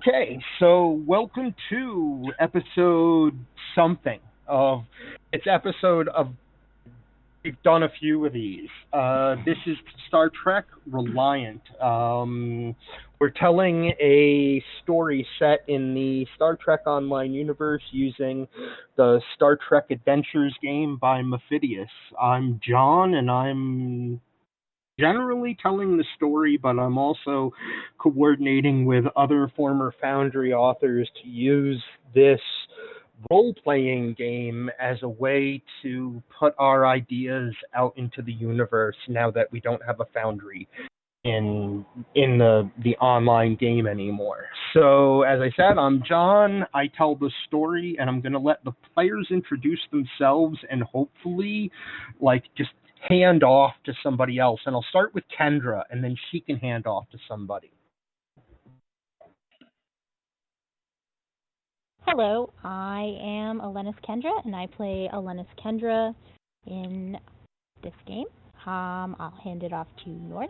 Okay, so welcome to episode something of it's episode of we've done a few of these. This is Star Trek Reliant. We're telling a story set in the Star Trek Online universe using the Star Trek Adventures game by Mephidius. I'm John, and I'm generally telling the story, but I'm also coordinating with other former Foundry authors to use this role-playing game as a way to put our ideas out into the universe now that we don't have a Foundry in the online game anymore. So as I said, I'm John. I tell the story, and I'm going to let the players introduce themselves and hopefully, just hand off to somebody else. And I'll start with Kendra, and then she can hand off to somebody. Hello, I am Alenis Kendra, and I play Alenis Kendra in this game. I'll hand it off to North.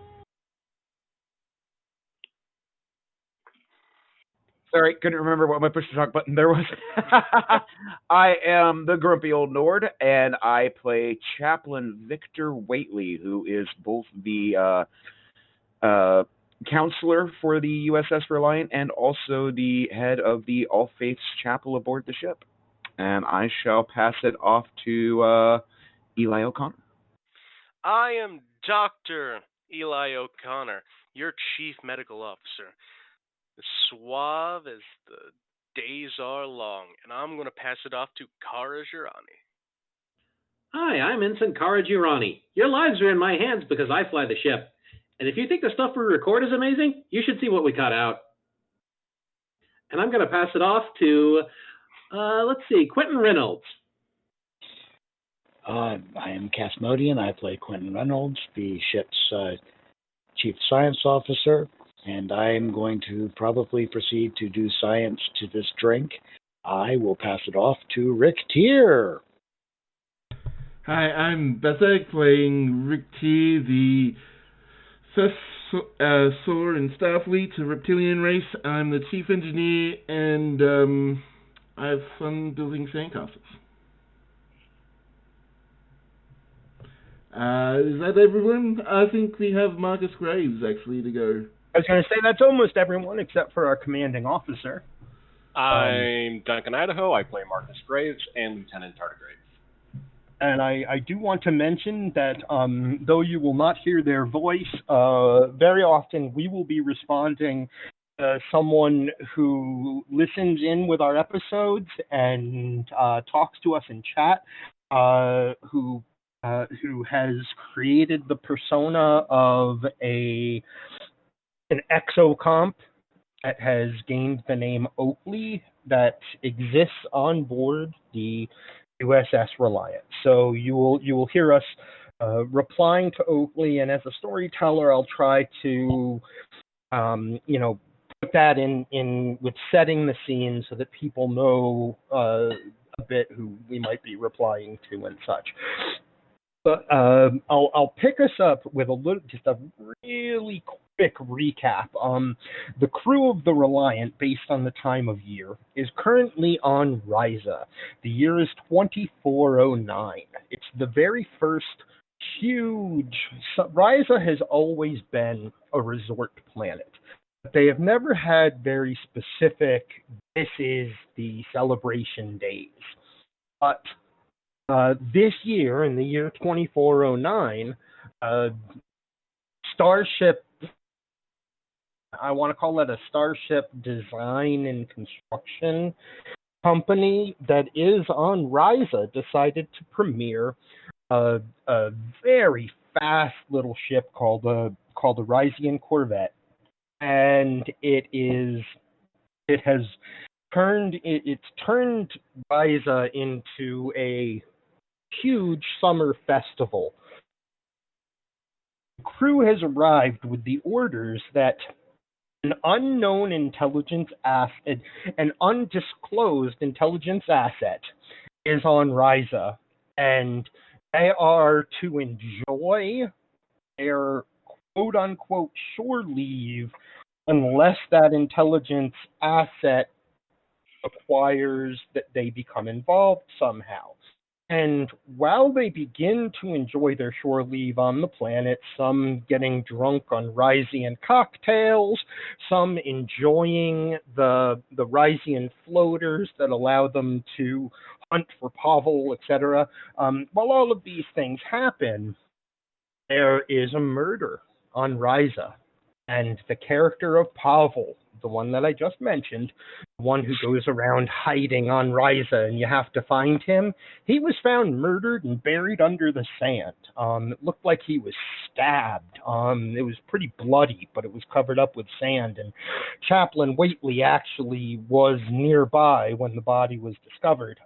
Sorry, couldn't remember what my push-to-talk button there was. I am the grumpy old Nord, and I play Chaplain Victor Waitley, who is both the counselor for the USS Reliant and also the head of the All Faiths Chapel aboard the ship. And I shall pass it off to Eli O'Connor. I am Dr. Eli O'Connor, your chief medical officer. As suave as the days are long, and I'm going to pass it off to Kara Girani. Hi, I'm Ensign Kara Girani. Your lives are in my hands because I fly the ship. And if you think the stuff we record is amazing, you should see what we cut out. And I'm going to pass it off to, Quentin Reynolds. I am Casmodian. I play Quentin Reynolds, the ship's chief science officer. And I'm going to probably proceed to do science to this drink. I will pass it off to Rick Tier. Hi, I'm Bezek, playing Rick T, the first solar in Starfleet, a reptilian race. I'm the chief engineer, and I have fun building sandcastles. Is that everyone? I think we have Marcus Graves, actually, to go. I was going to say that's almost everyone except for our commanding officer. I'm Duncan Idaho. I play Marcus Graves and Lieutenant Tardigrade. And I do want to mention that though you will not hear their voice, very often we will be responding to someone who listens in with our episodes and talks to us in chat, who has created the persona of an exocomp that has gained the name Oakley that exists on board the USS Reliant. So you will hear us replying to Oakley, and as a storyteller, I'll try to put that in with setting the scene so that people know a bit who we might be replying to and such. But I'll pick us up with just a really quick recap. The crew of the Reliant, based on the time of year, is currently on Risa. The year is 2409. It's the very first huge... Risa has always been a resort planet. But they have never had very specific, this is the celebration days. But this year, in the year 2409, Starship, I want to call it a Starship design and construction company that is on Risa, decided to premiere a very fast little ship called the Rysian Corvette, and it's turned Risa into a huge summer festival. The crew has arrived with the orders that an unknown intelligence asset, an undisclosed intelligence asset, is on Risa, and they are to enjoy their quote-unquote shore leave unless that intelligence asset requires that they become involved somehow. And while they begin to enjoy their shore leave on the planet, some getting drunk on Rysian cocktails, some enjoying the Rysian floaters that allow them to hunt for Pavyl, etc., while all of these things happen, there is a murder on Ryza. And the character of Pavyl, the one that I just mentioned, the one who goes around hiding on Ryza and you have to find him, he was found murdered and buried under the sand. It looked like he was stabbed. It was pretty bloody, but it was covered up with sand. And Chaplain Waitley actually was nearby when the body was discovered.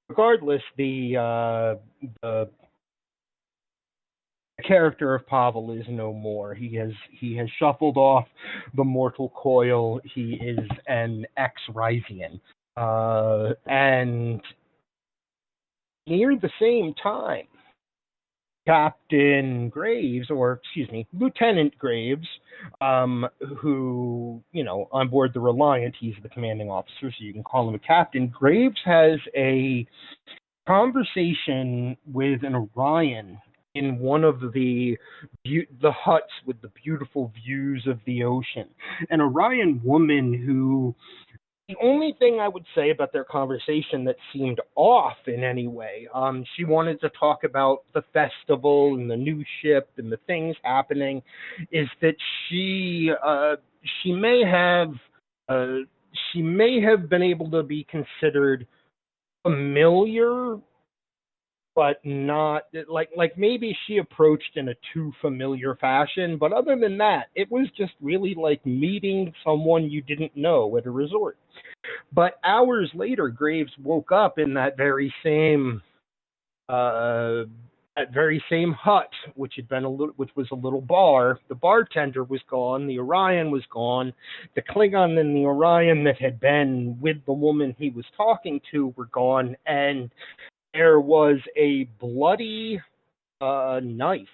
Regardless, the character of Pavyl is no more. He has shuffled off the mortal coil. He is an ex-Rysian. And near the same time, Captain Graves, or excuse me, Lieutenant Graves, who, on board the Reliant, he's the commanding officer, so you can call him a captain. Graves has a conversation with an Orion in one of the huts with the beautiful views of the ocean. An Orion woman who, the only thing I would say about their conversation that seemed off in any way, she wanted to talk about the festival and the new ship and the things happening, is that she may have been able to be considered familiar, but not like maybe she approached in a too familiar fashion. But other than that, it was just really like meeting someone you didn't know at a resort. But hours later, Graves woke up in that very same hut, which was a little bar. The bartender was gone. The Orion was gone. The Klingon and the Orion that had been with the woman he was talking to were gone, and there was a bloody knife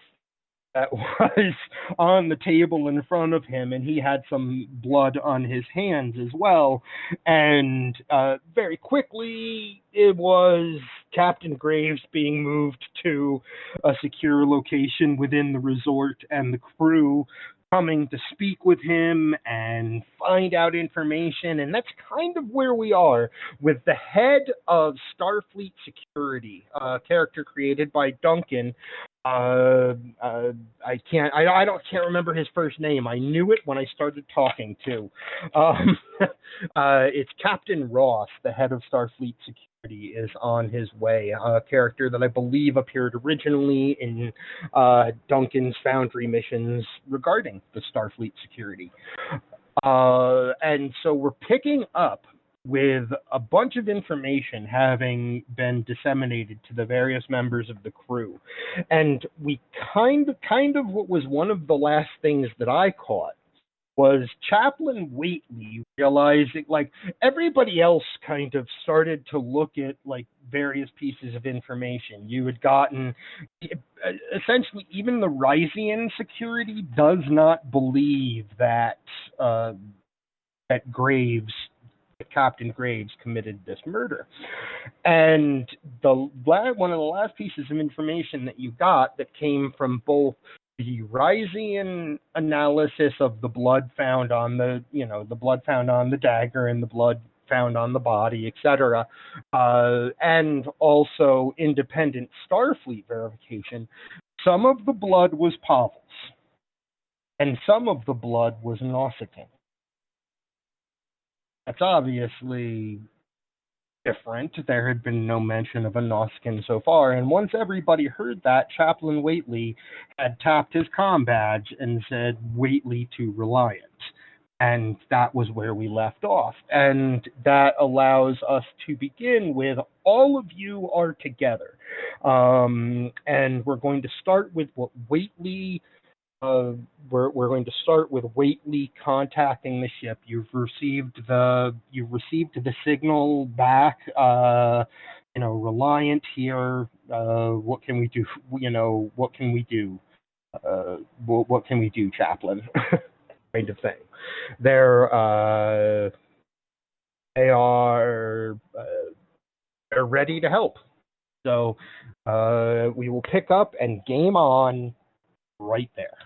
that was on the table in front of him, and he had some blood on his hands as well. And very quickly, it was Captain Graves being moved to a secure location within the resort, and the crew coming to speak with him and find out information. And that's kind of where we are with the head of Starfleet Security, a character created by Duncan. I can't remember his first name. I knew it when I started talking to. It's Captain Ross, the head of Starfleet Security, is on his way. A character that I believe appeared originally in Duncan's Foundry missions regarding the Starfleet Security. And so we're picking up with a bunch of information having been disseminated to the various members of the crew. And we kind of what was one of the last things that I caught was Chaplain Waitley realizing, like, everybody else kind of started to look at, like, various pieces of information. You had gotten, essentially, even the Rysian security does not believe that Captain Graves committed this murder. And one of the last pieces of information that you got that came from both the Rysian analysis of the blood found on the blood found on the dagger and the blood found on the body, etc., and also independent Starfleet verification, some of the blood was Pavyl's, and some of the blood was Nausicaan. That's obviously different. There had been no mention of a Nausicaan so far, and once everybody heard that, Chaplain Waitley had tapped his comm badge and said, "Waitley to Reliant." And that was where we left off. And that allows us to begin with all of you are together. And we're going to start with what Waitley... we're going to start with Waitley contacting the ship. You've received the signal back. Reliant here. What can we do? What can we do, Chaplain? kind of thing. They're ready to help. So we will pick up and game on right there.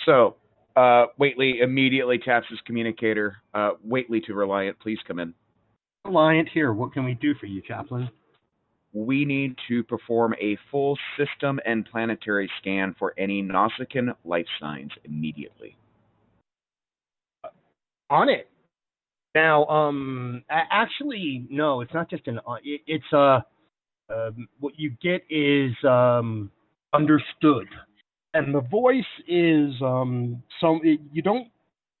So, Waitley immediately taps his communicator. Waitley to Reliant, please come in. Reliant here. What can we do for you, Chaplain? We need to perform a full system and planetary scan for any Nausicaan life signs immediately. On it. Now, actually, no, it's not just an. It's what you get is understood, and the voice is you don't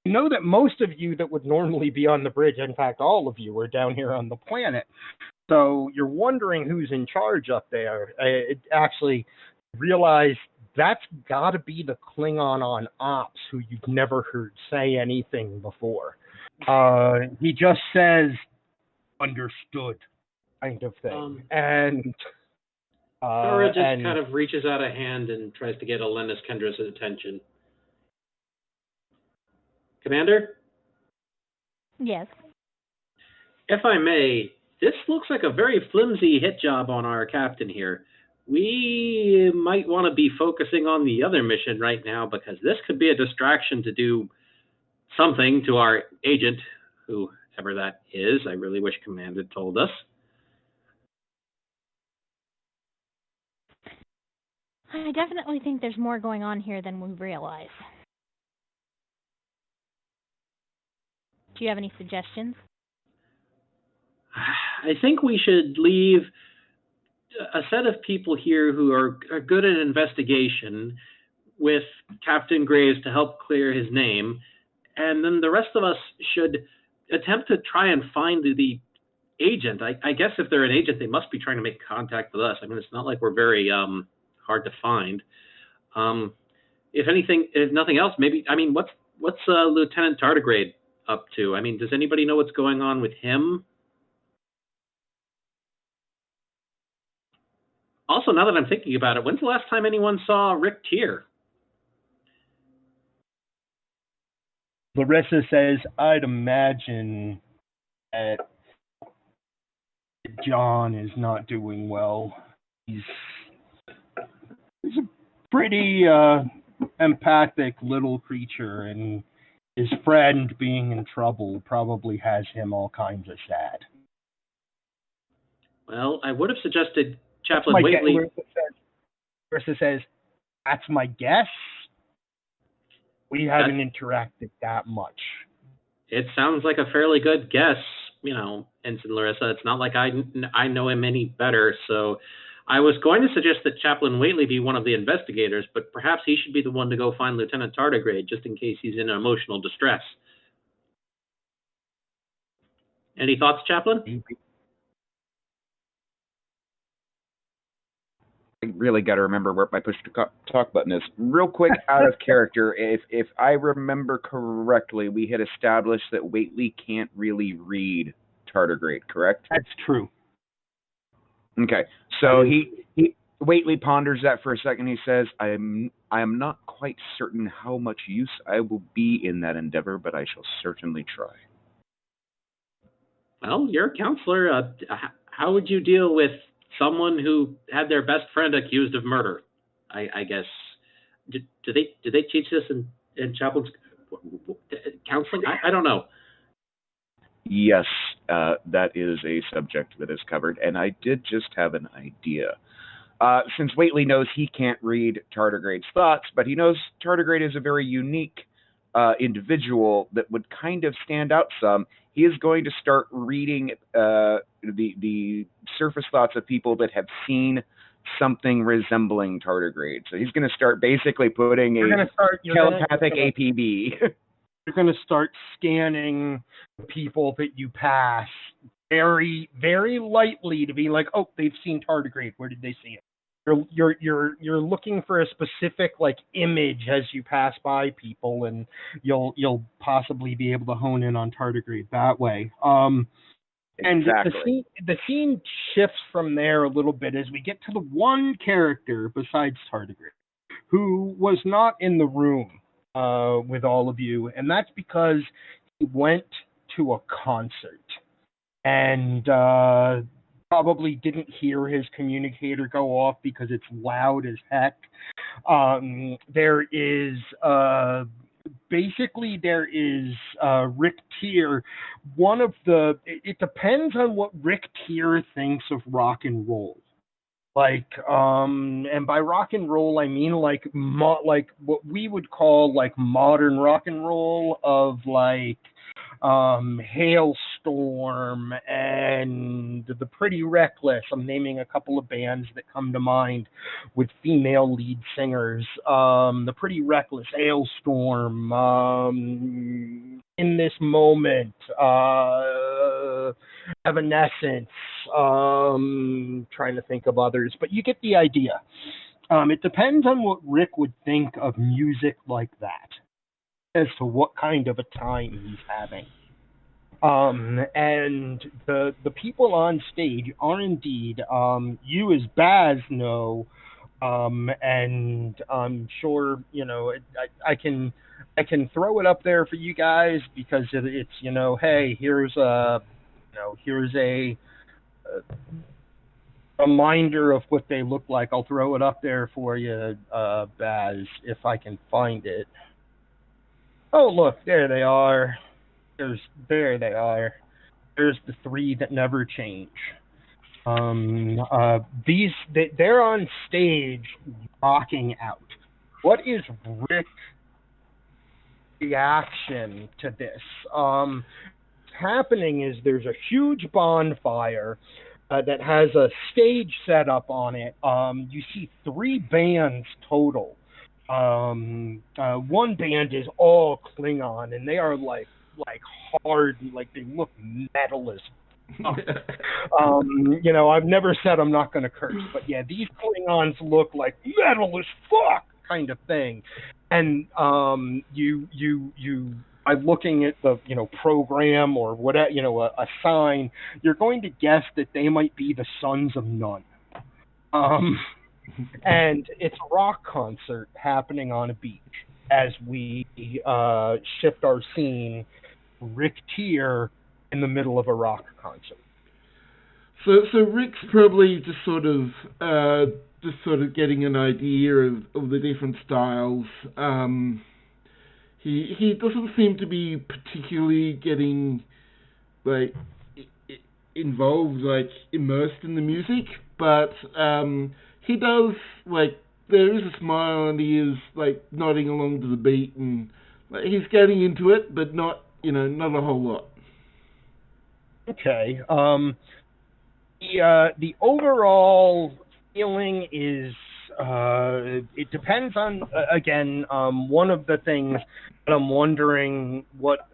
know that most of you that would normally be on the bridge, in fact, all of you are down here on the planet. So you're wondering who's in charge up there. It actually realize that's got to be the Klingon on Ops who you've never heard say anything before. He just says, understood, kind of thing. And Dora just kind of reaches out a hand and tries to get Allenus Kendra's attention. Commander? Yes. If I may, this looks like a very flimsy hit job on our captain here. We might want to be focusing on the other mission right now, because this could be a distraction to do something to our agent, whoever that is. I really wish Command had told us. I definitely think there's more going on here than we realize. Do you have any suggestions? I think we should leave a set of people here who are good at investigation with Captain Graves to help clear his name, and then the rest of us should attempt to try and find the agent. I guess if they're an agent, they must be trying to make contact with us. I mean, it's not like we're very hard to find. If nothing else, maybe, I mean, what's Lieutenant Tardigrade up to? I mean, does anybody know what's going on with him? Also, now that I'm thinking about it, when's the last time anyone saw Rick Tier? Larissa says, I'd imagine that John is not doing well. He's a pretty empathic little creature, and his friend being in trouble probably has him all kinds of sad. Well, I would have suggested Chaplain Waitley. Larissa says, that's my guess. We haven't interacted that much. It sounds like a fairly good guess, Ensign Larissa. It's not like I know him any better, so I was going to suggest that Chaplain Waitley be one of the investigators, but perhaps he should be the one to go find Lieutenant Tardigrade, just in case he's in emotional distress. Any thoughts, Chaplain? I really got to remember where my push to talk button is. Real quick, out of character, if I remember correctly, we had established that Waitley can't really read Tardigrade, correct? That's true. Okay, so Waitley ponders that for a second. He says, I am not quite certain how much use I will be in that endeavor, but I shall certainly try. Well, you're a counselor. How would you deal with someone who had their best friend accused of murder? I guess. Do they teach this in chaplain's counseling? I don't know. Yes, that is a subject that is covered, and I did just have an idea. Since Waitley knows he can't read Tardigrade's thoughts, but he knows Tardigrade is a very unique individual that would kind of stand out some, he is going to start reading the surface thoughts of people that have seen something resembling Tardigrade. So he's going to start basically putting telepathic APB. You're going to start scanning people that you pass very, very lightly to be like, oh, they've seen Tardigrade. Where did they see it? You're looking for a specific image as you pass by people, and you'll possibly be able to hone in on Tardigrade that way. And exactly. the scene shifts from there a little bit as we get to the one character besides Tardigrade who was not in the room with all of you, and that's because he went to a concert and probably didn't hear his communicator go off because it's loud as heck. There is basically there is Rick Tier. One of the it depends on what Rick Tier thinks of rock and roll. Like, and by rock and roll I mean like like what we would call like modern rock and roll of like Hailstorm and the Pretty Reckless. I'm naming a couple of bands that come to mind with female lead singers. The Pretty Reckless, Hailstorm, In This Moment, Evanescence. Trying to think of others, but you get the idea. It depends on what Rick would think of music like that, as to what kind of a time he's having. And the people on stage are indeed, you as Baz know, and I'm sure, I can throw it up there for you guys because it's, hey, here's a reminder of what they look like. I'll throw it up there for you, Baz, if I can find it. Oh, look, there they are. There they are. There's the three that never change. They're on stage rocking out. What is Rick's reaction to this? What's happening is there's a huge bonfire that has a stage set up on it. You see 3 bands total. One band is all Klingon, and they are like hard, like they look metal as fuck. I've never said I'm not going to curse, but yeah, these Klingons look like metal as fuck kind of thing. And you by looking at the program or whatever, a sign, you're going to guess that they might be the Sons of None. And it's a rock concert happening on a beach as we shift our scene. Rick Tier in the middle of a rock concert. So Rick's probably just sort of getting an idea of the different styles. He doesn't seem to be particularly getting like involved, like immersed in the music, but he does, like, there is a smile and he is like nodding along to the beat, and like, he's getting into it, but not a whole lot. Okay. The overall feeling is it depends on again. One of the things that I'm wondering what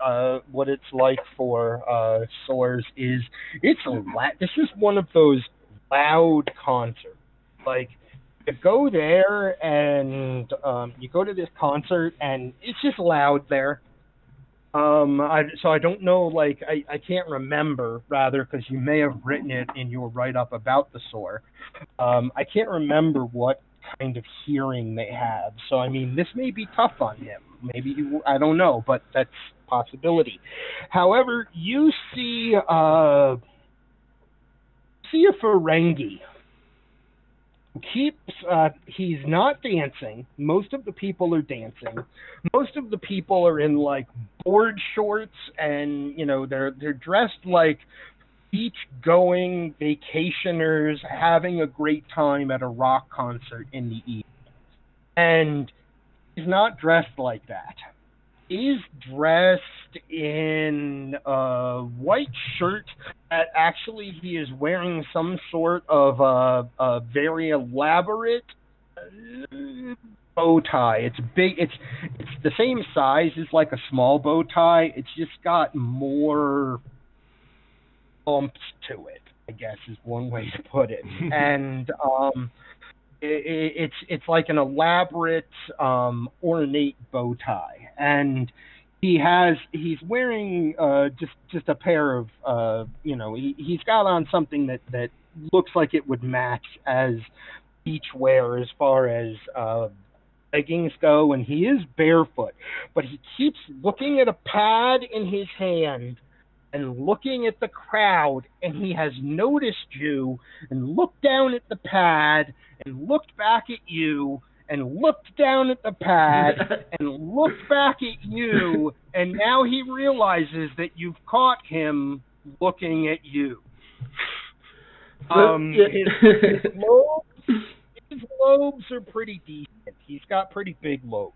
it's like for Soars is this is one of those loud concerts. Like, you go there and you go to this concert and it's just loud there. So I don't know, like, I can't remember, rather, because you may have written it in your write-up about the SOAR. I can't remember what kind of hearing they have. So, I mean, this may be tough on him. Maybe, I don't know, but that's a possibility. However, you see a Ferengi. He's not dancing. Most of the people are dancing. Most of the people are in like board shorts, and they're dressed like beach-going vacationers having a great time at a rock concert in the evening. And he's not dressed like that. He's dressed in a white shirt that actually he is wearing some sort of a very elaborate bow tie. It's big. It's the same size as like a small bow tie. It's just got more bumps to it, I guess is one way to put it. And it's like an elaborate ornate bow tie, and he's wearing just a pair of he's got on something that looks like it would match as beach wear as far as leggings go, and he is barefoot, but he keeps looking at a pad in his hand and looking at the crowd, and he has noticed you and looked down at the pad and looked back at you and looked down at the pad and looked back at you, and now he realizes that you've caught him looking at you. His lobes are pretty decent. He's got pretty big lobes.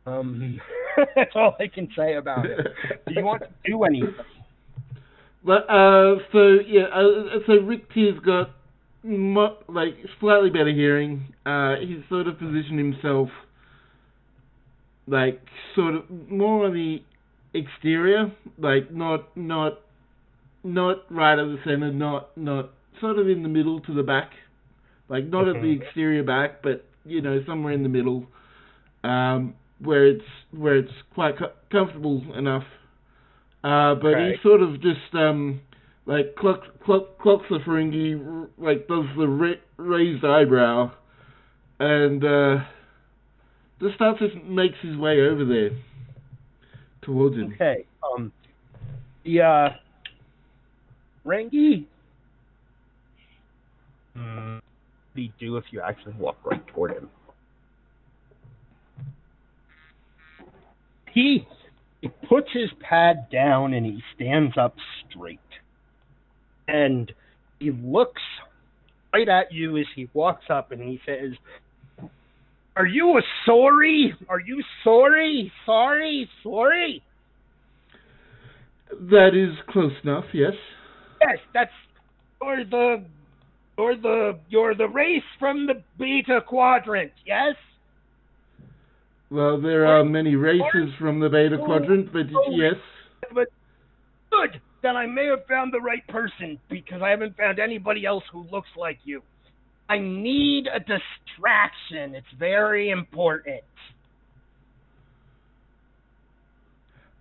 That's all I can say about it. Do you want to do anything? But so Rick T's got slightly better hearing. He's sort of positioned himself sort of more on the exterior, not right at the center, not sort of in the middle to the back, not at the exterior back, but somewhere in the middle, where it's quite comfortable enough. But he sort of just clocks the Ferengi, does the raised eyebrow, and just makes his way over there towards him. Okay. Ferengi. What do you do if you actually walk right toward him? He puts his pad down and he stands up straight. And he looks right at you as he walks up and he says, "Are you sorry? Are you sorry? Sorry?" That is close enough, yes. Yes, that's you're the race from the Beta Quadrant, yes? Well, there are many races from the Beta Quadrant, but yes. But good, then I may have found the right person, because I haven't found anybody else who looks like you. I need a distraction. It's very important.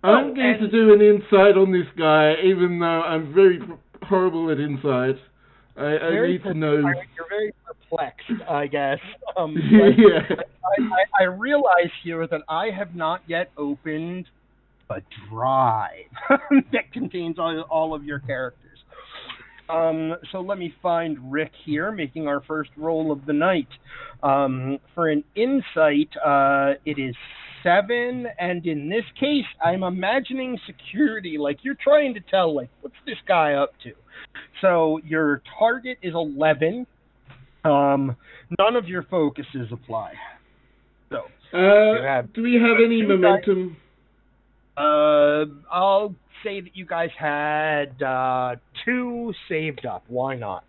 I'm going to do an insight on this guy, even though I'm very horrible at insight. I need to know. You're very perplexed, I guess. Yeah. I realize here that I have not yet opened a drive that contains all of your characters. So let me find Rick here, making our first roll of the night. For an insight, it is 7, and in this case, I'm imagining security. You're trying to tell, what's this guy up to? So your target is 11. None of your focuses apply. So do we have any momentum? I'll say that you guys had 2 saved up. Why not?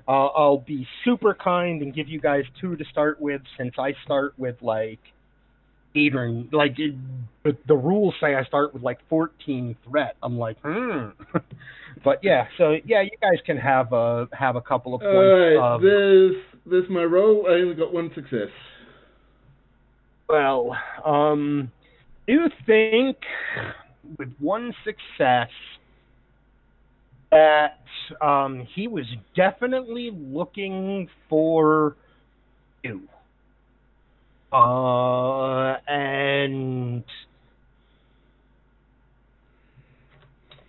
I'll be super kind and give you guys 2 to start with, since I start with 8 or the rules say I start with 14 threat. I'm but yeah, so yeah, you guys can have a couple of points. All right, there's my roll. I only got 1 success. Well, you think with 1 success that he was definitely looking for you. And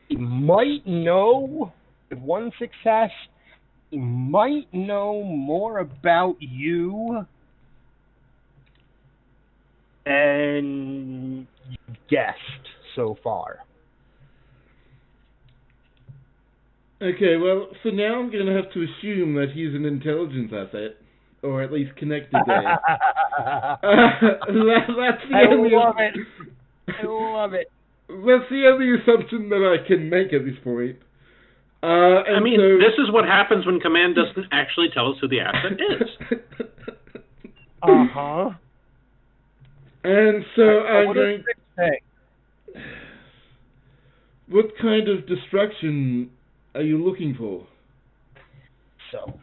he might know, with 1 success, he might know more about you than you guessed so far. Okay, well, for now I'm going to have to assume that he's an intelligence asset. Or at least connected there. That's the I love it. I love it. That's the only assumption that I can make at this point. This is what happens when command doesn't actually tell us who the asset is. Uh-huh. And so I'm going... What kind of distraction are you looking for? So...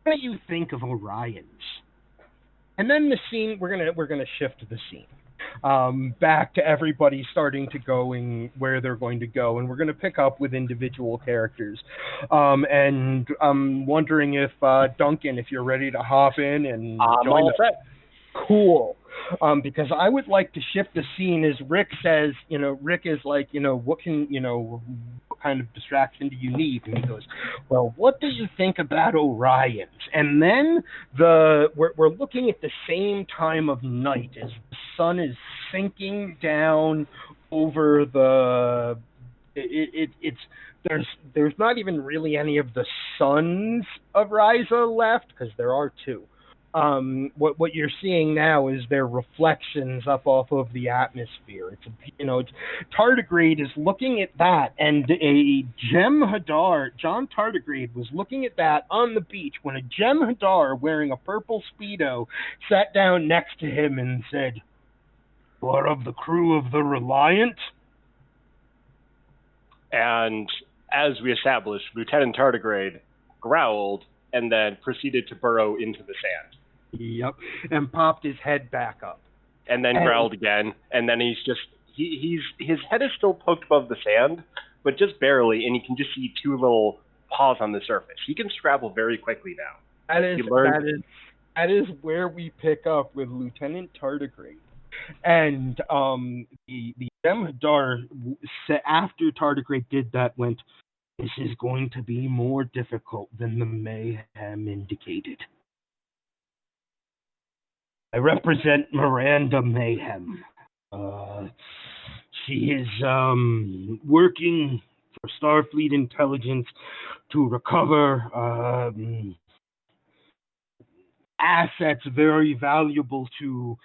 what do you think of Orions? And then the scene, we're gonna shift to the scene. back to everybody starting to going where they're going to go, and we're going to pick up with individual characters. And I'm wondering if Duncan, if you're ready to hop in and join all us. set. Cool. Because I would like to shift the scene as Rick says, Rick is like, what kind of distraction do you need? And he goes, well, what do you think about Orions? And then we're looking at the same time of night as the sun is sinking down over the. There's not even really any of the suns of Ryza left because there are two. What you're seeing now is their reflections up off of the atmosphere. It's Tardigrade is looking at that, and a Jem'Hadar, John Tardigrade, was looking at that on the beach when a Jem'Hadar wearing a purple Speedo sat down next to him and said, "You are of the crew of the Reliant?" And as we established, Lieutenant Tardigrade growled and then proceeded to burrow into the sand. Yep, and popped his head back up. And then growled again, and then his head is still poked above the sand, but just barely, and you can just see two little paws on the surface. He can scrabble very quickly now. That is where we pick up with Lieutenant Tardigrade. And the Jem'Hadar, after Tardigrade did that, went, "This is going to be more difficult than the Mayhem indicated. I represent Miranda Mayhem. She is working for Starfleet Intelligence to recover assets very valuable to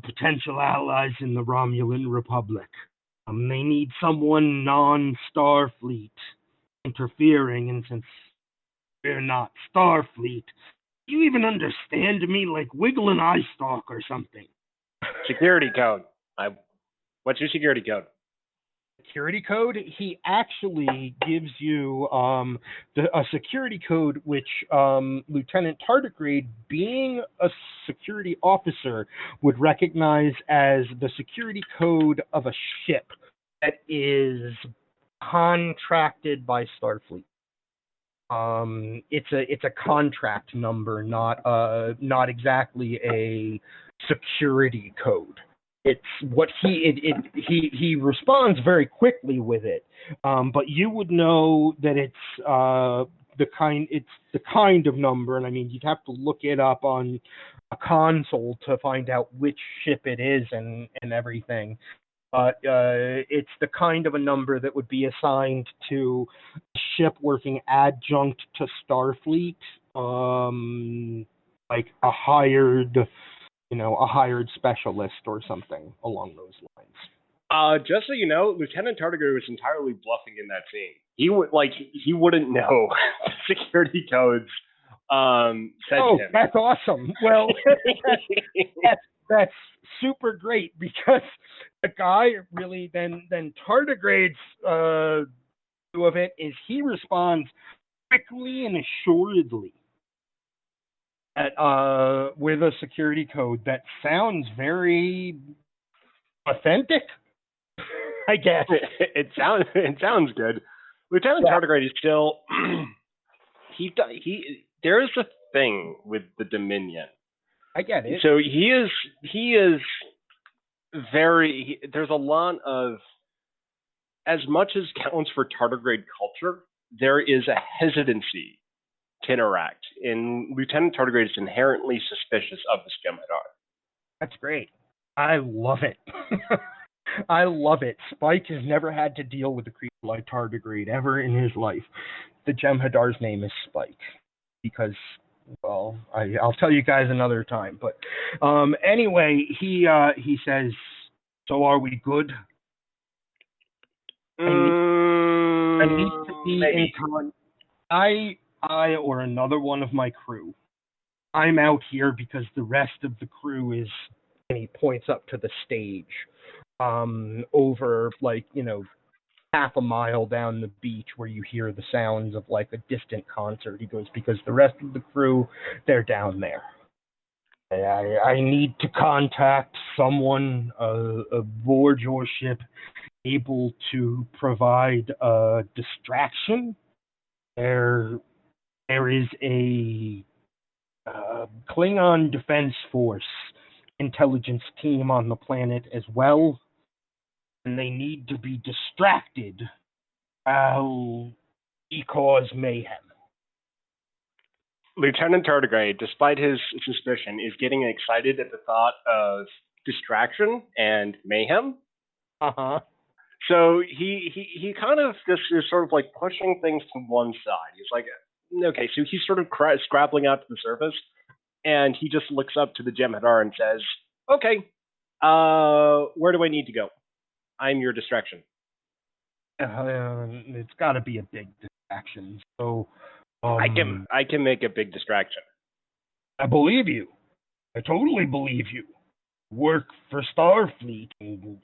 potential allies in the Romulan Republic. They need someone non-Starfleet interfering, and since we're not Starfleet, do you even understand me? Like wiggle an eye stalk or something." Security code. What's your security code? Security code? He actually gives you a security code which Lieutenant Tardigrade, being a security officer, would recognize as the security code of a ship that is contracted by Starfleet. It's a contract number, not exactly a security code. It's what he responds very quickly with it, but you would know that it's the kind of number, and I mean you'd have to look it up on a console to find out which ship it is and everything. But it's the kind of a number that would be assigned to a ship working adjunct to Starfleet, like a hired specialist or something along those lines. Just so you know, Lieutenant Tardigrade was entirely bluffing in that scene. He wouldn't know security codes said to him. That's awesome. Well, that's super great, because the guy really then Tardigrade's view of it is he responds quickly and assuredly with a security code that sounds very authentic, I guess. It sounds good. Lieutenant Tardigrade is still there is a thing with the Dominion. I get it. So he is very. There's a lot of, as much as counts for Tardigrade culture, there is a hesitancy to interact. And Lieutenant Tardigrade is inherently suspicious of this Jem'Hadar. That's great. I love it. I love it. Spike has never had to deal with a creature like Tardigrade ever in his life. The Jem'Hadar's name is Spike because, well, I'll tell you guys another time. But anyway, he says, "So are we good? I need to be in con. I or another one of my crew. I'm out here because the rest of the crew is," and he points up to the stage, over half a mile down the beach where you hear the sounds of like a distant concert. He goes, "Because the rest of the crew, they're down there." I need to contact someone aboard your ship able to provide a distraction. There is a Klingon Defense Force intelligence team on the planet as well, and they need to be distracted while we cause mayhem. Lieutenant Tardigrade, despite his suspicion, is getting excited at the thought of distraction and mayhem. Uh-huh. So he kind of just is sort of like pushing things to one side. He's like, okay, so he's sort of scrabbling out to the surface, and he just looks up to the Jem'Hadar and says, okay, where do I need to go? I'm your distraction. It's got to be a big distraction. So I can make a big distraction. I believe you. I totally believe you. Work for Starfleet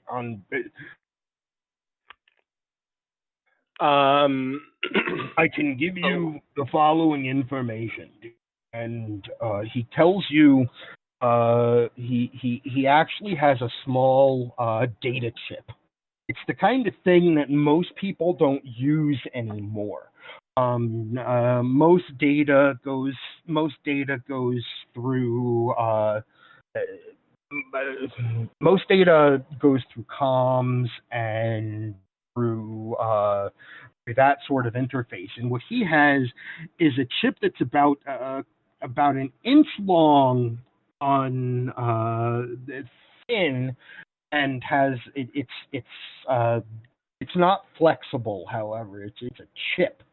on. I can give you the following information, and he tells you he actually has a small data chip. It's the kind of thing that most people don't use anymore. Most data goes through comms and through that sort of interface. And what he has is a chip that's about an inch long on thin, and has it's not flexible. However, it's a chip,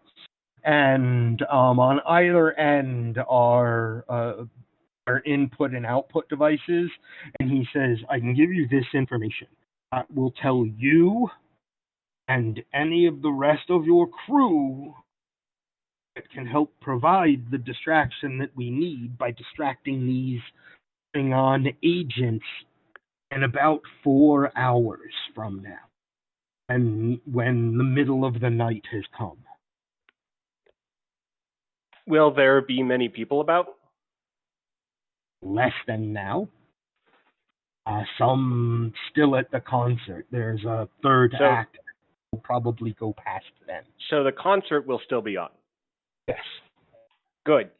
and on either end are input and output devices. And he says, I can give you this information that will tell you and any of the rest of your crew that can help provide the distraction that we need by distracting these Klingon agents in about 4 hours from now, and when the middle of the night has come. Will there be many people about? Less than now. Some still at the concert. There's a third act. Will probably go past then. So the concert will still be on? Yes. Good.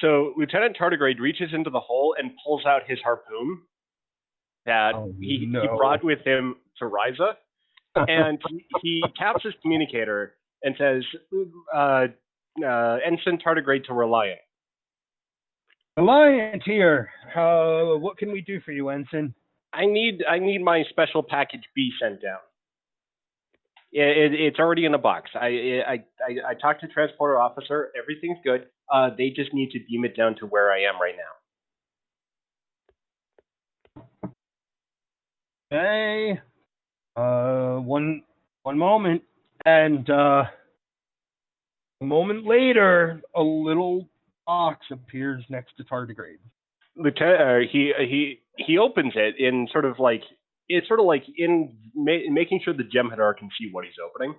So Lieutenant Tardigrade reaches into the hole and pulls out his harpoon that he brought with him to Ryza, and he taps his communicator and says, Ensign Tardigrade to Reliant. Reliant here. What can we do for you, Ensign? I need my special package B sent down. It's already in a box. I talked to transporter officer. Everything's good. They just need to beam it down to where I am right now. Hey, one moment, and a moment later, a little box appears next to Tardigrade. Lieutenant, he opens it in sort of like in making sure the Jem'Hadar can see what he's opening,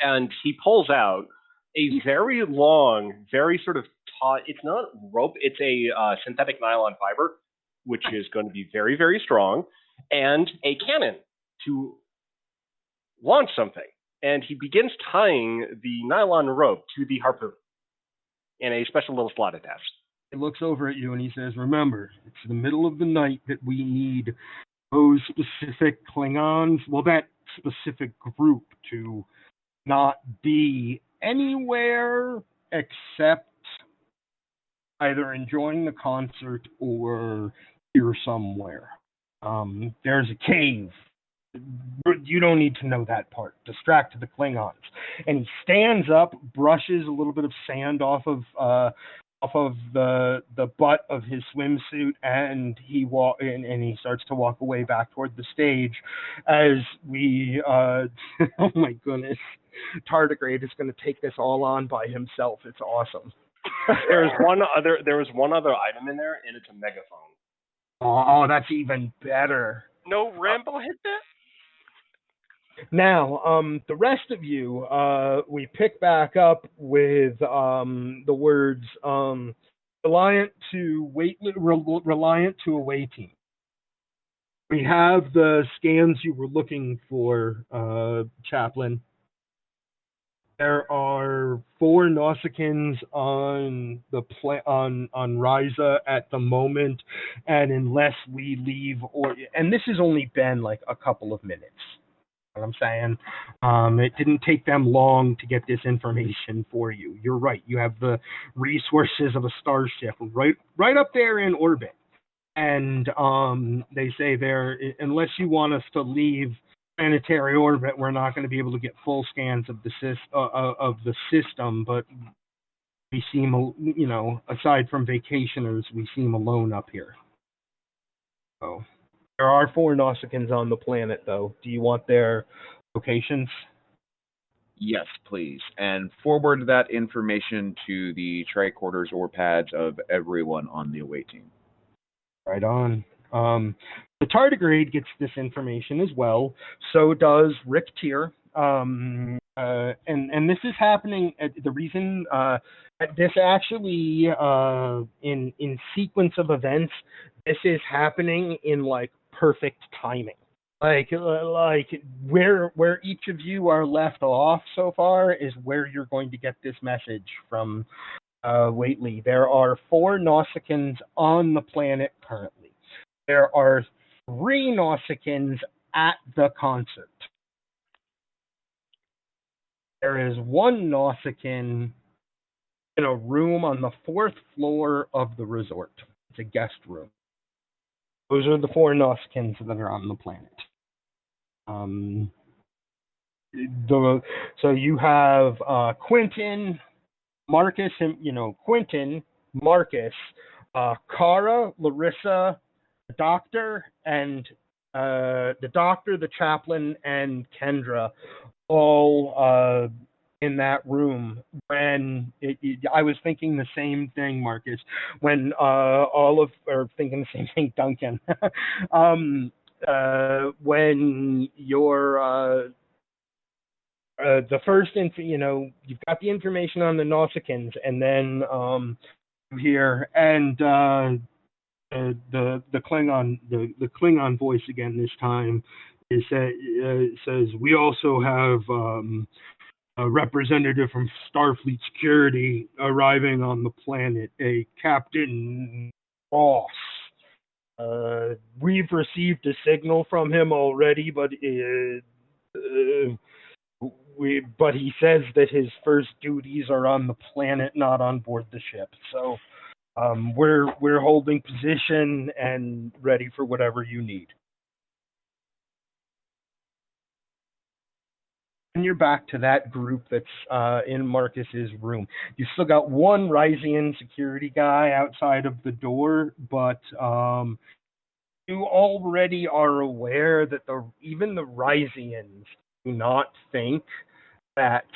and he pulls out a very long, very sort of taut. It's not rope. It's a synthetic nylon fiber, which is going to be very, very strong, and a cannon to launch something. And he begins tying the nylon rope to the harpoon in a special little slot it has. He looks over at you and he says, remember, it's the middle of the night that we need those specific Klingons, well, that specific group, to not be anywhere except either enjoying the concert or here somewhere. There's a cave. You don't need to know that part. Distract the Klingons. And he stands up, brushes a little bit of sand off of the butt of his swimsuit, and he starts to walk away back toward the stage as we oh my goodness, Tardigrade is going to take this all on by himself. It's awesome. There was one other item in there, and it's a megaphone. Oh, that's even better. No Rambo hit that? Now, the rest of you, we pick back up with the words, Reliant to away team. We have the scans you were looking for, Chaplain. There are 4 Nausicaans on the on Ryza at the moment, and unless we leave, and this has only been like a couple of minutes. You know what I'm saying? It didn't take them long to get this information for you. You're right. You have the resources of a starship right up there in orbit. And they say there, unless you want us to leave planetary orbit, we're not going to be able to get full scans of the system. But we seem, aside from vacationers, we seem alone up here. So there are 4 Nausicaans on the planet, though. Do you want their locations? Yes, please. And forward that information to the tricorders or pads of everyone on the away team. Right on. The tardigrade gets this information as well. So does Rick Tier. And this is happening. The reason this actually in sequence of events, this is happening in like perfect timing. Like where each of you are left off so far is where you're going to get this message from. Waitley. There are 4 Nausicaans on the planet currently. There are 3 Nausicaans at the concert. There is 1 Nausicaan in a room on the 4th floor of the resort. It's a guest room. Those are the 4 Nausicaans that are on the planet. So you have Quentin, Marcus, Quentin, Marcus, Kara, Larissa, the doctor, and the chaplain, and Kendra, all in that room. When I was thinking the same thing, Marcus. When thinking the same thing, Duncan. When you're the first, you've got the information on the Nausicaans, and then here and the Klingon voice again this time says we also have a representative from Starfleet Security arriving on the planet, a Captain Ross. We've received a signal from him already, but he says that his first duties are on the planet, not on board the ship. So we're holding position and ready for whatever you need. And you're back to that group that's in Marcus's room. You still got 1 Ryzian security guy outside of the door, but you already are aware that even the Ryzians do not think that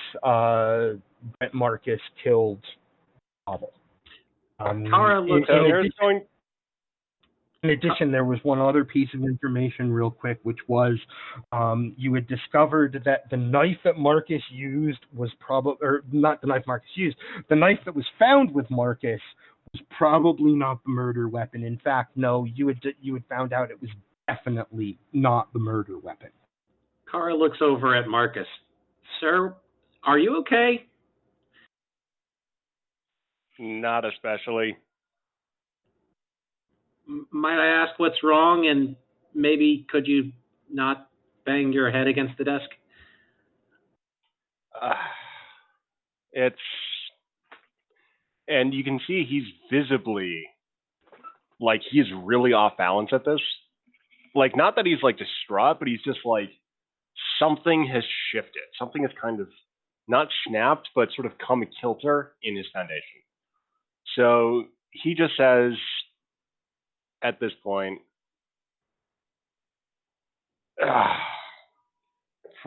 Marcus killed Pavyl. Kara looks in addition, there was one other piece of information real quick, which was you had discovered that the knife that Marcus used was not the knife Marcus used, the knife that was found with Marcus was probably not the murder weapon. In fact, no, you had found out it was definitely not the murder weapon. Kara looks over at Marcus. Sir, are you okay? Not especially. Might I ask what's wrong, and maybe could you not bang your head against the desk? And you can see he's visibly, like, he's really off balance at this. Like, not that he's, like, distraught, but he's just, like, something has shifted. Something has kind of, not snapped, but sort of come a kilter in his foundation. So he just says, at this point,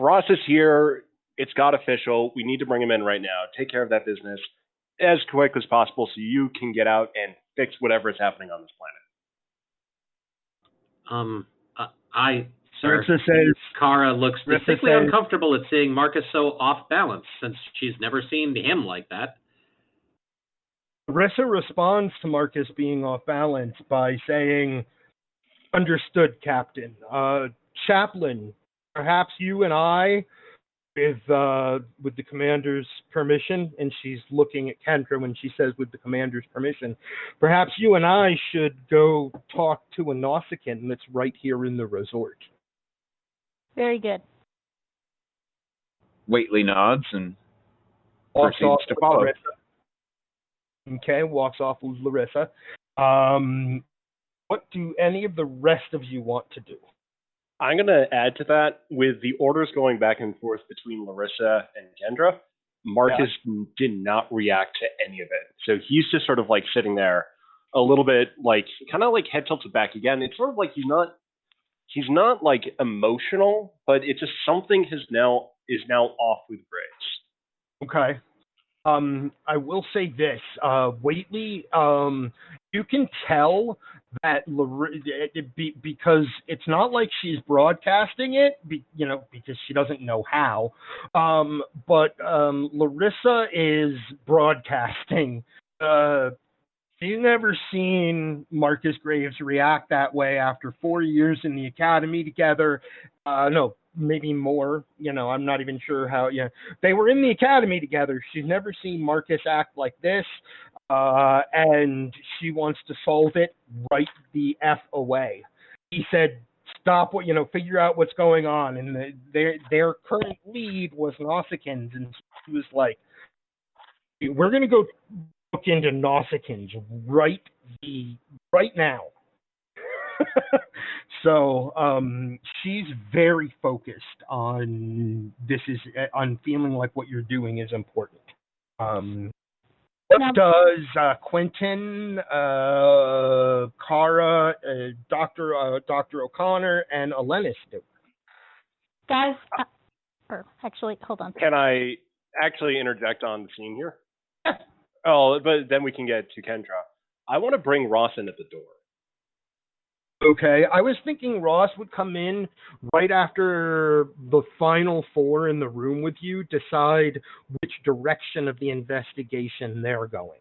Ross is here. It's got official. We need to bring him in right now. Take care of that business as quick as possible so you can get out and fix whatever is happening on this planet. Sir, Kara looks distinctly uncomfortable at seeing Marcus so off balance, since she's never seen him like that. Larissa responds to Marcus being off balance by saying, "Understood, Captain. Chaplain, perhaps you and I, with the commander's permission," and she's looking at Kendra when she says "with the commander's permission," "perhaps you and I should go talk to a Nausicaan that's right here in the resort." Very good. Whately nods and Walks proceeds off to with follow. Larissa. Okay, walks off with Larissa. What do any of the rest of you want to do? I'm going to add to that with the orders going back and forth between Larissa and Kendra. Marcus did not react to any of it. So he's just sort of like sitting there a little bit like kind of like head tilted back again. It's sort of like he's not like emotional, but it's just something is now off with Graves. Okay. I will say this, Whately, you can tell that because it's not like she's broadcasting it, because she doesn't know how. But Larissa is broadcasting. You've never seen Marcus Graves react that way after 4 years in the academy together. No, maybe more. I'm not even sure how. Yeah, they were in the academy together. She's never seen Marcus act like this, and she wants to solve it right the F away. He said, "Stop what figure out what's going on." And their current lead was Nausicaans, and she was like, "We're gonna go look into Nausicaans right now." So she's very focused on on feeling like what you're doing is important. What does Quentin, Kara, Dr. O'Connor, and Elenis do? Guys, actually, hold on. Can I actually interject on the scene here? Oh, but then we can get to Kendra. I want to bring Ross in at the door. Okay, I was thinking Ross would come in right after the final four in the room with you decide which direction of the investigation they're going.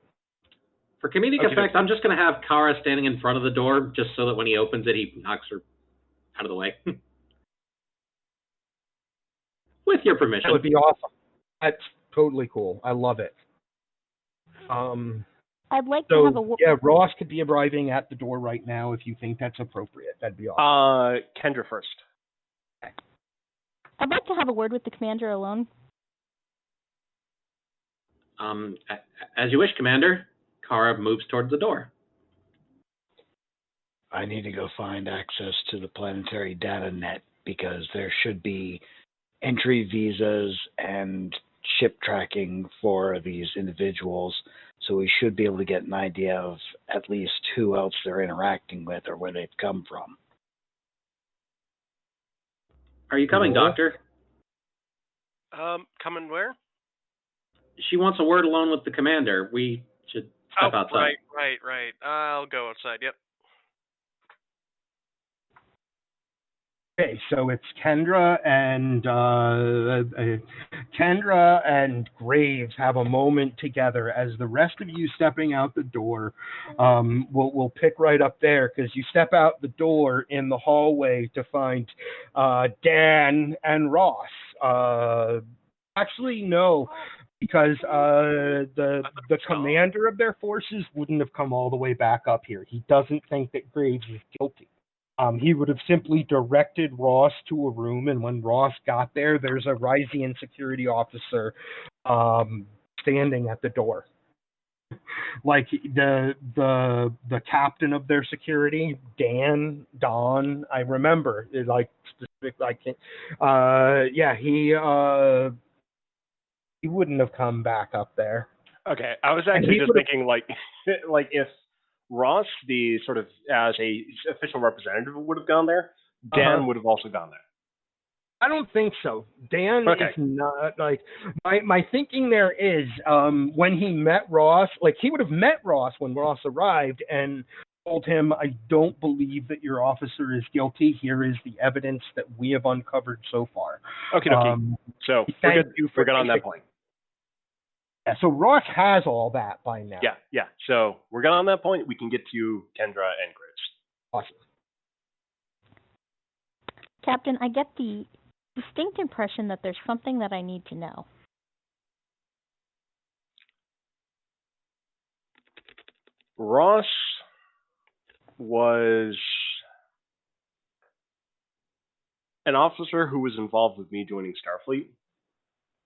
For comedic effect, I'm just going to have Kara standing in front of the door just so that when he opens it, he knocks her out of the way. With your permission. That would be awesome. That's totally cool. I love it. I'd like to have a yeah, Ross could be arriving at the door right now if you think that's appropriate. That'd be awesome. Kendra first. Okay. I'd like to have a word with the commander alone. As you wish, Commander. Kara moves towards the door. I need to go find access to the planetary data net because there should be entry visas and ship tracking for these individuals, so we should be able to get an idea of at least who else they're interacting with or where they've come from. Are you coming, Doctor? Coming where? She wants a word alone with the commander. We should step outside. Right. I'll go outside, yep. Okay, so it's Kendra and Graves have a moment together as the rest of you stepping out the door. We'll pick right up there because you step out the door in the hallway to find Dan and Ross. Actually, no, because the commander of their forces wouldn't have come all the way back up here. He doesn't think that Graves is guilty. He would have simply directed Ross to a room, and when Ross got there, there's a Reliant security officer standing at the door. Like the captain of their security, Don, I remember, like specific. I can't. Yeah, he wouldn't have come back up there. Okay, I was actually just thinking like if Ross, the sort of as a official representative, would have gone there, Dan would have also gone there. I don't think so. Dan is not like my thinking there is when he met Ross, like he would have met Ross when Ross arrived and told him, "I don't believe that your officer is guilty. Here is the evidence that we have uncovered so far." Okay. So we're good on that point. Yeah, so Ross has all that by now. Yeah. So we're good on that point. We can get to Kendra and Grace. Awesome. Captain, I get the distinct impression that there's something that I need to know. Ross was an officer who was involved with me joining Starfleet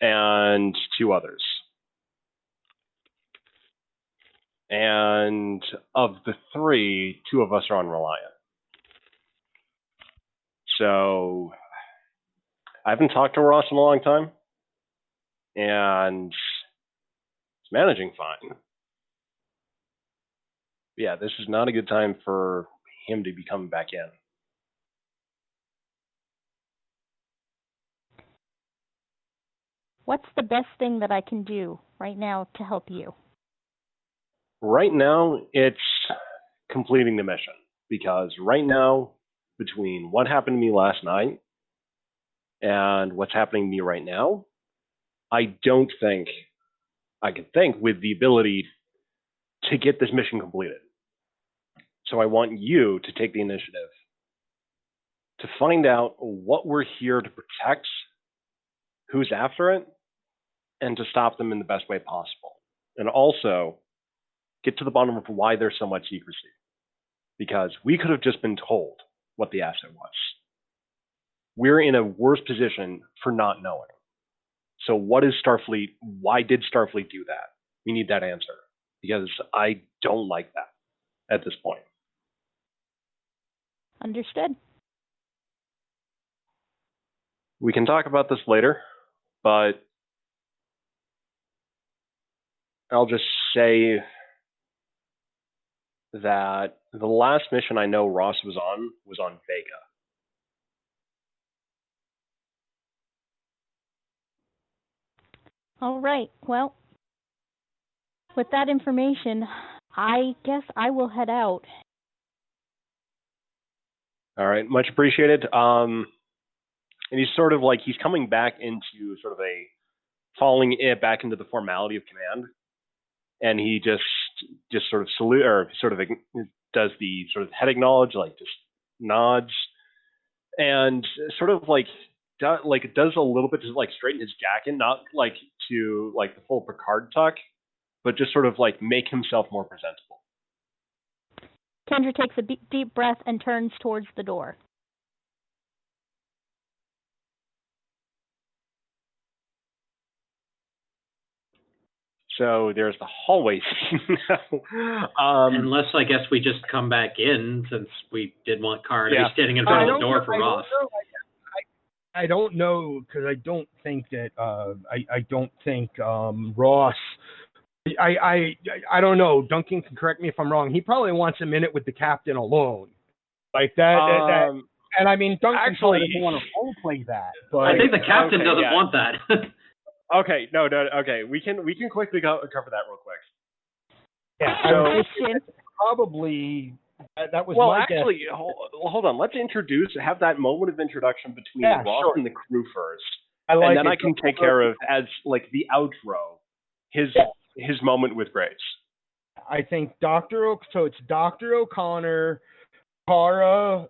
and 2 others. And of the 3, 2 of us are on Reliant. So I haven't talked to Ross in a long time, and he's managing fine. Yeah, this is not a good time for him to be coming back in. What's the best thing that I can do right now to help you? Right now, it's completing the mission. Because right now, between what happened to me last night and what's happening to me right now, I don't think I can think with the ability to get this mission completed. So I want you to take the initiative to find out what we're here to protect, who's after it, and to stop them in the best way possible. And also get to the bottom of why there's so much secrecy. Because we could have just been told what the asset was. We're in a worse position for not knowing. So what is Starfleet? Why did Starfleet do that? We need that answer. Because I don't like that at this point. Understood. We can talk about this later, but I'll just say that the last mission I know Ross was on Vega. All right. Well, with that information, I guess I will head out. All right, much appreciated. And he's sort of like, he's coming back into sort of a falling it back into the formality of command. And he just sort of salute, or sort of does the sort of head acknowledge, like just nods, and sort of like does a little bit to like straighten his jacket, not like to like the full Picard tuck, but just sort of like make himself more presentable. Kendra takes a deep breath and turns towards the door. So there's the hallway scene now. Unless I guess we just come back in, since we did want Cara to be standing in front of the door for Ross. I don't know, because I don't think that I don't think Ross. I don't know. Duncan can correct me if I'm wrong. He probably wants a minute with the captain alone, like that. And I mean, Duncan actually doesn't want to role play that. But I think the captain doesn't want that. Okay, no. Okay, we can quickly cover that real quick. Yeah, so probably that was. Well, my actually, guess. hold on. Let's have that moment of introduction between Ross and the crew first, and then I can take care of as like the outro his moment with Grace. I think so it's Dr. O'Connor, Cara,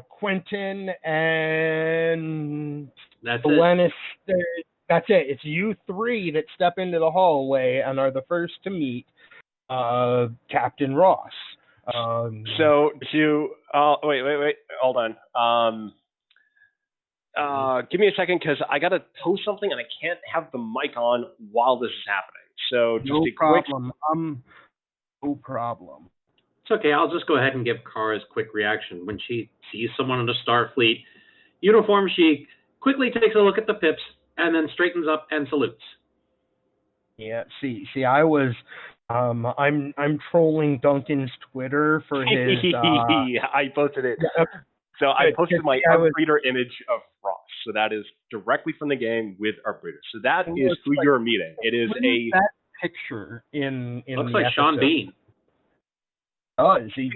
Quentin, and Lennis. That's it. It's you 3 that step into the hallway and are the first to meet Captain Ross. So to wait, hold on. Give me a second, because I gotta post something and I can't have the mic on while this is happening. So just no problem. No problem. It's okay. I'll just go ahead and give Cara's quick reaction. When she sees someone in a Starfleet uniform, she quickly takes a look at the pips and then straightens up and salutes. Yeah. See, I was. I'm trolling Duncan's Twitter for his. I posted it. So I posted my breeder image of Ross. So that is directly from the game with our breeder. So that is who you're meeting. It is that picture in looks the like episode. Sean Bean. Oh, is he?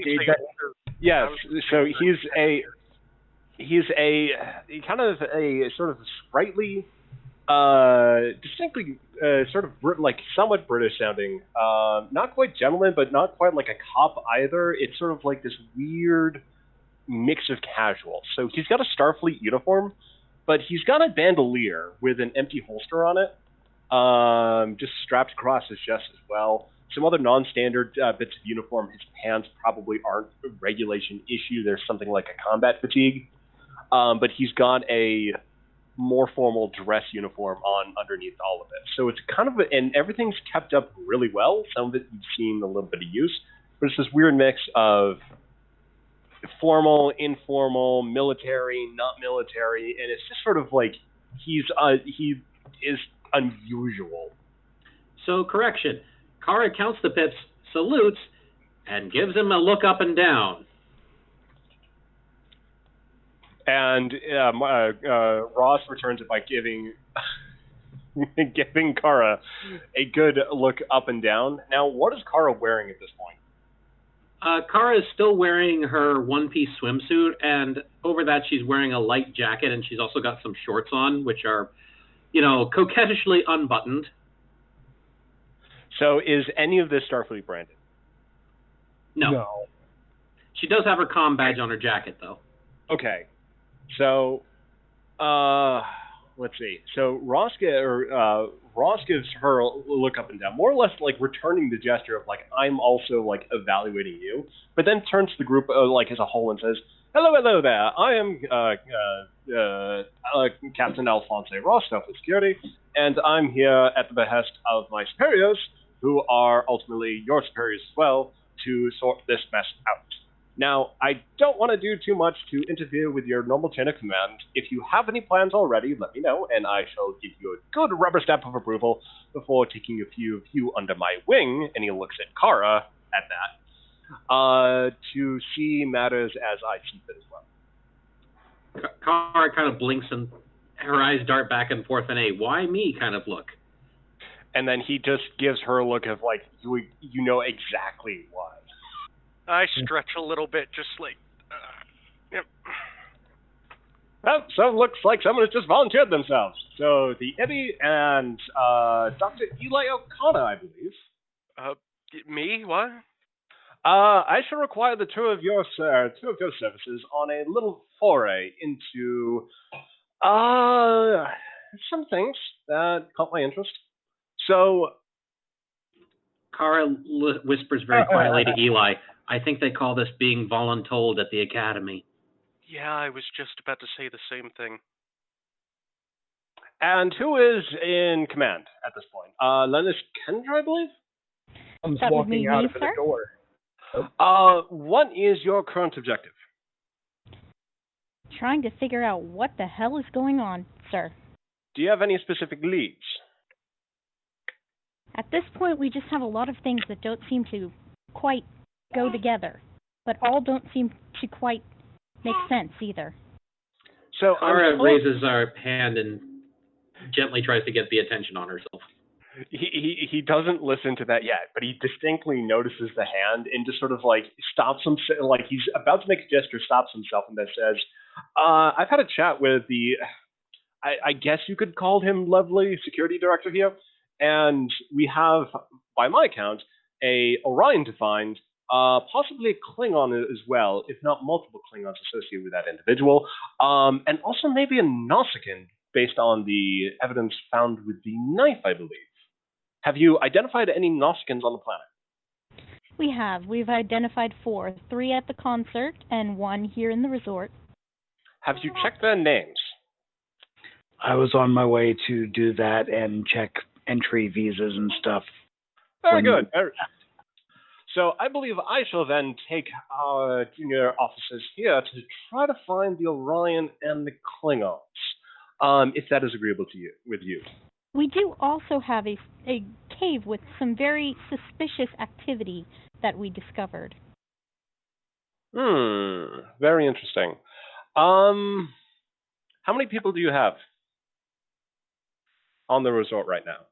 Yes. So he's a kind of a sort of sprightly distinctly sort of like somewhat British sounding. Not quite gentleman, but not quite like a cop either. It's sort of like this weird mix of casual. So he's got a Starfleet uniform, but he's got a bandolier with an empty holster on it, just strapped across his chest as well. Some other non-standard bits of uniform. His pants probably aren't a regulation issue. There's something like a combat fatigue. But he's got a more formal dress uniform on underneath all of it. So it's kind of, and everything's kept up really well. Some of it you've seen a little bit of use, but it's this weird mix of formal, informal, military, not military, and it's just sort of like he is unusual. So, correction. Kara counts the pips, salutes, and gives him a look up and down. And Ross returns it by giving Kara a good look up and down. Now, what is Kara wearing at this point? Kara is still wearing her one-piece swimsuit, and over that she's wearing a light jacket, and she's also got some shorts on, which are, coquettishly unbuttoned. So is any of this Starfleet branded? No. She does have her comm badge on her jacket, though. Okay. So, let's see. So Ross gives her a look up and down, more or less like returning the gesture of like, I'm also like evaluating you, but then turns to the group like as a whole and says, hello there. I am Captain Alphonse A Ross, Starfleet Security, and I'm here at the behest of my superiors, who are ultimately your superiors as well, to sort this mess out. Now, I don't want to do too much to interfere with your normal chain of command. If you have any plans already, let me know, and I shall give you a good rubber stamp of approval before taking a few of you under my wing, and he looks at Kara at that, to see matters as I see fit as well. Kara kind of blinks and her eyes dart back and forth in a why me kind of look. And then he just gives her a look of like, you know exactly why. I stretch a little bit, just like, yep. Well, so it looks like someone has just volunteered themselves. So the Eddie and Dr. Eli O'Connor, I believe. Me? What? I shall require the two of your services on a little foray into some things that caught my interest. So Kara whispers very quietly to Eli, I think they call this being voluntold at the academy. Yeah, I was just about to say the same thing. And who is in command at this point? Lennis Kendra, I believe? I'm That would walking be out me, of the sir? door. What is your current objective? Trying to figure out what the hell is going on, sir. Do you have any specific leads? At this point, we just have a lot of things that don't seem to quite go together, but all don't seem to quite make sense either. So Kara raises her hand and gently tries to get the attention on herself. He doesn't listen to that yet, but he distinctly notices the hand and just sort of like stops him, like he's about to make a gesture, stops himself, and then says, I've had a chat with I guess you could call him lovely security director here, and we have, by my count, a Orion to find, possibly a Klingon as well, if not multiple Klingons associated with that individual, and also maybe a Nausicaan, based on the evidence found with the knife, I believe. Have you identified any Nausicaans on the planet? We have. We've identified 4, 3 at the concert and 1 here in the resort. Have you checked their names? I was on my way to do that and check entry visas and stuff. Very good. So I believe I shall then take our junior officers here to try to find the Orion and the Klingons, if that is agreeable to you, with you. We do also have a cave with some very suspicious activity that we discovered. Very interesting. How many people do you have on the resort right now?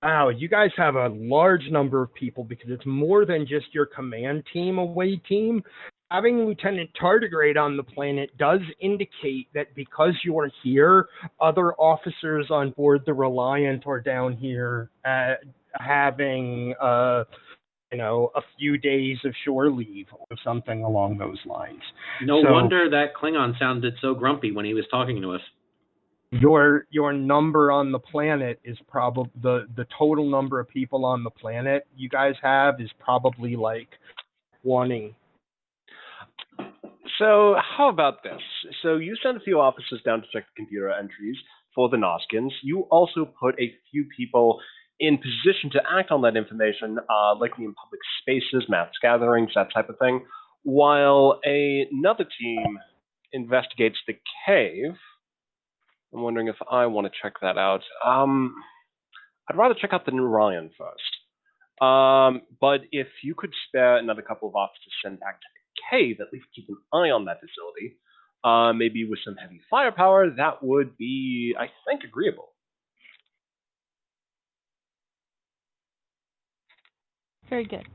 Wow, you guys have a large number of people because it's more than just your command team away team. having Lieutenant Tardigrade on the planet does indicate that because you're here, other officers on board the Reliant are down here having, a few days of shore leave or something along those lines. No wonder that Klingon sounded so grumpy when he was talking to us. Your number on the planet is probably the total number of people on the planet you guys have is probably like 20. So how about this? So you sent a few officers down to check the computer entries for the Noskins. You also put a few people in position to act on that information, likely in public spaces, mass gatherings, that type of thing, while another team investigates the cave. I'm wondering if I want to check that out. I'd rather check out the Reliant first. But if you could spare another couple of officers sent back to the cave, at least keep an eye on that facility, maybe with some heavy firepower, that would be, I think, agreeable. Very good.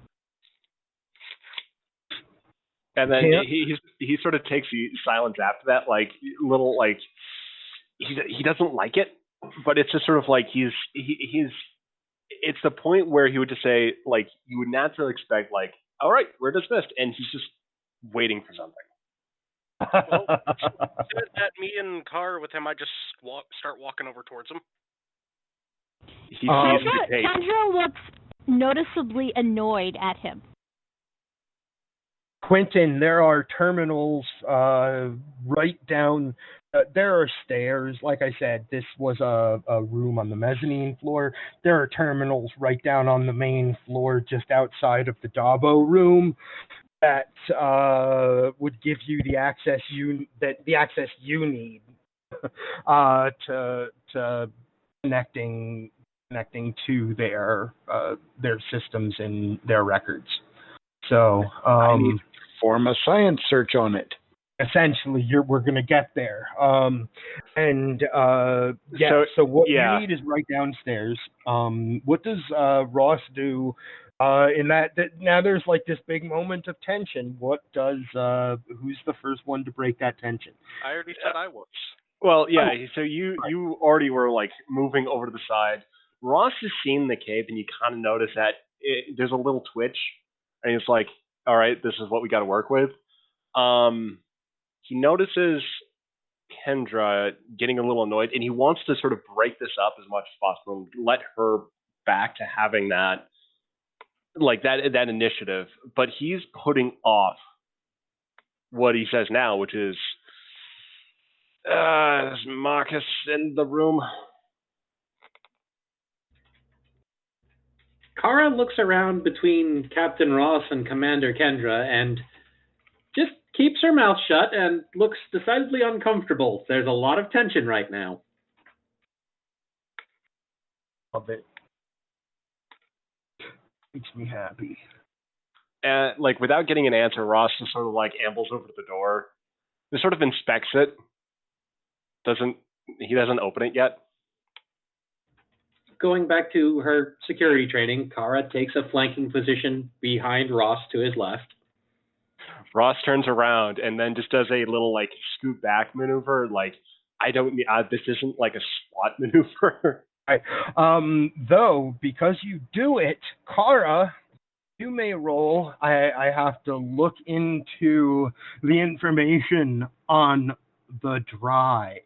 And then he sort of takes the silence after that, like little like he doesn't like it, but it's just sort of like he's it's the point where he would just say, like, you would naturally expect, like, all right, we're dismissed, and he's just waiting for something. Well, that me and Car with him, I just start walking over towards him. Kendra looks noticeably annoyed at him. Quentin, there are terminals right down. There are stairs. Like I said, this was a room on the mezzanine floor. There are terminals right down on the main floor, just outside of the Dabo room, that would give you the access you need to connecting to their systems and their records. So I need to perform a science search on it. Essentially, we're going to get there. So what you need is right downstairs. What does Ross do in that? Now there's like this big moment of tension. What does who's the first one to break that tension? I already said I was. Well, yeah. So you already were like moving over to the side. Ross has seen the cave, and you kind of notice that there's a little twitch, and he's like, "All right, this is what we got to work with." He notices Kendra getting a little annoyed, and he wants to sort of break this up as much as possible and let her back to having that, like that initiative. But he's putting off what he says now, which is, "Is Marcus in the room?" Kara looks around between Captain Ross and Commander Kendra and just keeps her mouth shut and looks decidedly uncomfortable. There's a lot of tension right now. Love it. Makes me happy. And like without getting an answer, Ross just sort of like ambles over to the door. He sort of inspects it. He doesn't open it yet. Going back to her security training, Kara takes a flanking position behind Ross to his left. Ross turns around and then just does a little like scoot back maneuver. Like, this isn't like a SWAT maneuver. Right. Though, because you do it, Kara, you may roll. I have to look into the information on the drive.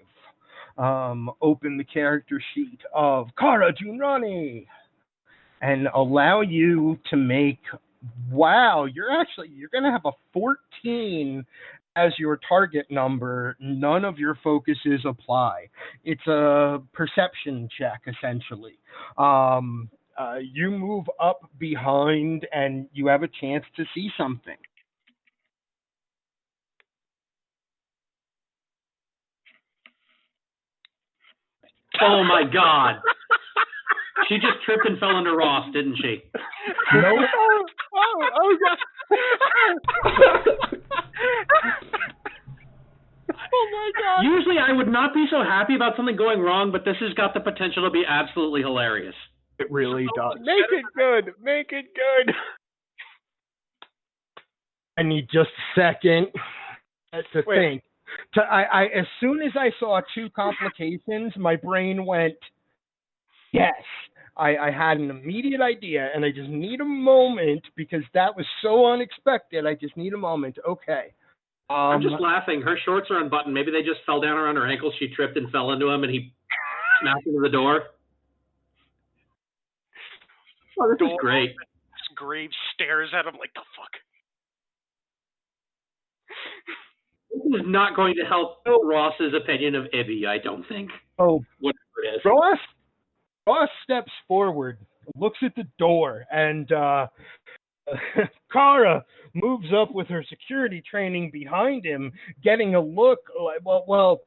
Open the character sheet of Kara Junrani and allow you to make. Wow, you're going to have a 14 as your target number. None of your focuses apply. It's a perception check, essentially. You move up behind and you have a chance to see something. Oh my God. She just tripped and fell into Ross, didn't she? Nope. Oh God. Oh my God. Usually I would not be so happy about something going wrong, but this has got the potential to be absolutely hilarious. It really does. Make it good. Make it good. I need just a second to think. I as soon as I saw 2 complications, my brain went, yes. I had an immediate idea, and I just need a moment because that was so unexpected. I just need a moment. Okay. I'm just laughing. Her shorts are unbuttoned. Maybe they just fell down around her ankles. She tripped and fell into him, and he smacked into the door. Oh, this is great. Graves stares at him like, the fuck? This is not going to help Ross's opinion of Ibby, I don't think. Oh, whatever it is. Ross steps forward, looks at the door, and Kara moves up with her security training behind him, getting a look. Well,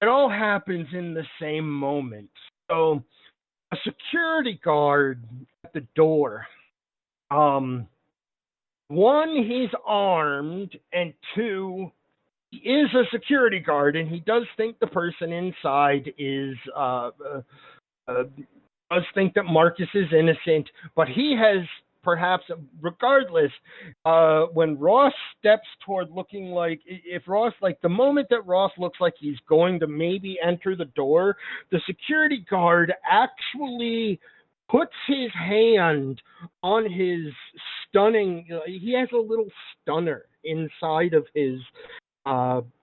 it all happens in the same moment. So, a security guard at the door. 1, he's armed, and 2, he is a security guard, and he does think the person inside is does think that Marcus is innocent, but he has perhaps, regardless, when Ross steps toward looking like, if Ross, like the moment that Ross looks like he's going to maybe enter the door, the security guard actually puts his hand on his stunning, he has a little stunner inside of his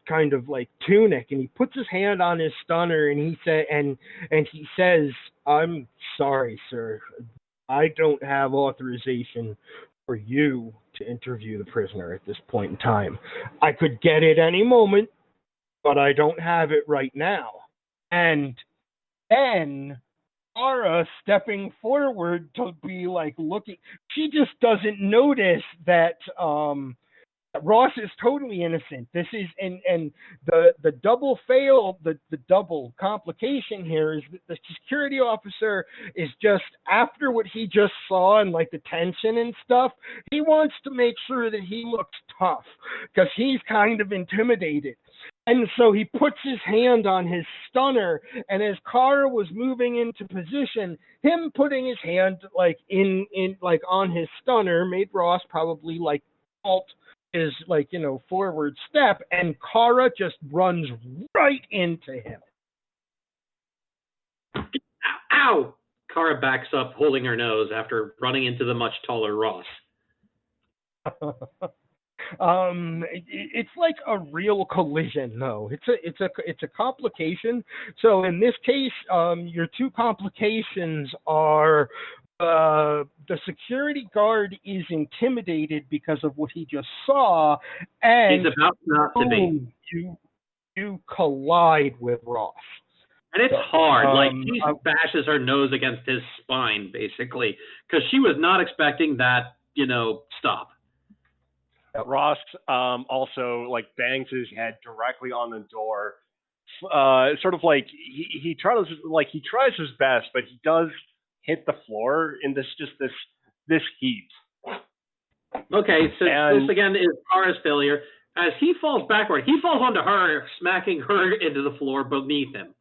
kind of like tunic, and he puts his hand on his stunner, and he says, "I'm sorry, sir. I don't have authorization for you to interview the prisoner at this point in time. I could get it any moment, but I don't have it right now." And then Kara stepping forward to be like looking, she just doesn't notice that Ross is totally innocent. This is and the double fail, the double complication here is that the security officer is just, after what he just saw and like the tension and stuff, he wants to make sure that he looks tough because he's kind of intimidated. And so he puts his hand on his stunner, and as Kara was moving into position, him putting his hand like in like on his stunner made Ross probably like halt his like, forward step, and Kara just runs right into him. Ow! Kara backs up, holding her nose after running into the much taller Ross. It's like a real collision, though. It's a complication. So in this case, your 2 complications are the security guard is intimidated because of what he just saw, and he's about not to be. You collide with Ross. And it's hard. Like, he bashes her nose against his spine, basically, because she was not expecting that, stop. Ross also like bangs his head directly on the door, sort of like he tries his best, but he does hit the floor in this heat. Okay, so this again is Kara's failure. As he falls backward, he falls onto her, smacking her into the floor beneath him.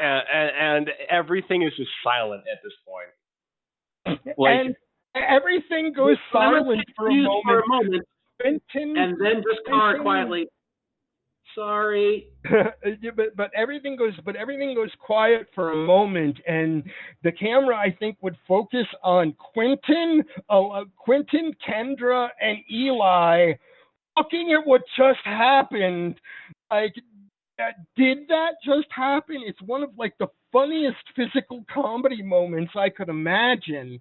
And everything is just silent at this point. Like, and everything goes silent for a moment. Quentin, and then just Kara quietly, sorry. but everything goes quiet for a moment, and the camera, I think, would focus on Quentin, Kendra, and Eli looking at what just happened. Like, did that just happen? It's one of like the funniest physical comedy moments I could imagine.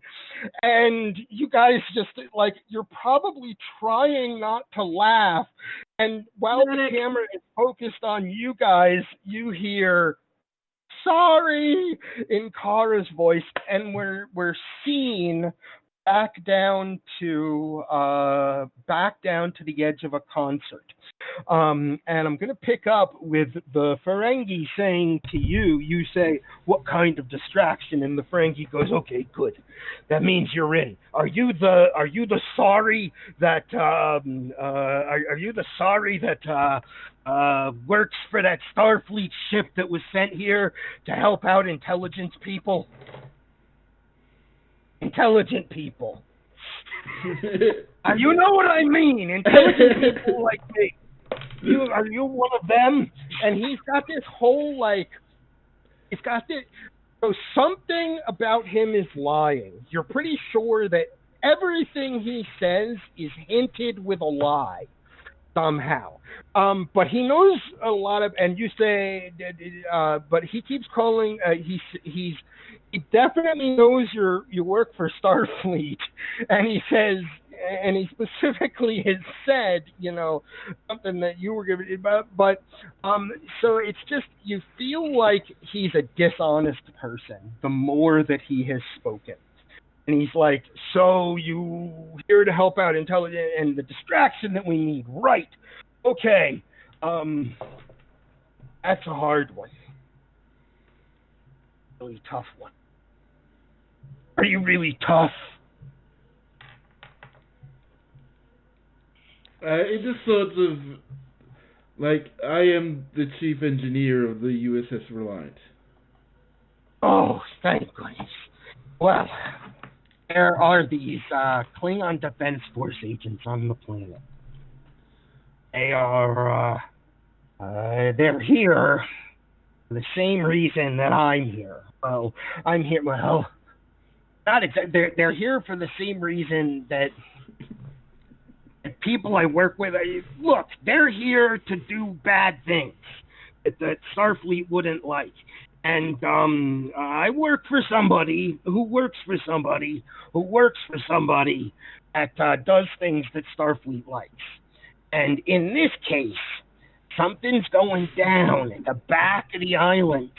And you guys just like, you're probably trying not to laugh. And while the camera is focused on you guys, you hear "sorry" in Kara's voice, and we're seen back down to the edge of a concert. And I'm going to pick up with the Ferengi saying to you, you say, "What kind of distraction?" And the Ferengi goes, "Okay, good. That means you're in. Are you the sorry that works for that Starfleet ship that was sent here to help out intelligence people?" intelligent people. You know what I mean? Intelligent people like me. Are you one of them? And he's got this whole so something about him is lying. You're pretty sure that everything he says is hinted with a lie somehow. But he knows a lot of, and you say, but he keeps calling. He definitely knows you work for Starfleet, and he says, and he specifically has said, something that you were giving, but so it's just, you feel like he's a dishonest person the more that he has spoken. And he's like, so you here to help out intelligence and the distraction that we need, right? Okay, that's a hard one, really tough one. Are you really tough? It just sort of like I am the chief engineer of the USS Reliant. Oh, thank goodness. Well, there are these Klingon Defense Force agents on the planet. They are, they're here for the same reason that I'm here. Well, I'm here, not exactly. They're here for the same reason that people I work with, look, they're here to do bad things that Starfleet wouldn't like. And I work for somebody who works for somebody who works for somebody that does things that Starfleet likes. And in this case, something's going down at the back of the island.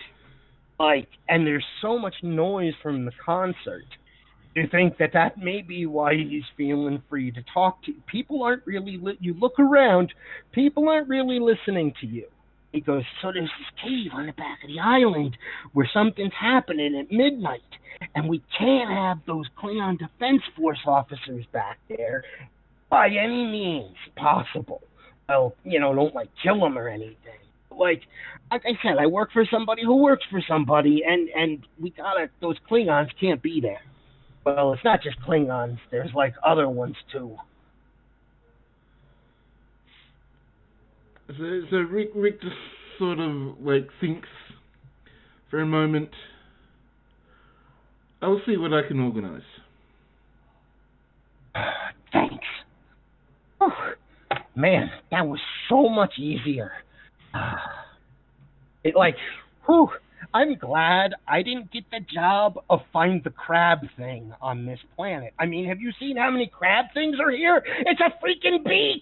And there's so much noise from the concert. You think that may be why he's feeling free to talk to you. People aren't really, you look around, people aren't really listening to you. He goes, so there's this cave on the back of the island where something's happening at midnight, and we can't have those Klingon Defense Force officers back there by any means possible. Well, don't kill them or anything. Like I said, I work for somebody who works for somebody, and those Klingons can't be there. Well, it's not just Klingons. There's other ones too. So Rick just sort of thinks for a moment. I'll see what I can organize. Thanks. Oh, man, that was so much easier. I'm glad I didn't get the job of find the crab thing on this planet. I mean, have you seen how many crab things are here? It's a freaking beach!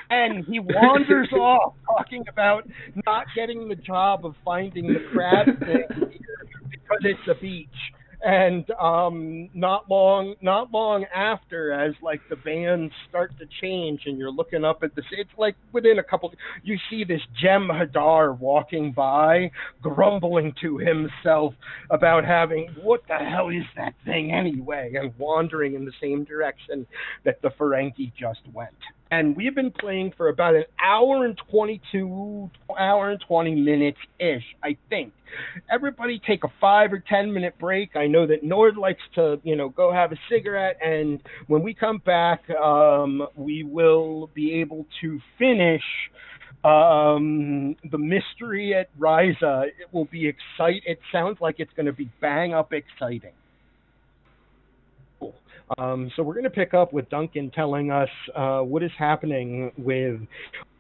And he wanders off talking about not getting the job of finding the crab thing here because it's a beach. And not long after, as the bands start to change, and you're looking up at this, it's within a couple, you see this Jem Hadar walking by, grumbling to himself about what the hell is that thing anyway, and wandering in the same direction that the Ferengi just went. And we've been playing for about an hour and 20 minutes-ish, I think. Everybody take a 5 or 10 minute break. I know that Nord likes to, go have a cigarette, and when we come back, we will be able to finish the mystery at Ryza. It will be exciting. It sounds like it's going to be bang up exciting. So we're going to pick up with Duncan telling us what is happening with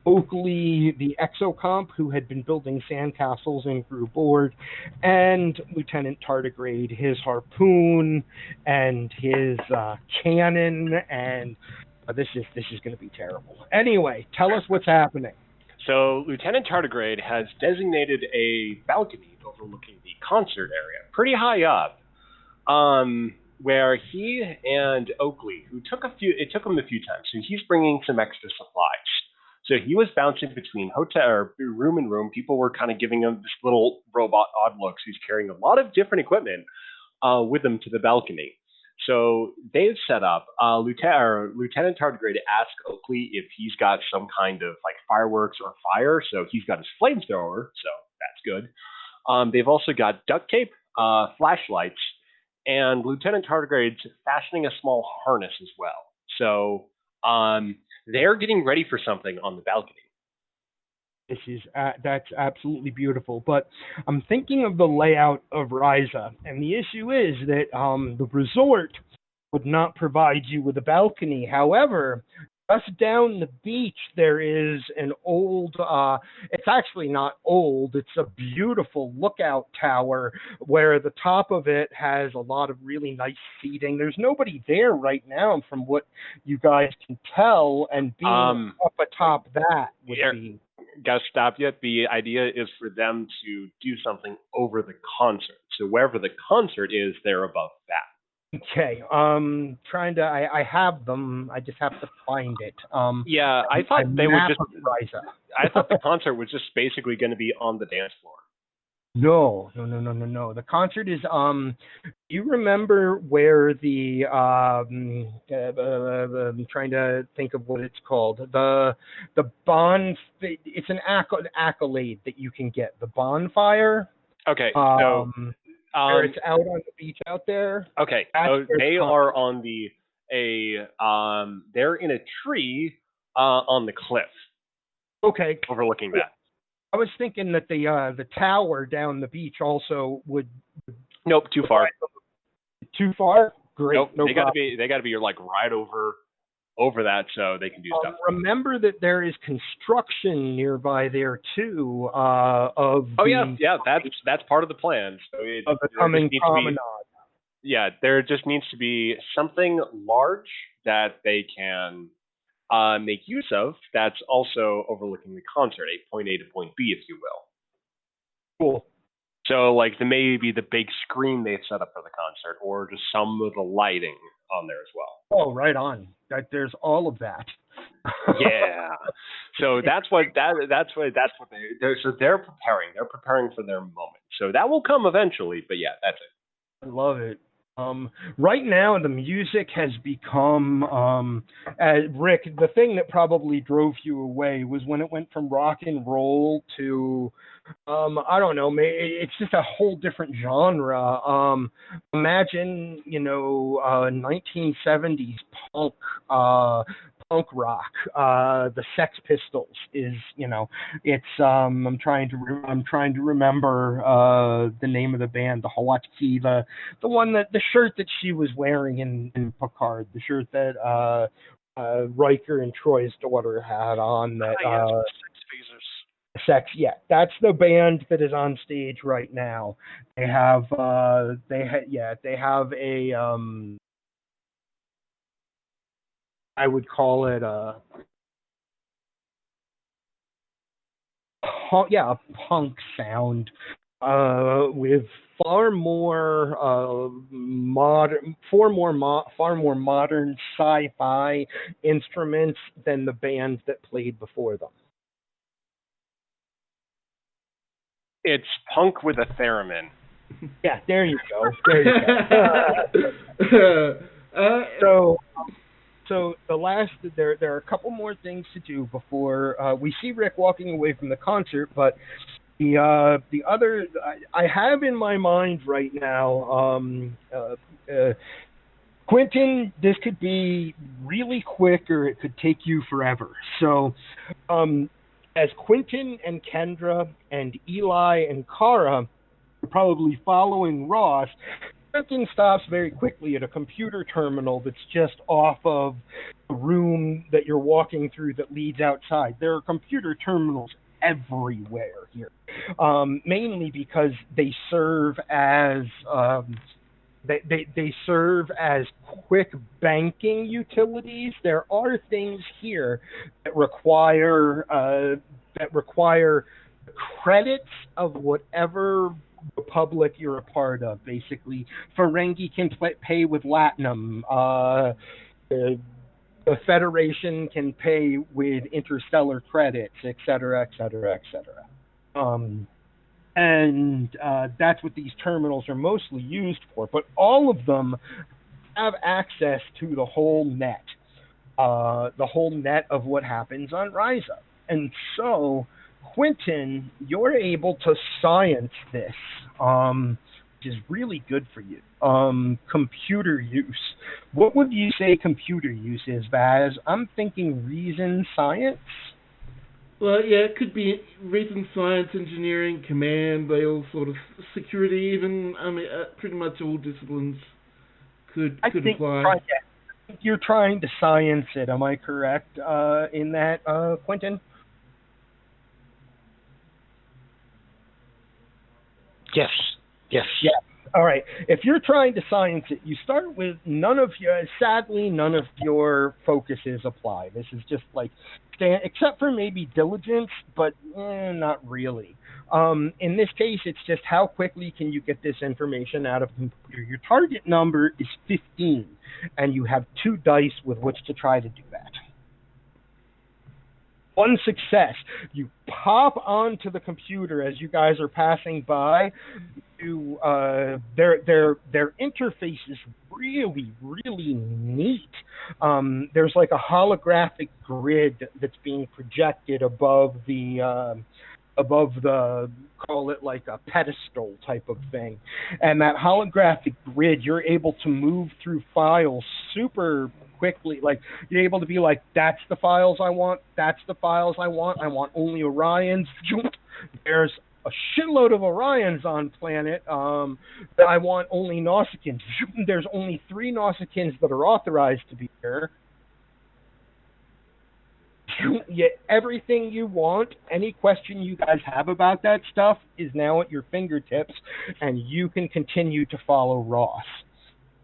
Oakley, the exocomp who had been building sandcastles and grew bored, and Lieutenant Tardigrade, his harpoon and his cannon, and this is going to be terrible. Anyway, tell us what's happening. So Lieutenant Tardigrade has designated a balcony overlooking the concert area, pretty high up, where he and Oakley, it took him a few times, and he's bringing some extra supplies. So he was bouncing between hotel or room and room. People were kind of giving him this little robot odd looks. He's carrying a lot of different equipment with him to the balcony. So they've set up. Lieutenant Tardigrade asked Oakley if he's got some kind of fireworks or fire. So he's got his flamethrower. So that's good. They've also got duct tape, flashlights, and Lieutenant Tardigrade's fashioning a small harness as well. So they're getting ready for something on the balcony. This is that's absolutely beautiful. But I'm thinking of the layout of Ryza, and the issue is that the resort would not provide you with a balcony. However, just down the beach, there is an old, it's actually not old, it's a beautiful lookout tower where the top of it has a lot of really nice seating. There's nobody there right now from what you guys can tell, and being up atop that would be... Gotta stop you. The idea is for them to do something over the concert. So wherever the concert is, they're above that. Okay, I have them. I just have to find it. Yeah, I thought they were just. Ryza. I thought the concert was just basically going to be on the dance floor. No. The concert is. You remember where the I'm trying to think of what it's called. The It's an accolade that you can get. The bonfire. Okay, so. It's out on the beach out there. Okay, so they are on they're in a tree on the cliff. Okay. Overlooking that. I was thinking that the tower down the beach also would. Nope, too far. Too far? Great. Nope, no they got to be like right over that so they can do stuff. Remember that there is construction nearby there too. That's part of the plan. So of the coming promenade. There just needs to be something large that they can make use of. That's also overlooking the concert, a point A to point B, if you will. Cool. So like maybe the big screen they've set up for the concert, or just some of the lighting on there as well. Oh, right on. There's all of that. Yeah. So that's what they're preparing. They're preparing for their moment. So that will come eventually, but yeah, that's it. I love it. Right now, the music has become, Rick, the thing that probably drove you away was when it went from rock and roll to, I don't know, it's just a whole different genre. Imagine, 1970s punk rock. The Sex Pistols is, it's I'm trying to remember the name of the band, the Hawatki, the one that the shirt that she was wearing in Picard, the shirt that Riker and Troy's daughter had on. That Sex Phasers. Sex, yeah, that's the band that is on stage right now. They have a I would call it a punk sound with far more modern sci-fi instruments than the bands that played before them. It's punk with a theremin. Yeah, there you go. So the last, there are a couple more things to do before we see Rick walking away from the concert. But the other, I have in my mind right now, Quentin. This could be really quick, or it could take you forever. So, as Quentin and Kendra and Eli and Kara are probably following Ross, Quentin stops very quickly at a computer terminal that's just off of the room that you're walking through that leads outside. There are computer terminals everywhere here, mainly because they serve as they serve as quick banking utilities. There are things here that require credits of whatever republic you're a part of. Basically, Ferengi can pay with Latinum. The Federation can pay with interstellar credits, etc., etc., etc. And that's what these terminals are mostly used for. But all of them have access to the whole net of what happens on Ryza. And so, Quentin, you're able to science this. is really good for you. Computer use. What would you say computer use is, Vaz? I'm thinking reason science. Well, yeah, it could be reason science, engineering, command, they all sort of security. Even I mean, pretty much all disciplines could apply. I think you're trying to science it. Am I correct in that, Quentin? Yes. Yeah. All right. If you're trying to science it, you start with sadly, none of your focuses apply. This is just like, except for maybe diligence, but not really. In this case, it's just how quickly can you get this information out of the computer. Your target number is 15, and you have 2 dice with which to try to do that. One success. You pop onto the computer as you guys are passing by. Their interface is really, really neat. There's like a holographic grid that's being projected above the call it like a pedestal type of thing. And that holographic grid, you're able to move through files super quickly. Like, you're able to be like, that's the files I want, I want only Orions. There's a shitload of Orions on planet. I want only Nausicaans. There's only 3 Nausicaans that are authorized to be here. You get everything you want. Any question you guys have about that stuff is now at your fingertips, and you can continue to follow Ross.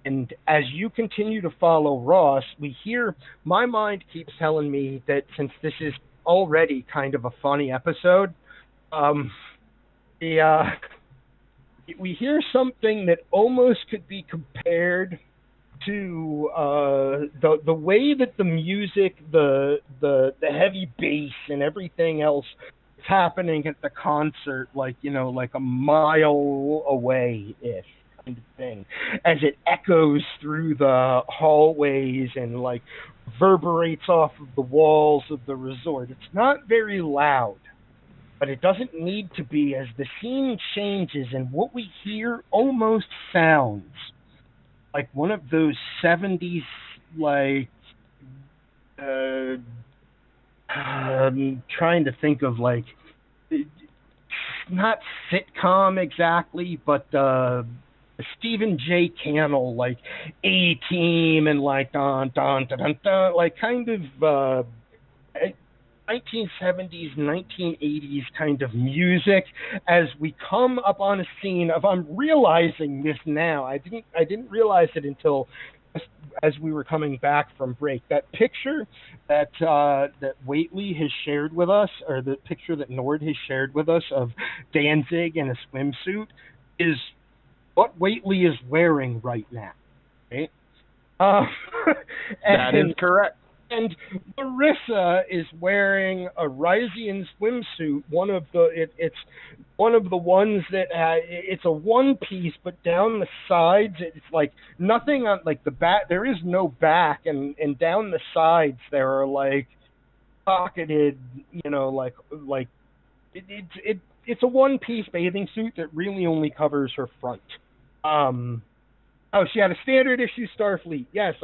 And as you continue to follow Ross, we hear, my mind keeps telling me that since this is already kind of a funny episode, we hear something that almost could be compared to the way that the music, the heavy bass and everything else is happening at the concert, like a mile away-ish kind of thing, as it echoes through the hallways and like reverberates off of the walls of the resort. It's not very loud, but it doesn't need to be, as the scene changes and what we hear almost sounds like one of those 70s, like, I'm trying to think of, like, not sitcom exactly, but Stephen J. Cannell, like, A-Team and, like, dun, dun, dun, dun, dun, like, kind of 1970s, 1980s kind of music as we come up on a scene of, I'm realizing this now. I didn't realize it until as we were coming back from break. That picture that Waitley has shared with us, or the picture that Nord has shared with us of Danzig in a swimsuit, is what Waitley is wearing right now. Right? That is correct. And Larissa is wearing a Ryzian swimsuit. It's one of the ones that it's a one piece, but down the sides it's like nothing on, like the back. There is no back, and down the sides there are like pocketed, it's a one piece bathing suit that really only covers her front. Oh, she had a standard issue Starfleet. Yes,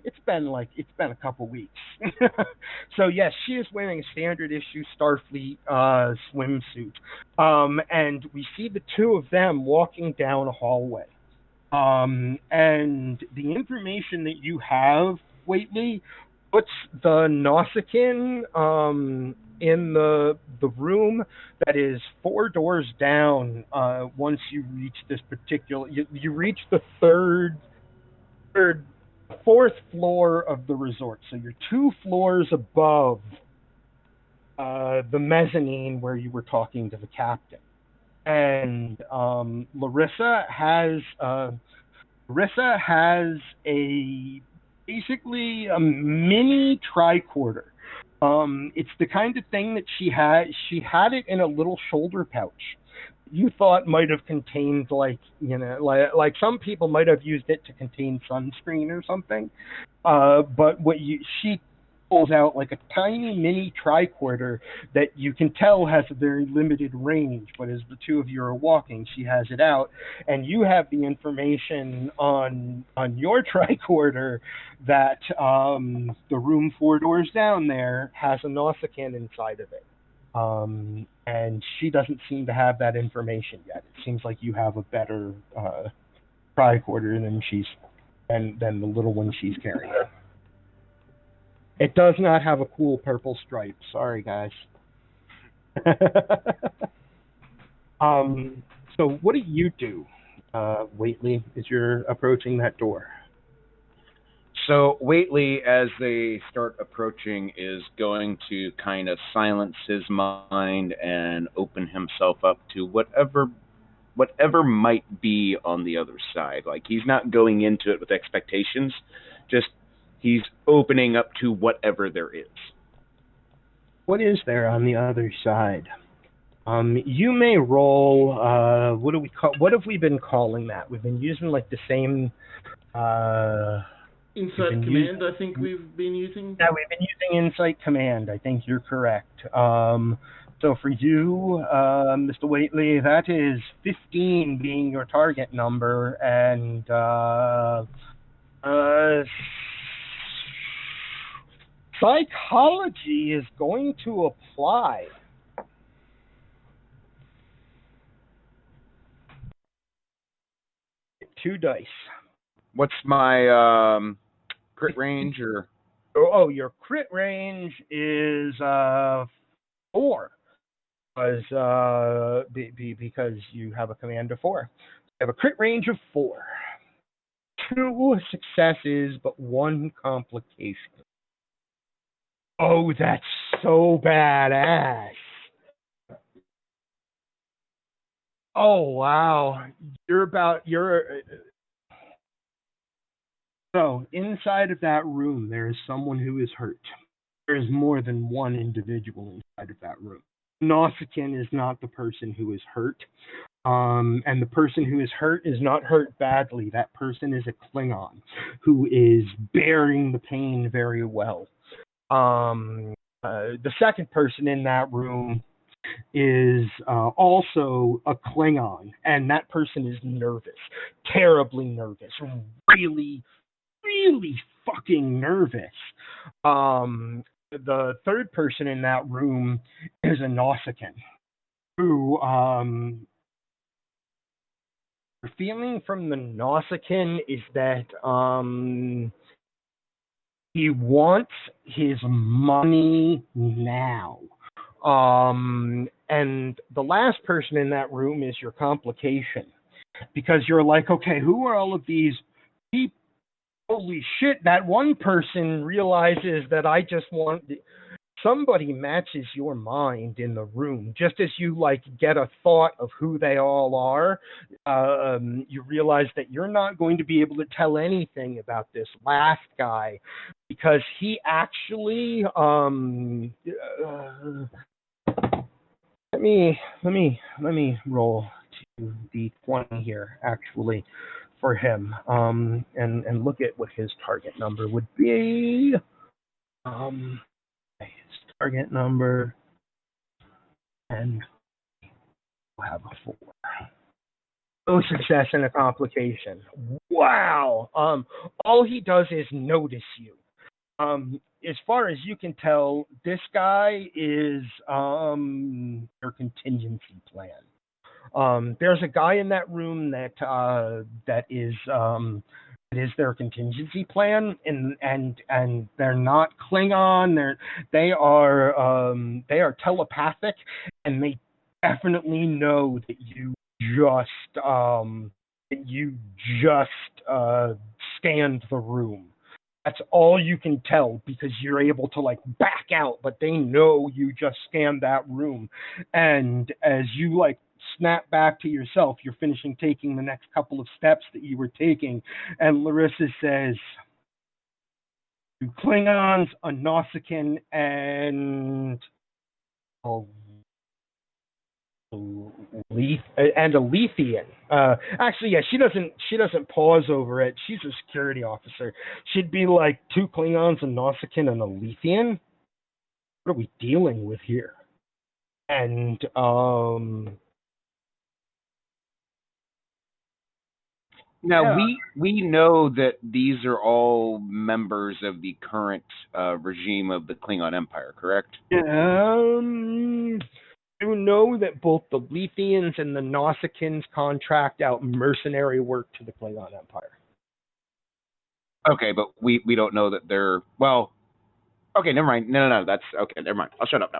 it's been a couple weeks. So yes, she is wearing a standard issue Starfleet swimsuit. And we see the two of them walking down a hallway. And the information that you have, Waitley, puts the Nausicaan in the room that is 4 doors down. Once you reach this particular, you reach the fourth floor of the resort. So you're 2 floors above the mezzanine where you were talking to the captain. And Larissa has basically a mini tricorder. It's the kind of thing that she had it in a little shoulder pouch. You thought might have contained, like like some people might have used it to contain sunscreen or something. But she pulls out like a tiny mini tricorder that you can tell has a very limited range, but as the two of you are walking, she has it out, and you have the information on your tricorder that the room 4 doors down there has a Nausicaan inside of it. And she doesn't seem to have that information yet. It seems like you have a better tricorder than the little one she's carrying. It does not have a cool purple stripe. Sorry, guys. So what do you do, Waitley, as you're approaching that door? So Waitley, as they start approaching, is going to kind of silence his mind and open himself up to whatever might be on the other side. Like, he's not going into it with expectations, just he's opening up to whatever there is. What is there on the other side? You may roll. What have we been calling that? We've been using like the same. Insight Command, I think we've been using. Yeah, we've been using Insight Command. I think you're correct. So for you, Mr. Waitley, that is 15 being your target number, and psychology is going to apply. Two dice. What's my crit range? Or your crit range is 4, because you have a command of 4. You have a crit range of 4. 2 successes, but 1 complication. Oh, that's so badass. Oh, wow. So, inside of that room, there is someone who is hurt. There is more than one individual inside of that room. Nausicaan is not the person who is hurt. And the person who is hurt is not hurt badly. That person is a Klingon who is bearing the pain very well. The second person in that room is also a Klingon, and that person is nervous, terribly nervous, really, really fucking nervous. The third person in that room is a Nausicaan, who the feeling from the Nausicaan is that he wants his money now. And the last person in that room is your complication. Because you're like, okay, who are all of these people? Holy shit, that one person realizes that I just want... Somebody matches your mind in the room. Just as you get a thought of who they all are, you realize that you're not going to be able to tell anything about this last guy because he actually let me roll 2d20 here actually for him and look at what his target number would be. His target number, and we'll have a 4. No success and a complication. Wow. All he does is notice you. As far as you can tell, this guy is your contingency plan. There's a guy in that room that is their contingency plan, and they're not Klingon. They are telepathic, and they definitely know that you just scanned the room. That's all you can tell because you're able to back out, but they know you just scanned that room. And as you snap back to yourself, you're finishing taking the next couple of steps that you were taking, and Larissa says, 2 Klingons, a Nausicaan, and and a Lethian. Actually, yeah, she doesn't pause over it. She's a security officer. She'd be like 2 Klingons, a Nausicaan, and a Lethian. What are we dealing with here? And Now yeah. we know that these are all members of the current regime of the Klingon Empire, correct? You know that both the Lethians and the Nausicaans contract out mercenary work to the Klingon Empire. Okay, but we don't know that they're okay, never mind. No. That's okay. Never mind. I'll shut up now.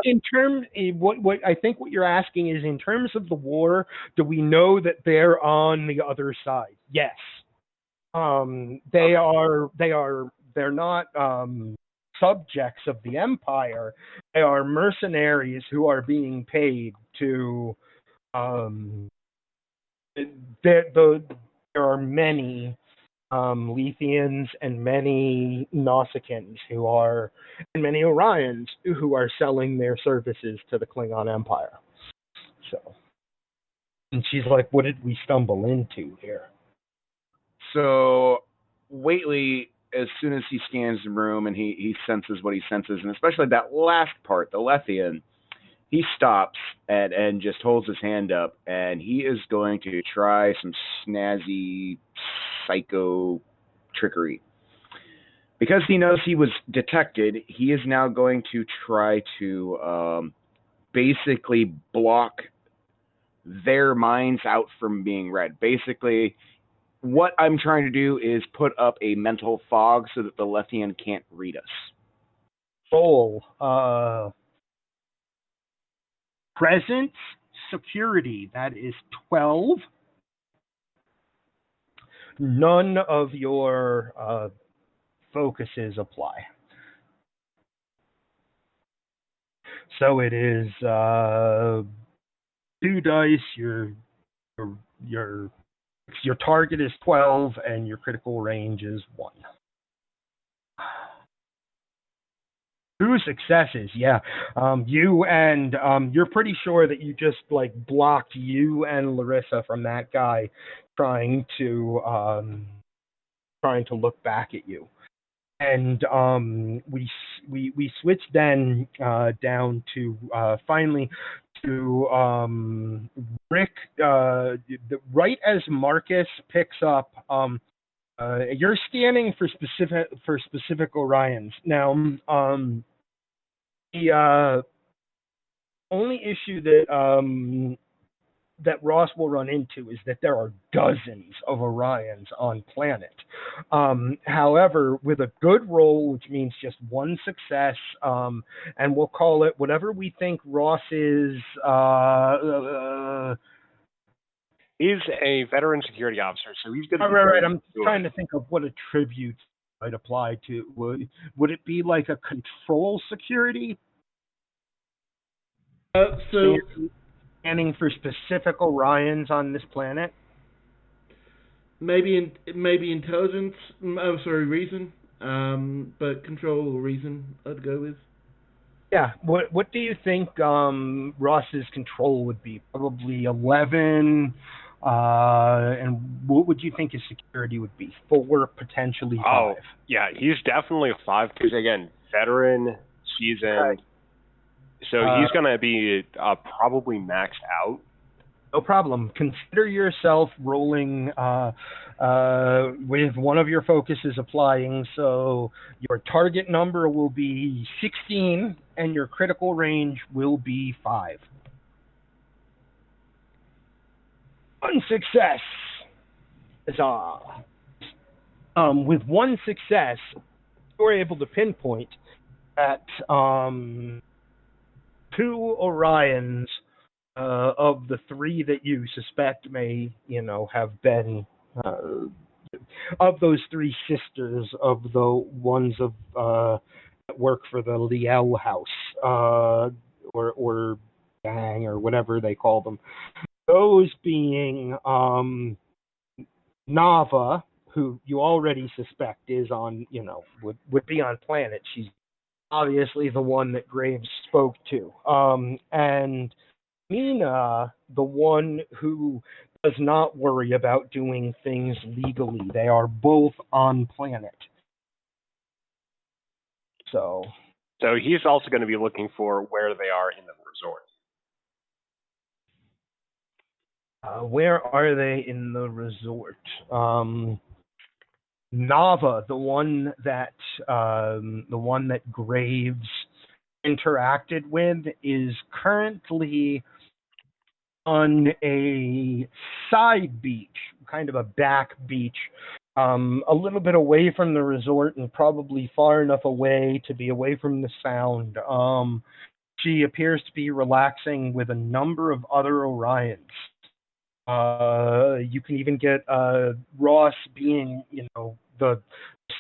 In terms, what I think what you're asking is, in terms of the war, do we know that they're on the other side? Yes. They're not subjects of the Empire. They are mercenaries who are being paid to. There are many Lethians and many Nausicaans and many Orions who are selling their services to the Klingon Empire. So, and she's like, "What did we stumble into here?" So, Whately, as soon as he scans the room and he senses what he senses, and especially that last part, the Lethian, he stops and just holds his hand up, and he is going to try some snazzy psycho trickery. Because he knows he was detected, he is now going to try to basically block their minds out from being read. Basically, what I'm trying to do is put up a mental fog so that the Lethian can't read us. Presence security, that is 12. None of your focuses apply. So it is 2 dice. Your target is 12, and your critical range is 1. 2 successes, yeah. You and you're pretty sure that you just like blocked you and Larissa from that guy trying to look back at you. And we switch then down to finally to Rick. Right as Marcus picks up, you're scanning for specific Orions. Now, the only issue that Ross will run into is that there are dozens of Orions on planet. However, with a good roll, which means just 1 success, and we'll call it whatever we think Ross is. He's a veteran security officer, so he's going to be right. I'm trying to think of what attributes might apply to. Would it be like a control security? So scanning for specific Orions on this planet? Maybe intelligence. Reason. But control or reason, I'd go with. Yeah. What do you think Ross's control would be? Probably 11. And what would you think his security would be? 4, potentially 5. Oh, yeah, he's definitely a 5 because, again, veteran, seasoned. Right. So he's going to be probably maxed out. No problem. Consider yourself rolling with one of your focuses applying. So your target number will be 16, and your critical range will be 5. 1 success. Huzzah. With 1 success, you're able to pinpoint that 2 Orions of the 3 that you suspect may, have been of those 3 sisters of the ones of that work for the Liel house or gang or whatever they call them. Those being Nava, who you already suspect is on, would be on planet. She's obviously the one that Graves spoke to. And Mina, the one who does not worry about doing things legally. They are both on planet. So he's also going to be looking for where they are in the resort. where are they in the resort? Nava, the one that Graves interacted with, is currently on a side beach, kind of a back beach, a little bit away from the resort and probably far enough away to be away from the sound. She appears to be relaxing with a number of other Orions. You can even get Ross, being, the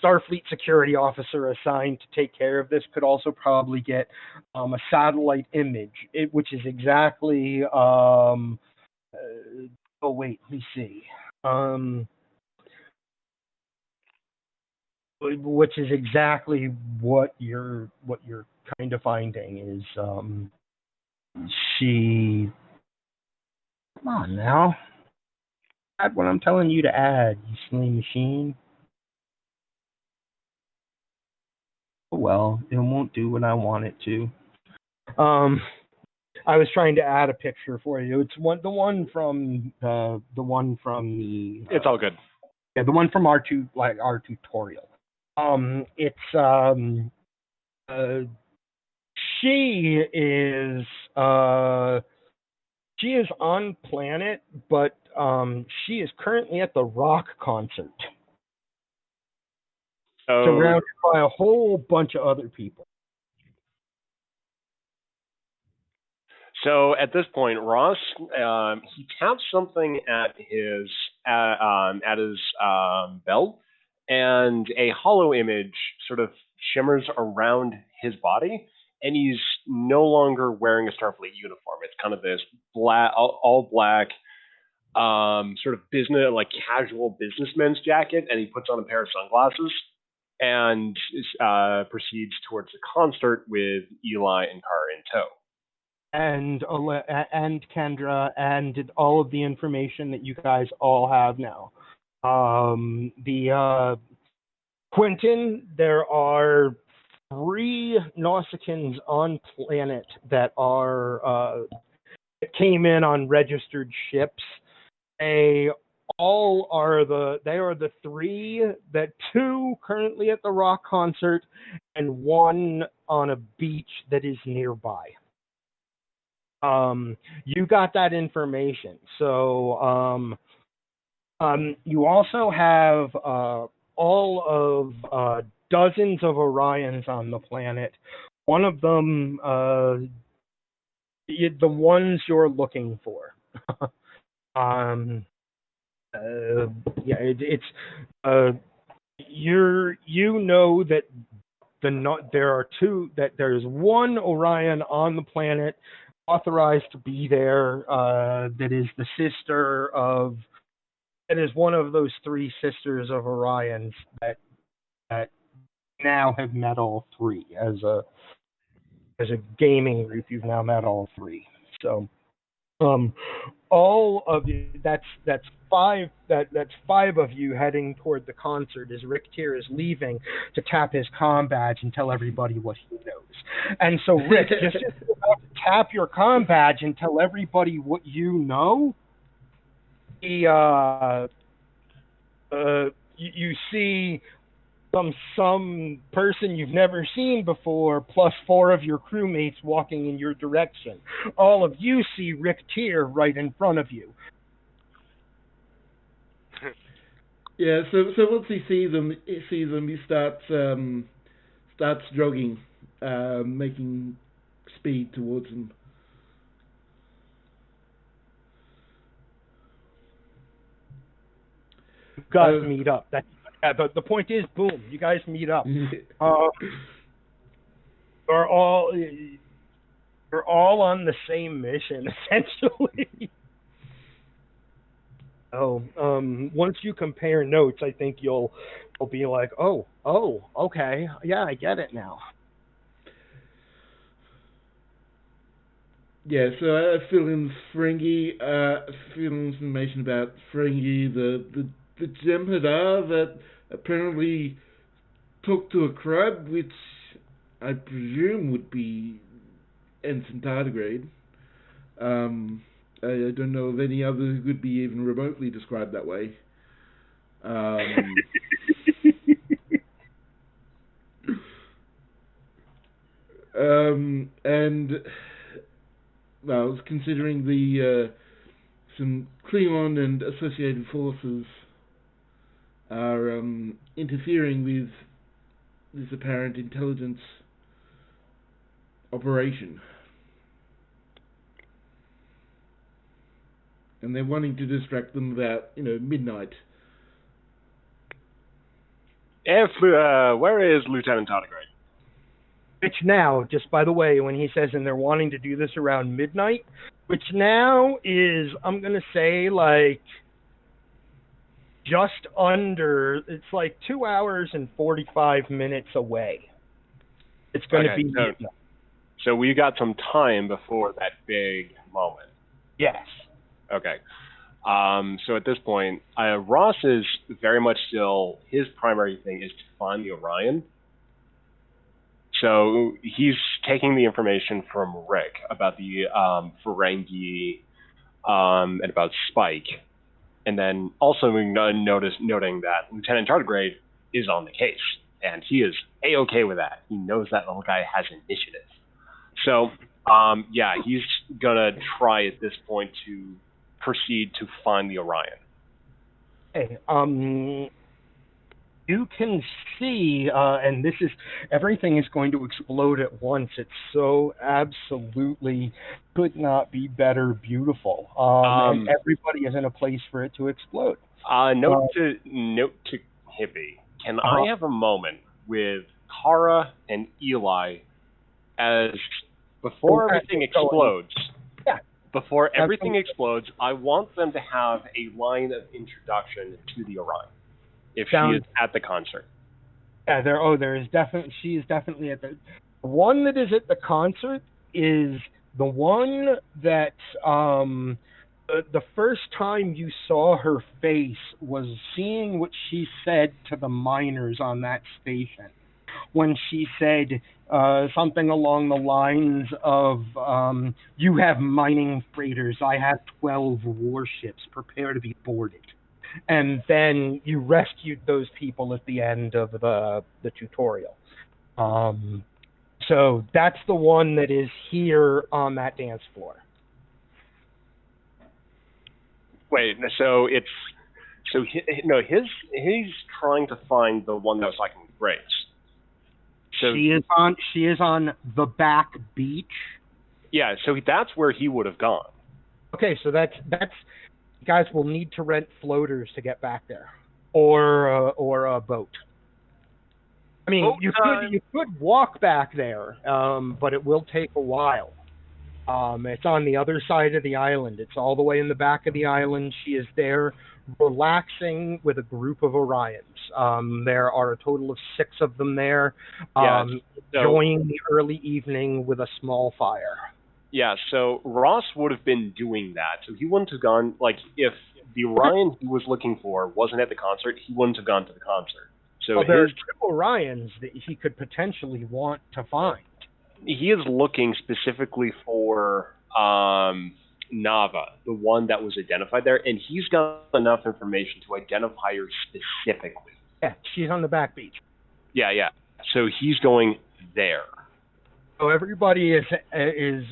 Starfleet Security officer assigned to take care of this, could also probably get a satellite image, which is exactly. Wait, let me see. Which is exactly what you're kind of finding is she. Come on now. Add what I'm telling you to add, you silly machine. Oh well, it won't do what I want it to. I was trying to add a picture for you. It's the one from the It's all good. Yeah, the one from our tutorial. She is on planet, but she is currently at the rock concert. Surrounded by a whole bunch of other people. So at this point, Ross, he taps something at his belt, and a hollow image sort of shimmers around his body, and he's no longer wearing a Starfleet uniform. It's kind of this black, all black, sort of business, like casual businessman's jacket, and he puts on a pair of sunglasses and proceeds towards the concert with Eli and Kara in tow. And Kendra, and all of the information that you guys all have now. The Quentin, there are 3 Nausicaans on planet that came in on registered ships. They are the 3, that 2 currently at the rock concert, and 1 on a beach that is nearby. You got that information. So you also have all of dozens of Orions on the planet. One of them, the ones you're looking for. You know that there's 1 Orion on the planet authorized to be there, that is one of those 3 sisters of Orion's that now have met all 3 as a gaming group. You've now met all 3. So all of you, that's 5 of you heading toward the concert as Rick Tier is leaving to tap his comm badge and tell everybody what he knows. And so Rick, just as you're about to tap your comm badge and tell everybody what you know, you see some person you've never seen before, plus 4 of your crewmates walking in your direction. All of you see Rick Tier right in front of you. Yeah, so once he sees them, he starts jogging, making speed towards them. You guys meet up. The point is, boom, you guys meet up. You're all on the same mission, essentially. Once you compare notes, I think you'll be like, oh, okay, yeah, I get it now. Yeah, so I fill in Ferengi, fill in information about Ferengi, the Jem'Hadar that apparently talked to a crab, which I presume would be Ensign Tardigrade. I don't know of any others who could be even remotely described that way. And well, considering the some Klingon and associated forces are interfering with this apparent intelligence operation, and they're wanting to distract them about midnight. Where is Lieutenant Tardigrade? Which now, just by the way, when he says, and they're wanting to do this around midnight, which now is, I'm going to say, like, just under, it's like 2 hours and 45 minutes away. It's going to be midnight. So we got some time before that big moment. Yes. Okay. So at this point, Ross is very much still, his primary thing is to find the Orion. So he's taking the information from Rick about the Ferengi and about Spike, and then also noting that Lieutenant Tardigrade is on the case, and he is A-okay with that. He knows that little guy has initiative. So, he's gonna try at this point to proceed to find the Orion. Hey, you can see, and this is, everything is going to explode at once. It's so absolutely could not be better beautiful. And everybody is in a place for it to explode. Note to Hippie. Can I have a moment with Kara and Eli as before everything explodes? Yeah. Before everything explodes, I want them to have a line of introduction to the Orion. If she is at the concert. Yeah, there is definitely, she is definitely at the one that is at the concert is the one that the first time you saw her face was seeing what she said to the miners on that station when she said something along the lines of you have mining freighters, I have 12 warships, prepare to be boarded. And then you rescued those people at the end of the tutorial. So that's the one that is here on that dance floor. Wait, he's trying to find the one that was like in Grace. So she is on the back beach. Yeah, so that's where he would have gone. Okay, so that's guys will need to rent floaters to get back there, or a boat. I mean, you could walk back there, but it will take a while. It's on the other side of the island. It's all the way in the back of the island. She is there relaxing with a group of Orions. There are a total of 6 of them there, enjoying the early evening with a small fire. Yeah, so Ross would have been doing that. So he wouldn't have gone, like, if the Orion he was looking for wasn't at the concert, he wouldn't have gone to the concert. So there are 2 Orions that he could potentially want to find. He is looking specifically for Nava, the one that was identified there, and he's got enough information to identify her specifically. Yeah, she's on the back beach. Yeah. So he's going there. So everybody is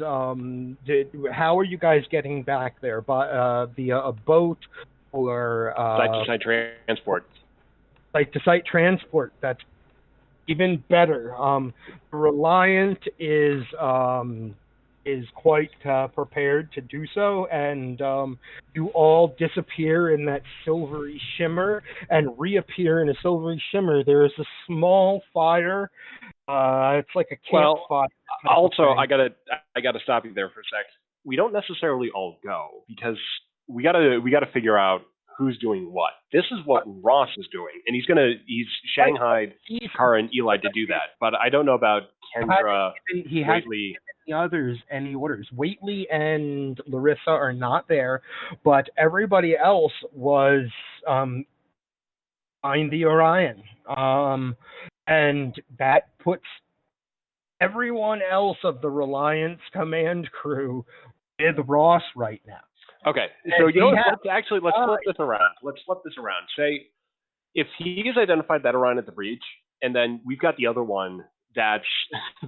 how are you guys getting back there? Via a boat or site-to-site transport? Site-to-site transport. That's even better. Reliant is quite prepared to do so, and you all disappear in that silvery shimmer and reappear in a silvery shimmer. There is a small fire. It's like a campfire. Also, I gotta stop you there for a sec. We don't necessarily all go because we gotta figure out who's doing what. This is what Ross is doing, and he's shanghaied Kara and Eli to do that. But I don't know about Kendra, he hasn't Waitley. given the others any orders. Waitley and Larissa are not there, but everybody else was behind the Orion. And that puts everyone else of the Reliance command crew with Ross right now. Okay, so you know what? Let's flip this around. Let's flip this around. Say, if he's identified that Orion at the breach, and then we've got the other one that's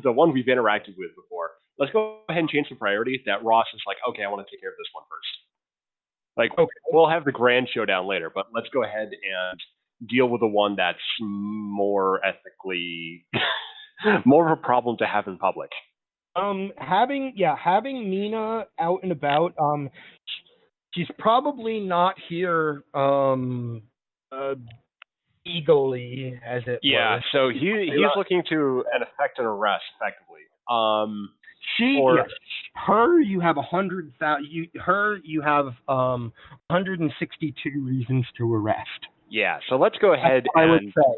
the one we've interacted with before, let's go ahead and change the priority that Ross is like, okay, I want to take care of this one first. Like, okay, we'll have the grand showdown later, but let's go ahead and deal with the one that's more ethically, more of a problem to have in public. Having Mina out and about, she's probably not here, legally, as it were. Yeah, so he's looking to effect an arrest, effectively. You have 100,000. You have 162 reasons to arrest. Yeah, so let's go ahead I would say.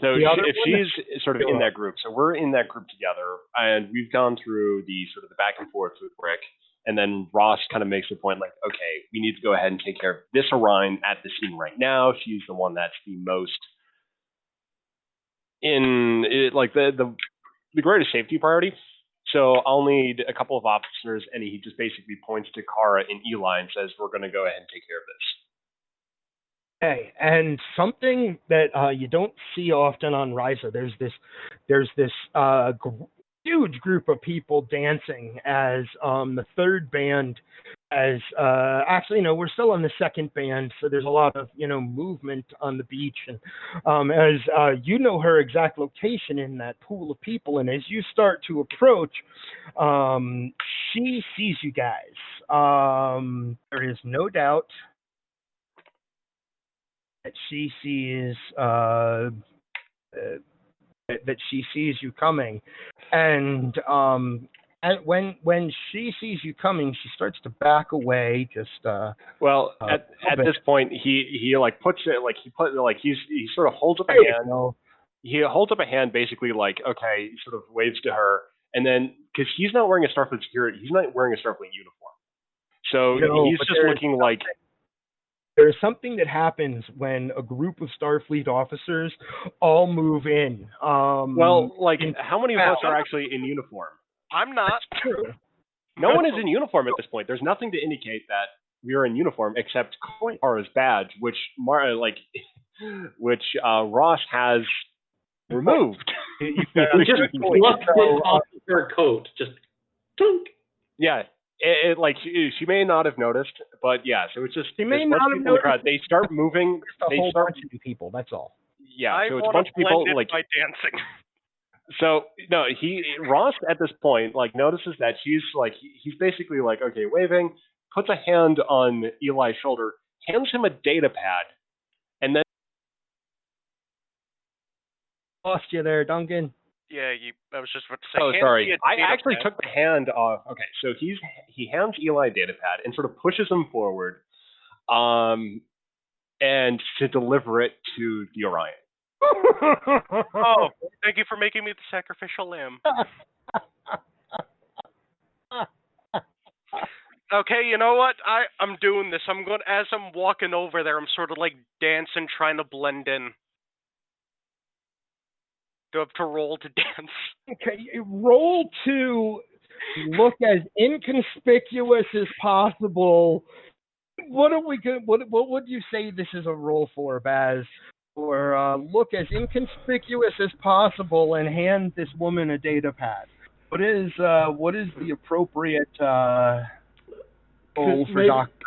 So if she's sort of in that group, so we're in that group together, and we've gone through the sort of the back and forth with Rick, and then Ross kind of makes the point like, okay, we need to go ahead and take care of this Orion at the scene right now. She's the one that's the most in like the greatest safety priority. So I'll need a couple of officers, and he just basically points to Kara and Eli and says, we're going to go ahead and take care of this. Okay, and something that you don't see often on Ryza, there's this huge group of people dancing as the third band, we're still on the second band, so there's a lot of movement on the beach, and as you know her exact location in that pool of people, and as you start to approach, she sees you guys. There is no doubt that she sees you coming, and when she sees you coming, she starts to back away. At this point, he like puts it like he sort of holds up a hand. He holds up a hand, basically like, okay, he sort of waves to her, and then because he's not wearing a Starfleet Security, he's not wearing a Starfleet uniform, so he's just looking like. There's something that happens when a group of Starfleet officers all move in. How many of us are actually in uniform? I'm not. That's true. No one is in uniform at this point. There's nothing to indicate that we are in uniform except Kara's badge, which Ross has removed. Just look off her coat. Just dunk. Yeah. She may not have noticed, but yeah, so it's just she may not have noticed. The they start moving. Just a whole bunch of people. That's all. Yeah, so it's a bunch of people by dancing. So no, Ross at this point notices that he's basically okay, waving, puts a hand on Eli's shoulder, hands him a data pad, and then lost you there, Duncan. Yeah, I was just about to say. Oh, sorry. I actually took the hand off. Okay, so he hands Eli a data pad and sort of pushes him forward, and to deliver it to the Orion. Oh, thank you for making me the sacrificial lamb. Okay, you know what? I'm doing this. As I'm walking over there, I'm sort of like dancing, trying to blend in. Do I have to roll to dance? Okay, roll to look as inconspicuous as possible. What would you say this is a roll for, Baz? Or look as inconspicuous as possible and hand this woman a data pad. What is the appropriate roll for Doctor?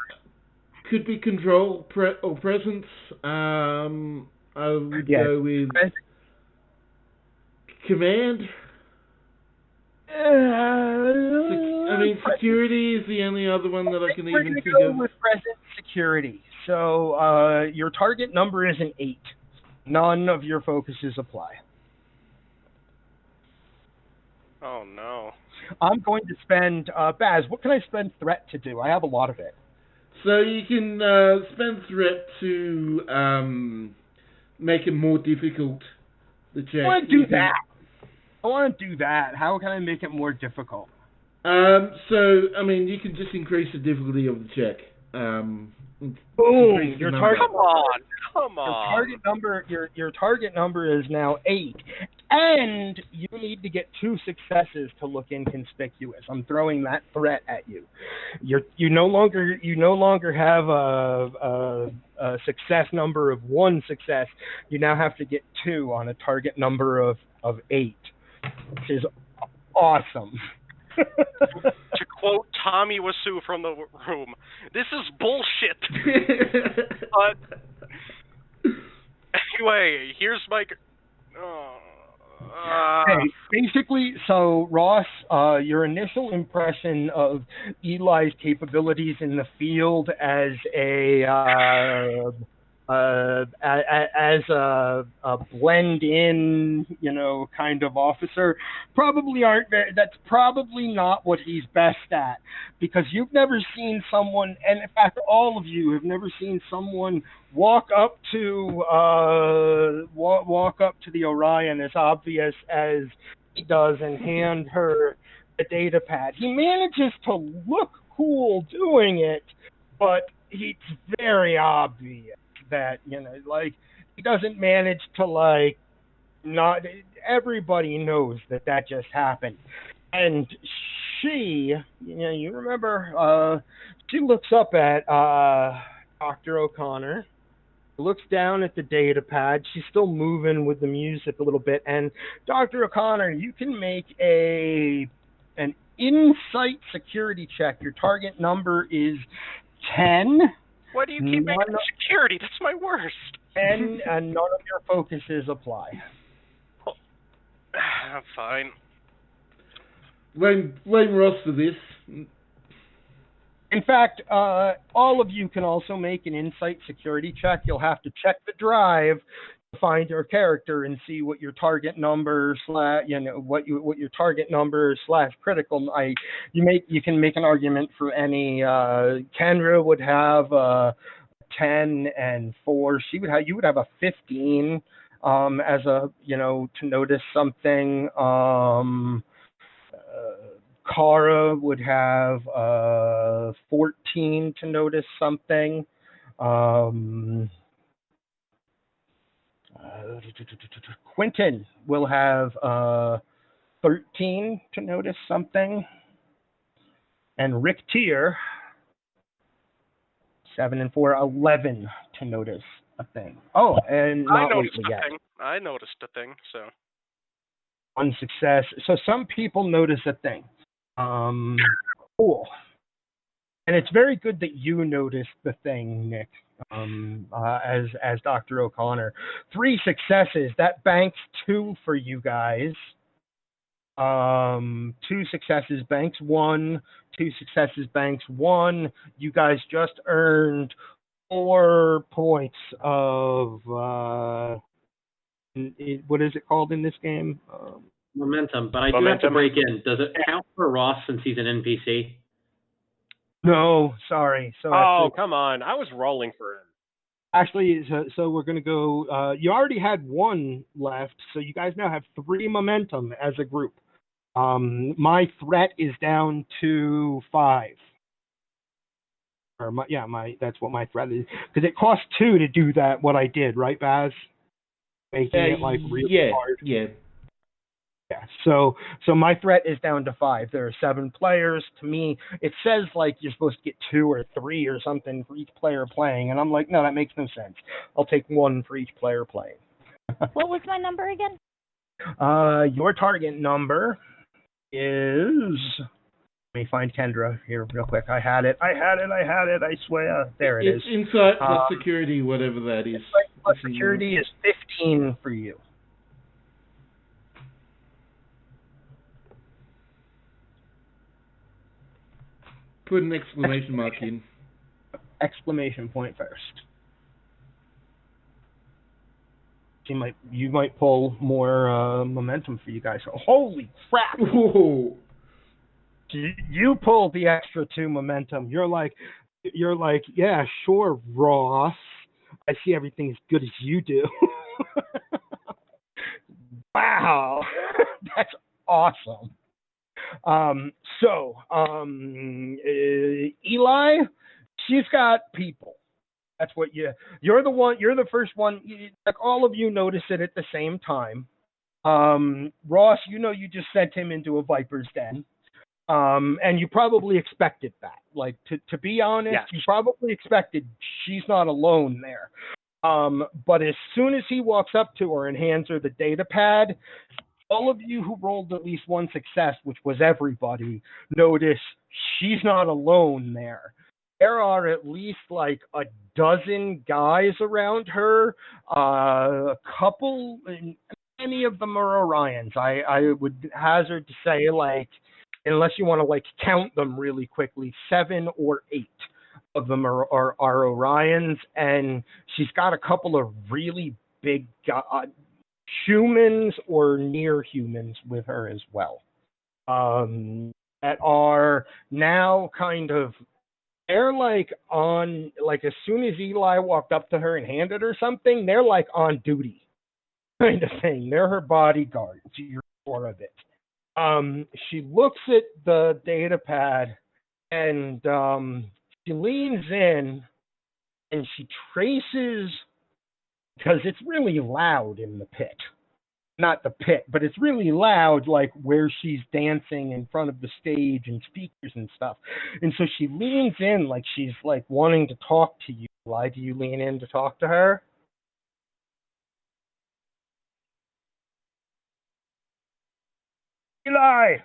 Could be control or presence. I would go with command. Security is the only other one that I can even think of. With present security. So your target number is an 8. None of your focuses apply. Oh no. I'm going to spend Baz. What can I spend threat to do? I have a lot of it. So you can spend threat to make it more difficult. The check. I want to do that. I want to do that. How can I make it more difficult? So I mean, you can just increase the difficulty of the check. Boom! Your target. Come on. Your target number is now 8, and you need to get 2 successes to look inconspicuous. I'm throwing that threat at you. You no longer have a success number of 1 success. You now have to get 2 on a target number of 8, which is awesome. To quote Tommy Wasu from the room, this is bullshit. But anyway, here's my. Hey, basically, so Ross, your initial impression of Eli's capabilities in the field as a blend in, kind of officer, probably aren't very, that's probably not what he's best at, because you've never seen someone, and in fact all of you have never seen someone walk up to the Orion as obvious as he does and hand her the data pad. He manages to look cool doing it, but it's very obvious that, he doesn't manage to, not, everybody knows that just happened. And she, you remember, she looks up at Dr. O'Connor, looks down at the data pad. She's still moving with the music a little bit. And Dr. O'Connor, you can make an insight security check. Your target number is 10. Why do you keep making security? That's my worst. And none of your focuses apply. I'm fine. Blame Ross for this. In fact, all of you can also make an insight security check. You'll have to check the drive to find your character and see what your target number what your target number / critical. You can make an argument for any. Kendra would have 10 and 4. You would have a 15 as a to notice something. Kara would have 14 to notice something. Quentin will have 13 to notice something. And Rick Tier, 7 and 4, 11 to notice a thing. Oh, and not lately yet. I noticed a thing, so. 1 success. So some people notice a thing. Cool. And it's very good that you noticed the thing, Nick, as Dr. O'Connor. 3 successes. That banks 2 for you guys. 2 successes banks 1. 2 successes banks 1. You guys just earned 4 points of what is it called in this game? Momentum, but I do have to break in. Does it count for Ross since he's an NPC? No, sorry. So come on. I was rolling for him. Actually, so we're going to go... you already had 1 left, so you guys now have 3 momentum as a group. My threat is down to 5. That's what my threat is. Because it costs 2 to do that, what I did, right, Baz? Making it, really hard. Yeah. Yeah, so my threat is down to 5. There are 7 players. To me, it says you're supposed to get 2 or 3 or something for each player playing, and I'm like, no, that makes no sense. I'll take 1 for each player playing. What was my number again? Your target number is... Let me find Kendra here real quick. I had it, I swear. There it is. It's Insight plus Security, whatever that is. Insight plus Security is 15 for you. Put an exclamation mark in. Exclamation point first. You might pull more momentum for you guys. Holy crap! Whoa. You pull the extra 2 momentum. You're like, you're like, yeah, sure, Ross. I see everything as good as you do. Wow, that's awesome. Eli, she's got people. That's what you're the one. You're the first one. Like all of you notice it at the same time. Ross, you just sent him into a viper's den. And you probably expected that. Like to be honest, Yes. you probably expected she's not alone there. But as soon as he walks up to her and hands her the data pad, all of you who rolled at least one success, which was everybody, notice she's not alone there. There are at least like a dozen guys around her, a couple, many of them are Orions. I would hazard to say, like, unless you want to like count them really quickly, 7 or 8 of them are Orions, and she's got a couple of really big humans or near humans with her as well, that are now kind of, they're like on, like as soon as Eli walked up to her and handed her something, they're like on duty kind of thing. They're her bodyguards. You're sure of it. She looks at the data pad and she leans in and she traces, because it's really loud in the pit. Not the pit, but it's really loud, like where she's dancing in front of the stage and speakers and stuff. And so she leans in like she's like wanting to talk to you. Why do you lean in to talk to her? Eli!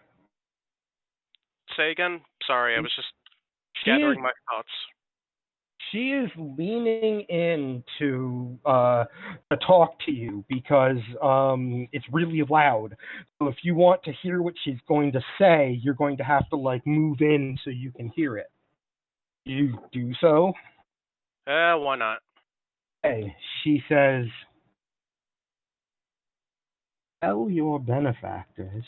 Say again? Sorry, I was just gathering my thoughts. She is leaning in to talk to you because it's really loud. So if you want to hear what she's going to say, you're going to have to like move in so you can hear it. You do so? Why not? Hey, she says, tell your benefactors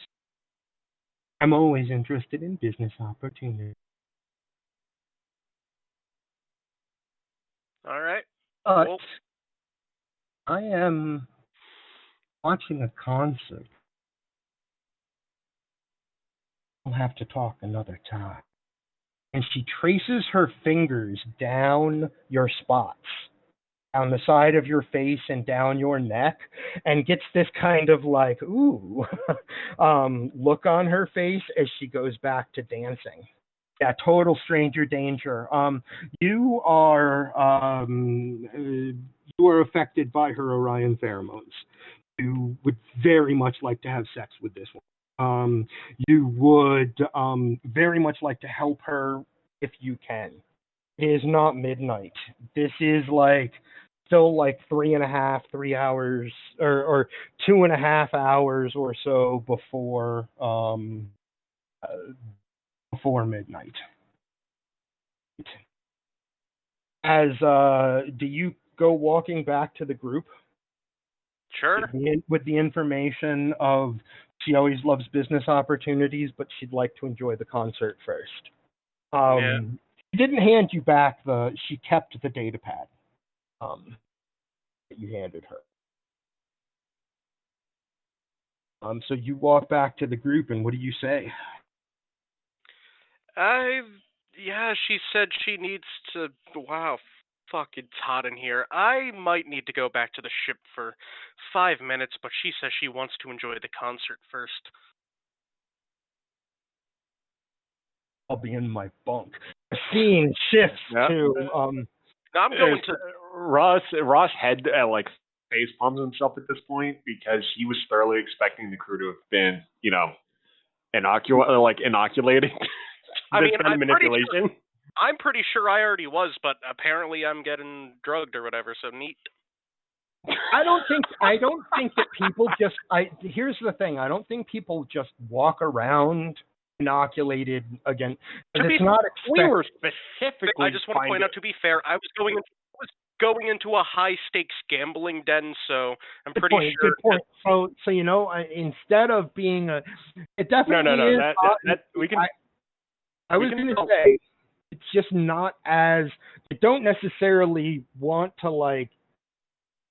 I'm always interested in business opportunities. All right. But Well, I am watching a concert. We'll have to talk another time. And she traces her fingers down your spots, down the side of your face and down your neck, and gets this kind of like, ooh, look on her face as she goes back to dancing. Yeah, total stranger danger. You are affected by her Orion pheromones. You would very much like to have sex with this one. You would very much like to help her if you can. It is not midnight. This is like still like 3 hours or 2.5 hours or so before midnight. As do you go walking back to the group? sure. With the information of she always loves business opportunities, but she'd like to enjoy the concert first. Yeah. She didn't hand you back she kept the data pad that you handed her. So you walk back to the group, and what do you say? Yeah, she said she needs to. Wow, fuck, it's hot in here. I might need to go back to the ship for 5 minutes, but she says she wants to enjoy the concert first. I'll be in my bunk. The scene shifts to I'm going to. Ross had like face palms himself at this point because he was thoroughly expecting the crew to have been, inoculating. I mean, kind of manipulation. I'm pretty sure I already was, but apparently I'm getting drugged or whatever. So neat. I don't think that people just. Here's the thing. I don't think people just walk around inoculated again. It's not expected. We were specifically. I just want to point out, to be fair, I was going into a high stakes gambling den, so I'm pretty sure. Good point. So instead of being it definitely is. That we can. I was going to say it's just not as, you don't necessarily want to like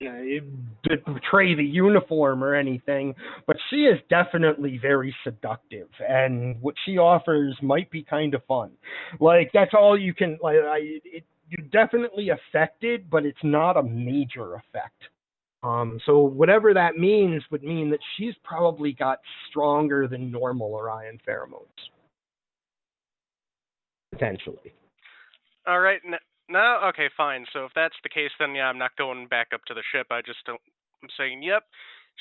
betray the uniform or anything, but she is definitely very seductive, and what she offers might be kind of fun. Like that's all you can like. You're definitely affected, but it's not a major effect. So whatever that means would mean that she's probably got stronger than normal Orion pheromones, potentially. All right. No, okay, fine. So if that's the case, then yeah, I'm not going back up to the ship. I'm saying, yep,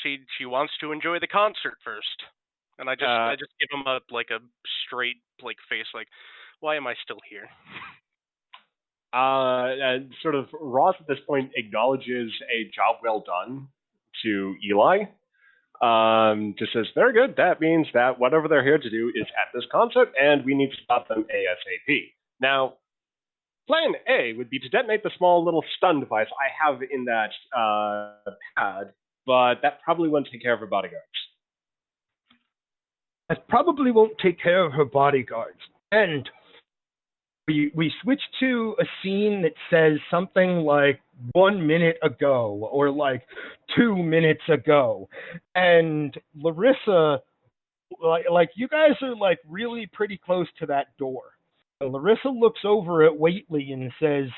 she wants to enjoy the concert first, and I just give him a straight like face, like, why am I still here? And sort of Ross at this point acknowledges a job well done to Eli. Just says, very good. That means that whatever they're here to do is at this concert, and we need to stop them ASAP. Now, plan A would be to detonate the small little stun device I have in that pad, but that probably won't take care of her bodyguards. That probably won't take care of her bodyguards. And we switch to a scene that says something like 1 minute ago or like 2 minutes ago. And Larissa, like you guys are like really pretty close to that door. And Larissa looks over at Waitley and says,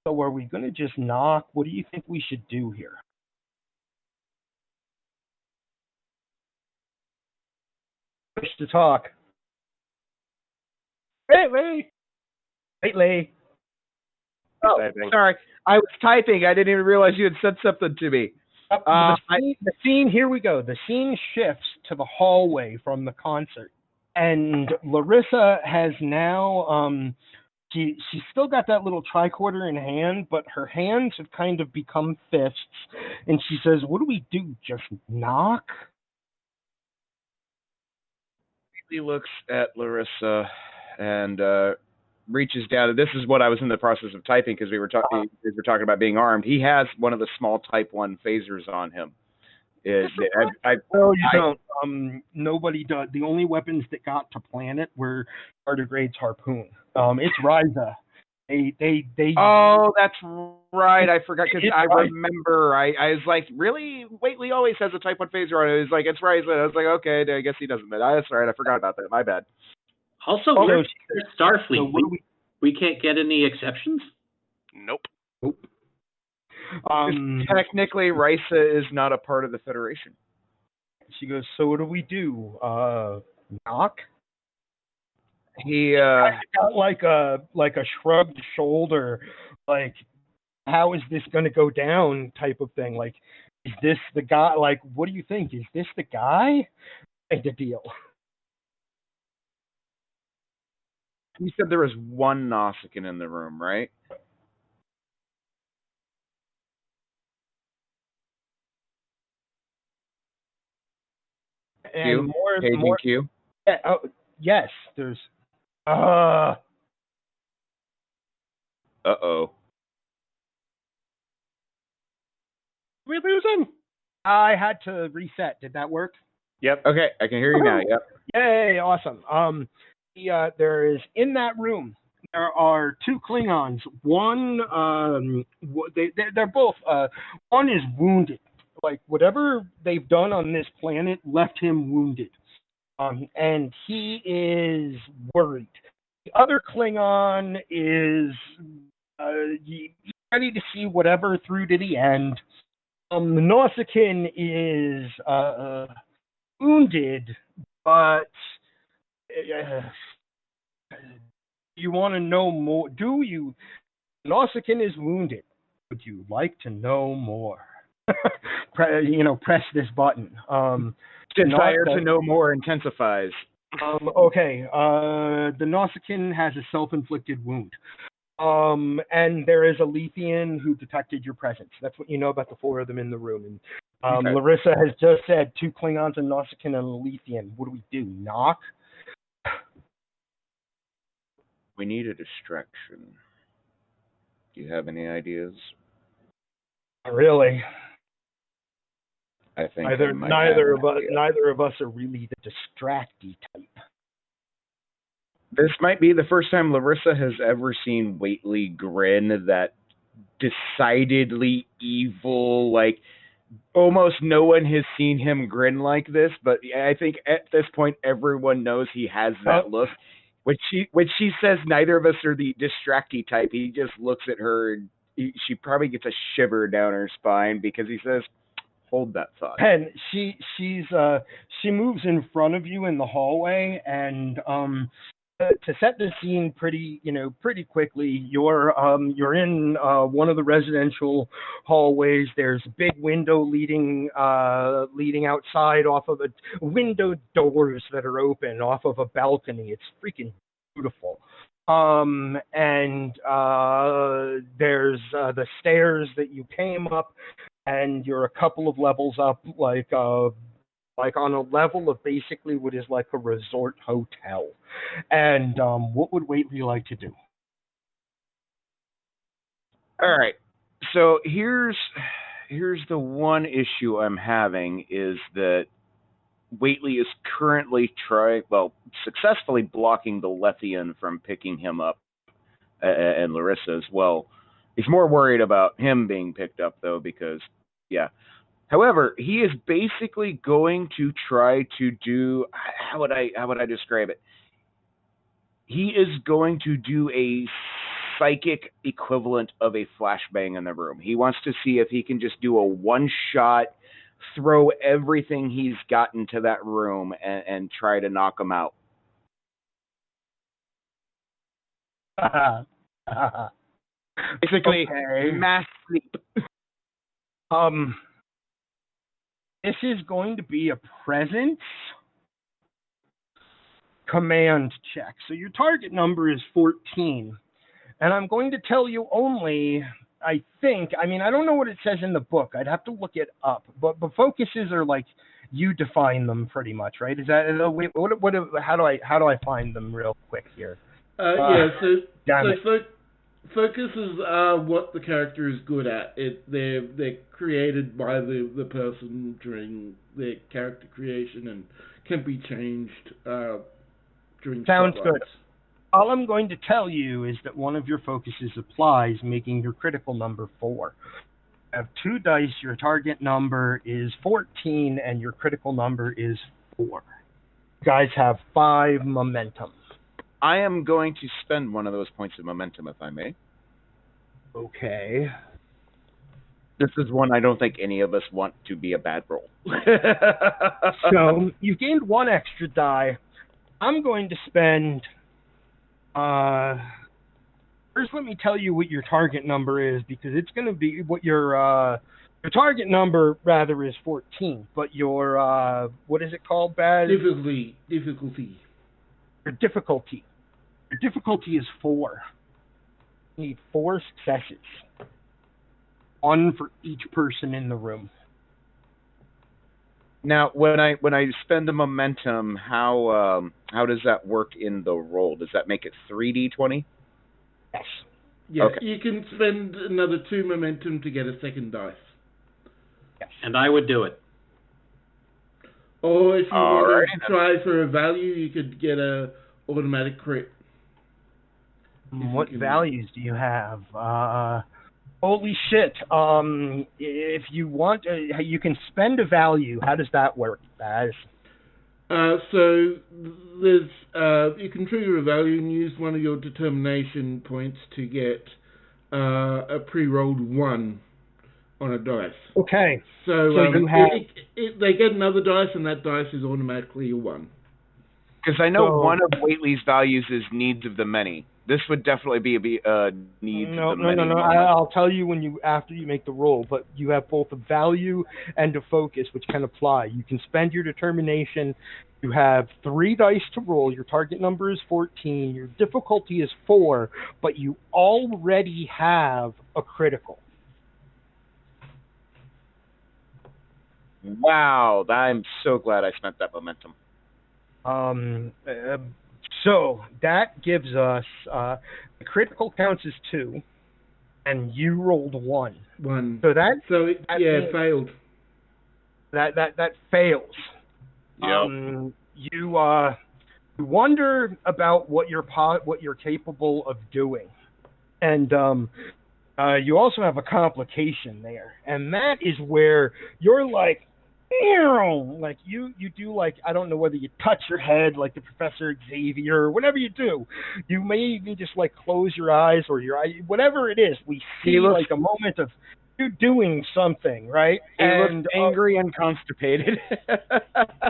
so are we going to just knock? What do you think we should do here? Push to talk. Waitley! Waitley. Oh, sorry. I was typing. I didn't even realize you had said something to me. The scene, here we go. The scene shifts to the hallway from the concert. And Larissa has now, she's still got that little tricorder in hand, but her hands have kind of become fists. And she says, what do we do? Just knock? He looks at Larissa and reaches down. This is what I was in the process of typing because we were talking about being armed. He has one of the small Type 1 phasers on him. No, you don't. Nobody does. The only weapons that got to planet were Tardigrade's harpoon. It's Ryza. They. Oh, that's right. I forgot because I remember. I was like, really? Waitley always has a Type 1 phaser on it. He's like, it's Ryza. I was like, okay, I guess he doesn't. But that's right. I forgot about that. My bad. Also, we're Starfleet. So we can't get any exceptions? Nope. Technically, Ryza is not a part of the Federation. She goes, so what do we do? Knock? He got like a shrugged shoulder, like, how is this going to go down type of thing. Like, is this the guy? Like, what do you think? Is this the guy? Kind of deal. You said there was one Nausicaan in the room, right? And Paging more. Q? Yeah, yes, there's. Uh-oh. We're losing. I had to reset. Did that work? Yep. Okay, I can hear you now. Yep. Yay! Awesome. There is in that room. There are two Klingons. One, they're both. One is wounded. Like whatever they've done on this planet left him wounded. And he is worried. The other Klingon is ready to see whatever through to the end. The Nausicaan is wounded, but you want to know more? Do you? Nausicaan is wounded. Would you like to know more? Press this button. Desire to know more intensifies. Okay. The Nausicaan has a self-inflicted wound. And there is a Lethian who detected your presence. That's what you know about the four of them in the room. And Okay. Larissa has just said two Klingons, a Nausicaan, and a Lethian. What do we do? Knock? We need a distraction. Do you have any ideas? Not really. I think Neither of us are really the distracty type. This might be the first time Larissa has ever seen Whately grin that decidedly evil, like almost no one has seen him grin like this, but I think at this point everyone knows he has that look. When she says neither of us are the distracty type, he just looks at her and she probably gets a shiver down her spine because he says, "Hold that thought." And she moves in front of you in the hallway, and to set the scene pretty quickly, you're in one of the residential hallways. There's a big window leading outside off of window doors that are open off of a balcony. It's freaking beautiful. And there's the stairs that you came up, and you're a couple of levels up, like on a level of basically what is like a resort hotel. And what would Whately like to do? All right. So here's the one issue I'm having is that Whately is currently successfully blocking the Lethian from picking him up, and Larissa as well. He's more worried about him being picked up, though, because, yeah. However, he is basically going to try to do, how would I describe it? He is going to do a psychic equivalent of a flashbang in the room. He wants to see if he can just do a one-shot, throw everything he's got into that room and try to knock him out. Basically, mass sleep. This is going to be a presence command check. So your target number is 14. And I'm going to tell you only, I don't know what it says in the book. I'd have to look it up. But focuses are like, you define them pretty much, right? Is that, how do I find them real quick here? Focuses are what the character is good at. They're created by the person during their character creation and can be changed during. Sounds good. All I'm going to tell you is that one of your focuses applies, making your critical number 4. You have 2 dice. Your target number is 14, and your critical number is 4. You guys have 5 momentum. I am going to spend one of those points of momentum, if I may. Okay. This is one I don't think any of us want to be a bad roll. So, you've gained 1 extra die. I'm going to spend... first, let me tell you what your target number is, because it's going to be what your target number, rather, is 14. But your, what is it called, Baz? Difficulty. Your difficulty. Your difficulty is 4. You need 4 successes. 1 for each person in the room. Now, when I spend the momentum, how does that work in the roll? Does that make it 3d20? Yes. Yes. Okay. You can spend another 2 momentum to get a second dice. Yes. And I would do it. Or if you want to try for a value, you could get a automatic crit. What values do you have? Holy shit. If you want, you can spend a value. How does that work, Baz? So there's you can trigger a value and use one of your determination points to get a pre-rolled 1 on a dice. Okay. So you have... they get another dice, and that dice is automatically a 1. Because I know one of Whately's values is needs of the many. This would definitely be a needs of the many. No. I'll tell you after you make the roll, but you have both a value and a focus, which can apply. You can spend your determination. You have 3 dice to roll. Your target number is 14. Your difficulty is 4, but you already have a critical. Wow, I'm so glad I spent that momentum. So that gives us the critical counts as 2, and you rolled 1. 1. So it failed. That fails. Yep. You wonder about what you're capable of doing, and you also have a complication there, and that is where you're like, "Ew," like you do, like, I don't know whether you touch your head like the Professor Xavier or whatever you do. You may even just like close your eyes or your eye, whatever it is. We see like a moment of you doing something, right? He looks angry and constipated.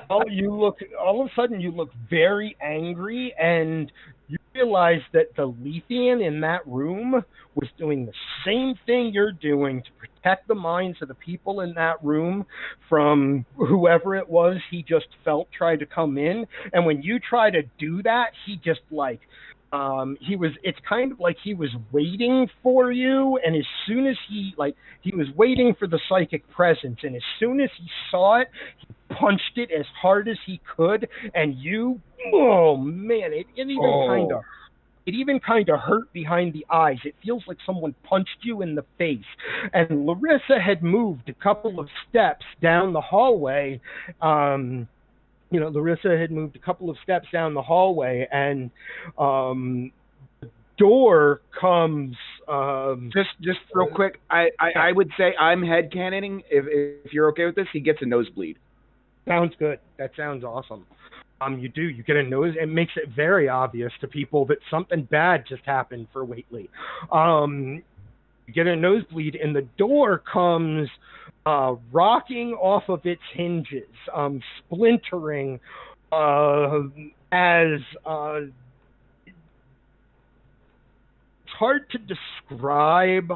all of a sudden you look very angry, and you realize that the Lethian in that room was doing the same thing you're doing to protect the minds of the people in that room from whoever it was he just felt tried to come in. And when you try to do that, he just like it's kind of like he was waiting for you, and as soon as he was waiting for the psychic presence, and as soon as he saw it, he punched it as hard as he could, and oh man, it even kind of hurt behind the eyes. It feels like someone punched you in the face. And Larissa had moved a couple of steps down the hallway. Larissa had moved a couple of steps down the hallway, and the door comes. Just real quick, I would say I'm headcanoning. If you're okay with this, he gets a nosebleed. Sounds good. That sounds awesome. You get a nose. It makes it very obvious to people that something bad just happened for Whately. You get a nosebleed, and the door comes rocking off of its hinges, splintering as it's hard to describe.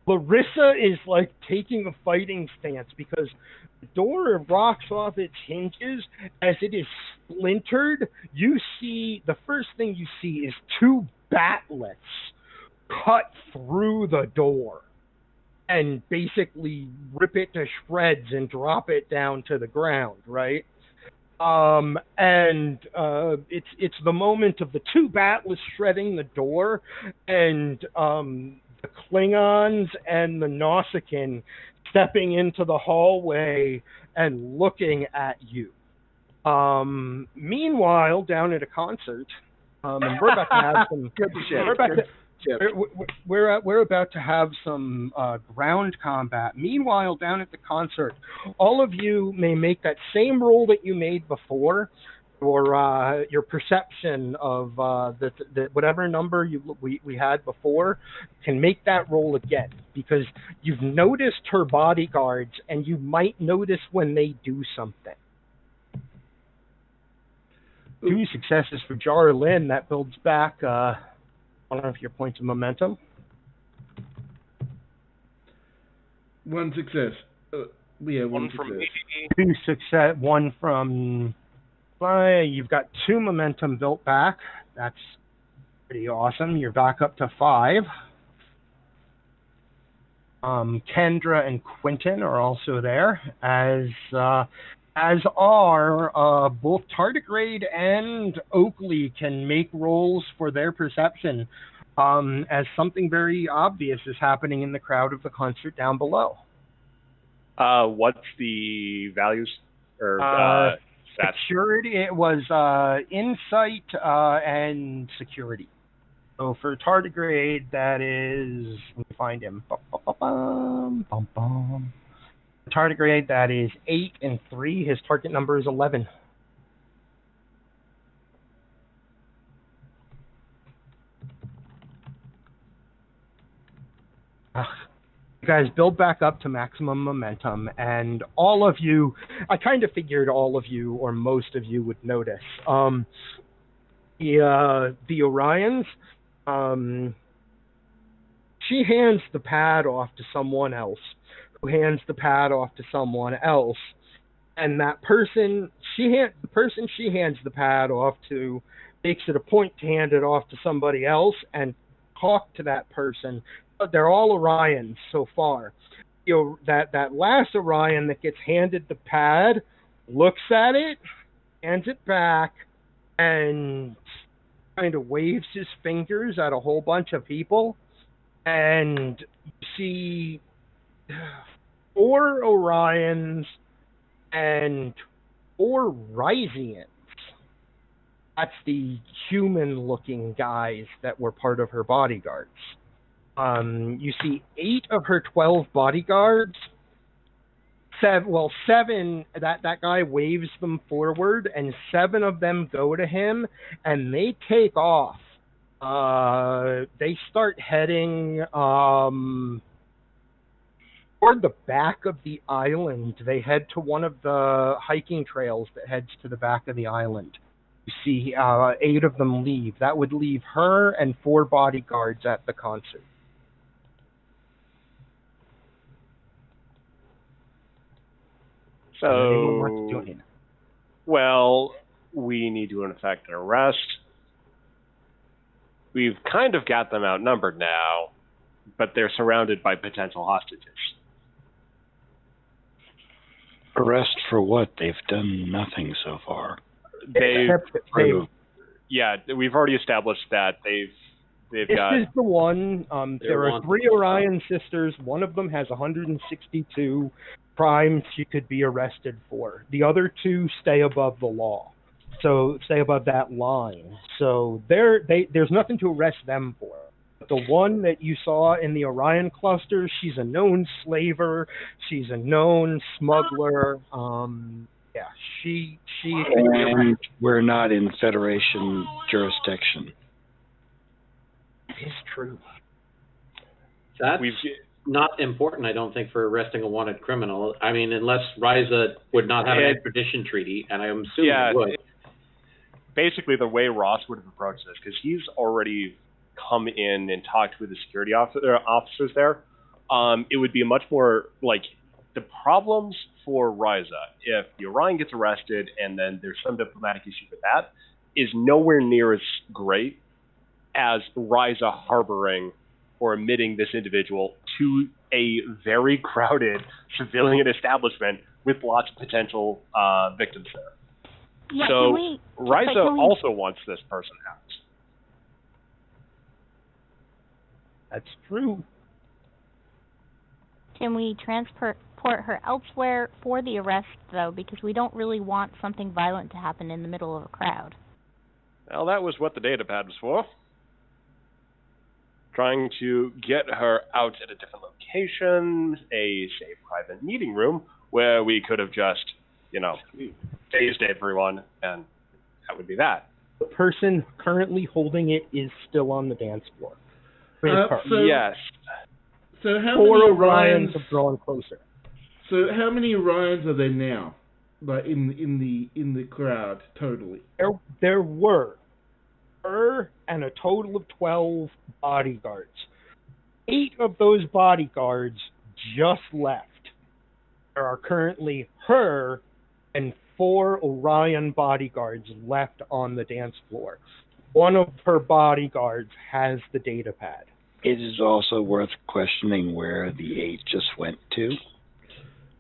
Larissa is like taking a fighting stance because the door rocks off its hinges as it is splintered. The first thing you see is two batlets cut through the door and basically rip it to shreds and drop it down to the ground, right? It's the moment of the two batlets shredding the door, and the Klingons and the Nausicaan stepping into the hallway and looking at you. Meanwhile, down at a concert, and we're about to have some good shit. We're about to have some ground combat. Meanwhile, down at the concert, all of you may make that same roll that you made before, or your perception of the whatever number we had before, can make that roll again, because you've noticed her bodyguards, and you might notice when they do something. 2 successes for Jar Lynn. That builds back one of your points of momentum. 1 success. One from me. 2 success. 1 from. You've got 2 momentum built back. That's pretty awesome. You're back up to 5. Kendra and Quentin are also there, as are both Tardigrade and Oakley can make rolls for their perception, as something very obvious is happening in the crowd of the concert down below. What's the values or stats? Security. It was insight and security. So for Tardigrade, that is, let me find him. Tardigrade, that is 8 and 3. His target number is 11. You guys build back up to maximum momentum, and all of you, I kind of figured all of you, or most of you, would notice. The Orions, she hands the pad off to someone else, who hands the pad off to someone else, and that person, the person she hands the pad off to, makes it a point to hand it off to somebody else and talk to that person. But they're all Orions so far. That last Orion that gets handed the pad looks at it, hands it back, and kind of waves his fingers at a whole bunch of people, and you see 4 Orions and 4 Ryzians That's the human-looking guys that were part of her bodyguards. You see 8 of her 12 bodyguards. 7. That guy waves them forward, and 7 of them go to him, and they take off. They start heading toward the back of the island. They head to one of the hiking trails that heads to the back of the island. You see 8 of them leave. That would leave her and 4 bodyguards at the concert. So, anyone want to join in? Well, we need to effect an arrest. We've kind of got them outnumbered now, but they're surrounded by potential hostages. Arrest for what? They've done nothing so far. Yeah, we've already established that they've this got. This is the one. There are 3 Orion sisters. One of them has 162 crimes she could be arrested for. The other 2 stay above the law, so stay above that line. So there's nothing to arrest them for. The one that you saw in the Orion cluster, she's a known slaver. She's a known smuggler. Yeah, she. And we're not in Federation jurisdiction. It is true. That's not important, I don't think, for arresting a wanted criminal. I mean, unless Ryza would not have an extradition treaty, and I'm assuming it would. Basically, the way Ross would have approached this, because he's already come in and talked with the security officers there, it would be much more like the problems for Ryza, if the Orion gets arrested and then there's some diplomatic issue with that, is nowhere near as great as Ryza harboring or admitting this individual to a very crowded civilian establishment with lots of potential victims there. Yeah, So Ryza also wants this person out. That's true. Can we transport her elsewhere for the arrest, though? Because we don't really want something violent to happen in the middle of a crowd. Well, that was what the datapad was for. Trying to get her out at a different location, a safe private meeting room, where we could have just, phased everyone, and that would be that. The person currently holding it is still on the dance floor. Yes. So how 4 many Orions have drawn closer. So how many Orions are there now? Like in the crowd totally? There were her and a total of 12 bodyguards. 8 of those bodyguards just left. There are currently her and 4 Orion bodyguards left on the dance floor. One of her bodyguards has the datapad. It is also worth questioning where the 8 just went to.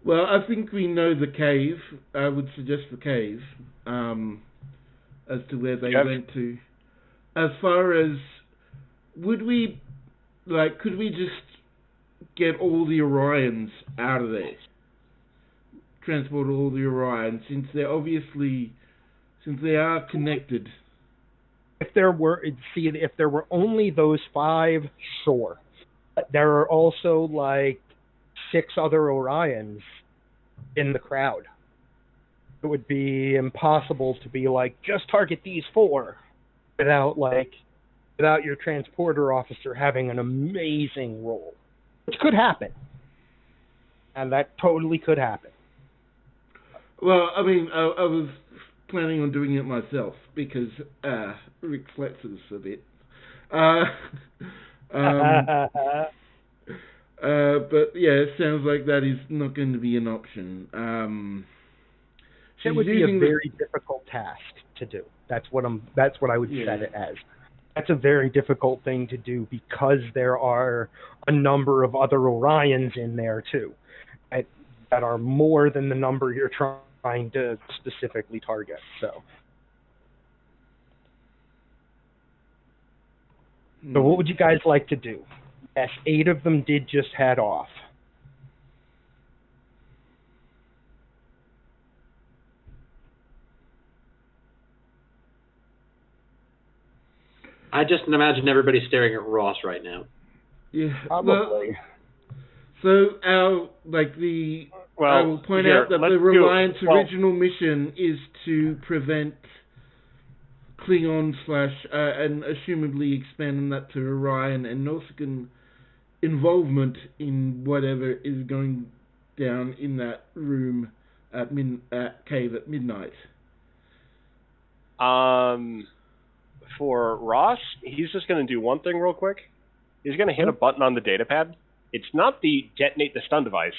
Well, I think we know the cave. I would suggest the cave as to where they went to. As far as, could we just get all the Orions out of there? Transport all the Orions, since they are connected. If there were only those 5, sure. But there are also 6 other Orions in the crowd. It would be impossible to be just target these 4 without your transporter officer having an amazing role. Which could happen. And that totally could happen. Well, I mean, I was planning on doing it myself because Rick flexes a bit. But yeah, it sounds like that is not going to be an option. It would be a very difficult task to do. That's what I would set it as. That's a very difficult thing to do because there are a number of other Orions in there too, that are more than the number you're trying to specifically target. So what would you guys like to do? Yes, 8 of them did just head off. I just imagine everybody staring at Ross right now. Yeah. Probably. So I will point out that the Reliant's original mission is to prevent Klingon / and assumably expanding that to Orion and Nausicaan involvement in whatever is going down in that room at cave at midnight. For Ross, he's just going to do one thing real quick. He's going to hit a button on the datapad. It's not the detonate the stun device.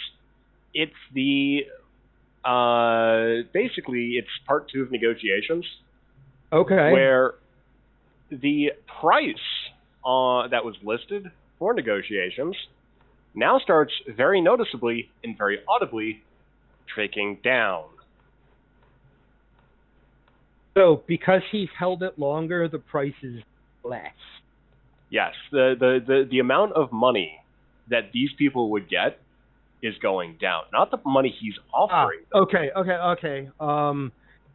It's the basically it's part 2 of negotiations. Okay. Where the price that was listed for negotiations now starts very noticeably and very audibly ticking down. So, because he's held it longer, the price is less. Yes, the amount of money that these people would get is going down, not the money he's offering. Okay.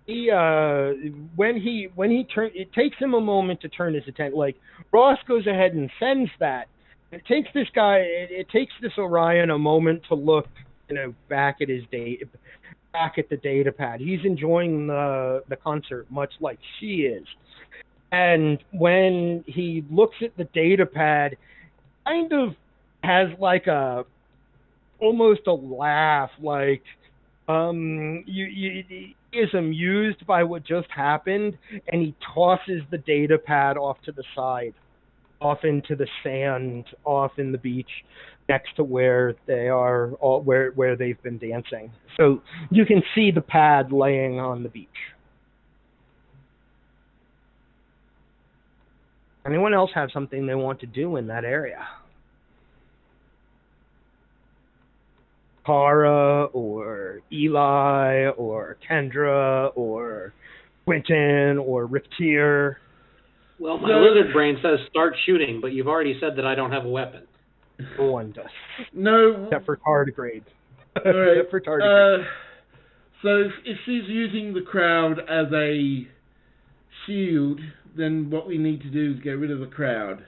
It takes him a moment to turn his attention. Like, Ross goes ahead and sends that. It takes this guy. It takes this Orion a moment to look, back at the data pad. He's enjoying the concert much like she is. And when he looks at the data pad, kind of has like almost a laugh, like he is amused by what just happened, and he tosses the data pad off to the side, off into the sand, off in the beach next to where they are, where they've been dancing. So you can see the pad laying on the beach. Anyone else have something they want to do in that area? Kara or Eli or Kendra or Quentin or Riptier. Well, my lizard brain says start shooting, but you've already said that I don't have a weapon. No one does. No. Except for tardigrade. All right. Except for tardigrade. So if she's using the crowd as a shield, then what we need to do is get rid of the crowd.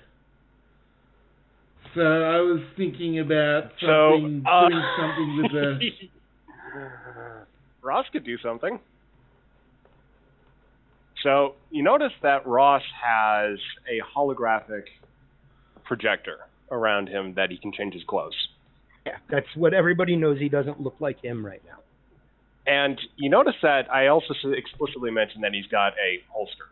So I was thinking about doing something with the... Ross could do something. So you notice that Ross has a holographic projector around him that he can change his clothes. Yeah, that's what everybody knows. He doesn't look like him right now. And you notice that I also explicitly mentioned that he's got a holster.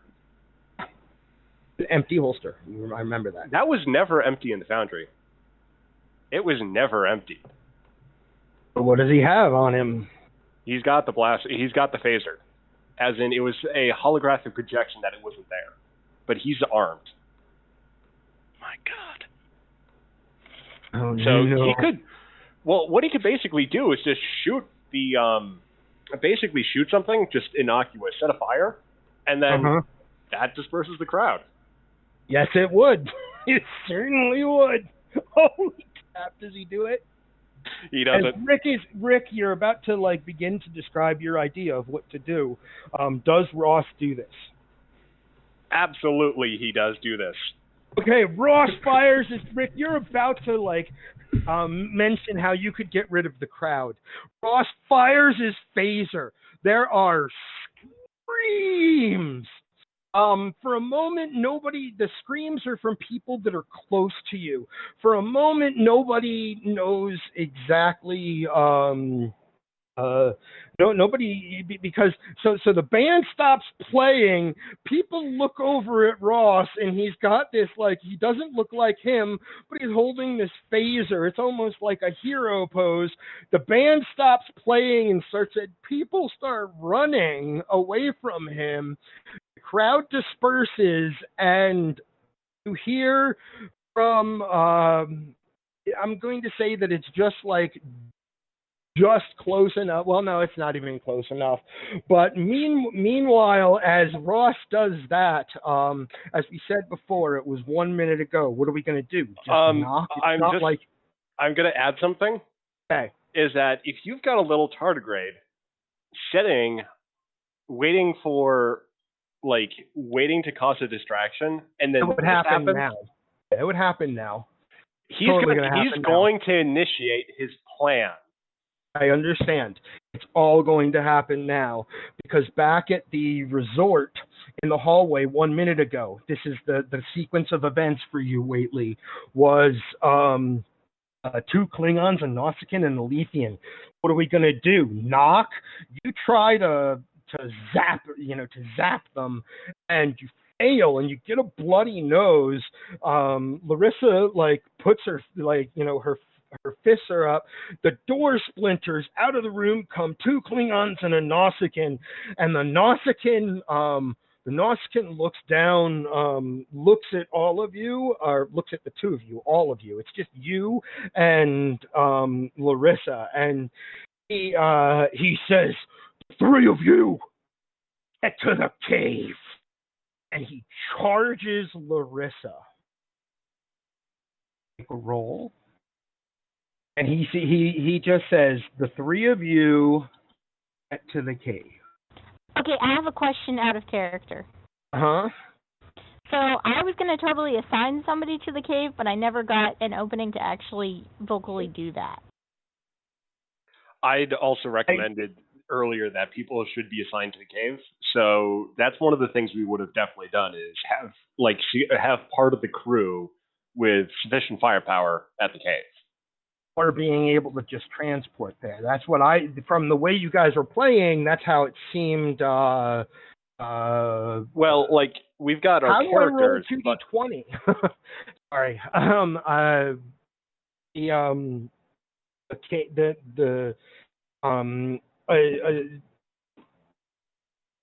An empty holster. I remember that. That was never empty in the Foundry. It was never empty. But what does he have on him? He's got the blast. He's got the phaser. As in, it was a holographic projection that it wasn't there. But he's armed. My God. Oh, so no. he could. Well, what he could basically do is just shoot basically shoot something just innocuous, set a fire, and then that disperses the crowd. Yes, it would. It certainly would. Holy crap! Does he do it? He doesn't. And Rick, you're about to begin to describe your idea of what to do. Does Ross do this? Absolutely, he does do this. Okay, Ross fires his... Rick, you're about to mention how you could get rid of the crowd. Ross fires his phaser. There are screams. For a moment, the screams are from people that are close to you. For a moment, nobody knows exactly, because the band stops playing, people look over at Ross, and he's got this, he doesn't look like him, but he's holding this phaser. It's almost like a hero pose. The band stops playing and people start running away from him. Crowd disperses, and you hear from I'm going to say that it's just close enough. Well, no, it's not even close enough. But meanwhile, as Ross does that, as we said before, it was 1 minute ago. What are we going to do? Knock? I'm going to add something. Okay. Is that if you've got a little tardigrade sitting, waiting for like waiting to cause a distraction, and then It would this happen happens. now. It would happen now. He's Totally going gonna he's happen now. going to initiate his plan. I understand. It's all going to happen now because back at the resort in the hallway 1 minute ago, this is the sequence of events for you, Waitley, was 2 Klingons, a Nausicaan and a Lethean. What are we going to do? Knock? You try to zap them, and you fail, and you get a bloody nose. Larissa puts her her fists are up. The door splinters. Out of the room come 2 Klingons and a Nausicaan, and the Nausicaan looks down, looks at all of you, or looks at the 2 of you, all of you. It's just you and Larissa, and he says, "The 3 of you, get to the cave," and he charges Larissa. Make a roll. And he just says, "The 3 of you get to the cave." Okay, I have a question out of character. Uh-huh. So I was going to totally assign somebody to the cave, but I never got an opening to actually vocally do that. I'd also recommended earlier that people should be assigned to the cave. So that's one of the things we would have definitely done is have part of the crew with sufficient firepower at the cave. Or being able to just transport there. That's what from the way you guys are playing, that's how it seemed. Well, we've got our characters. How do I roll 2d20? Sorry.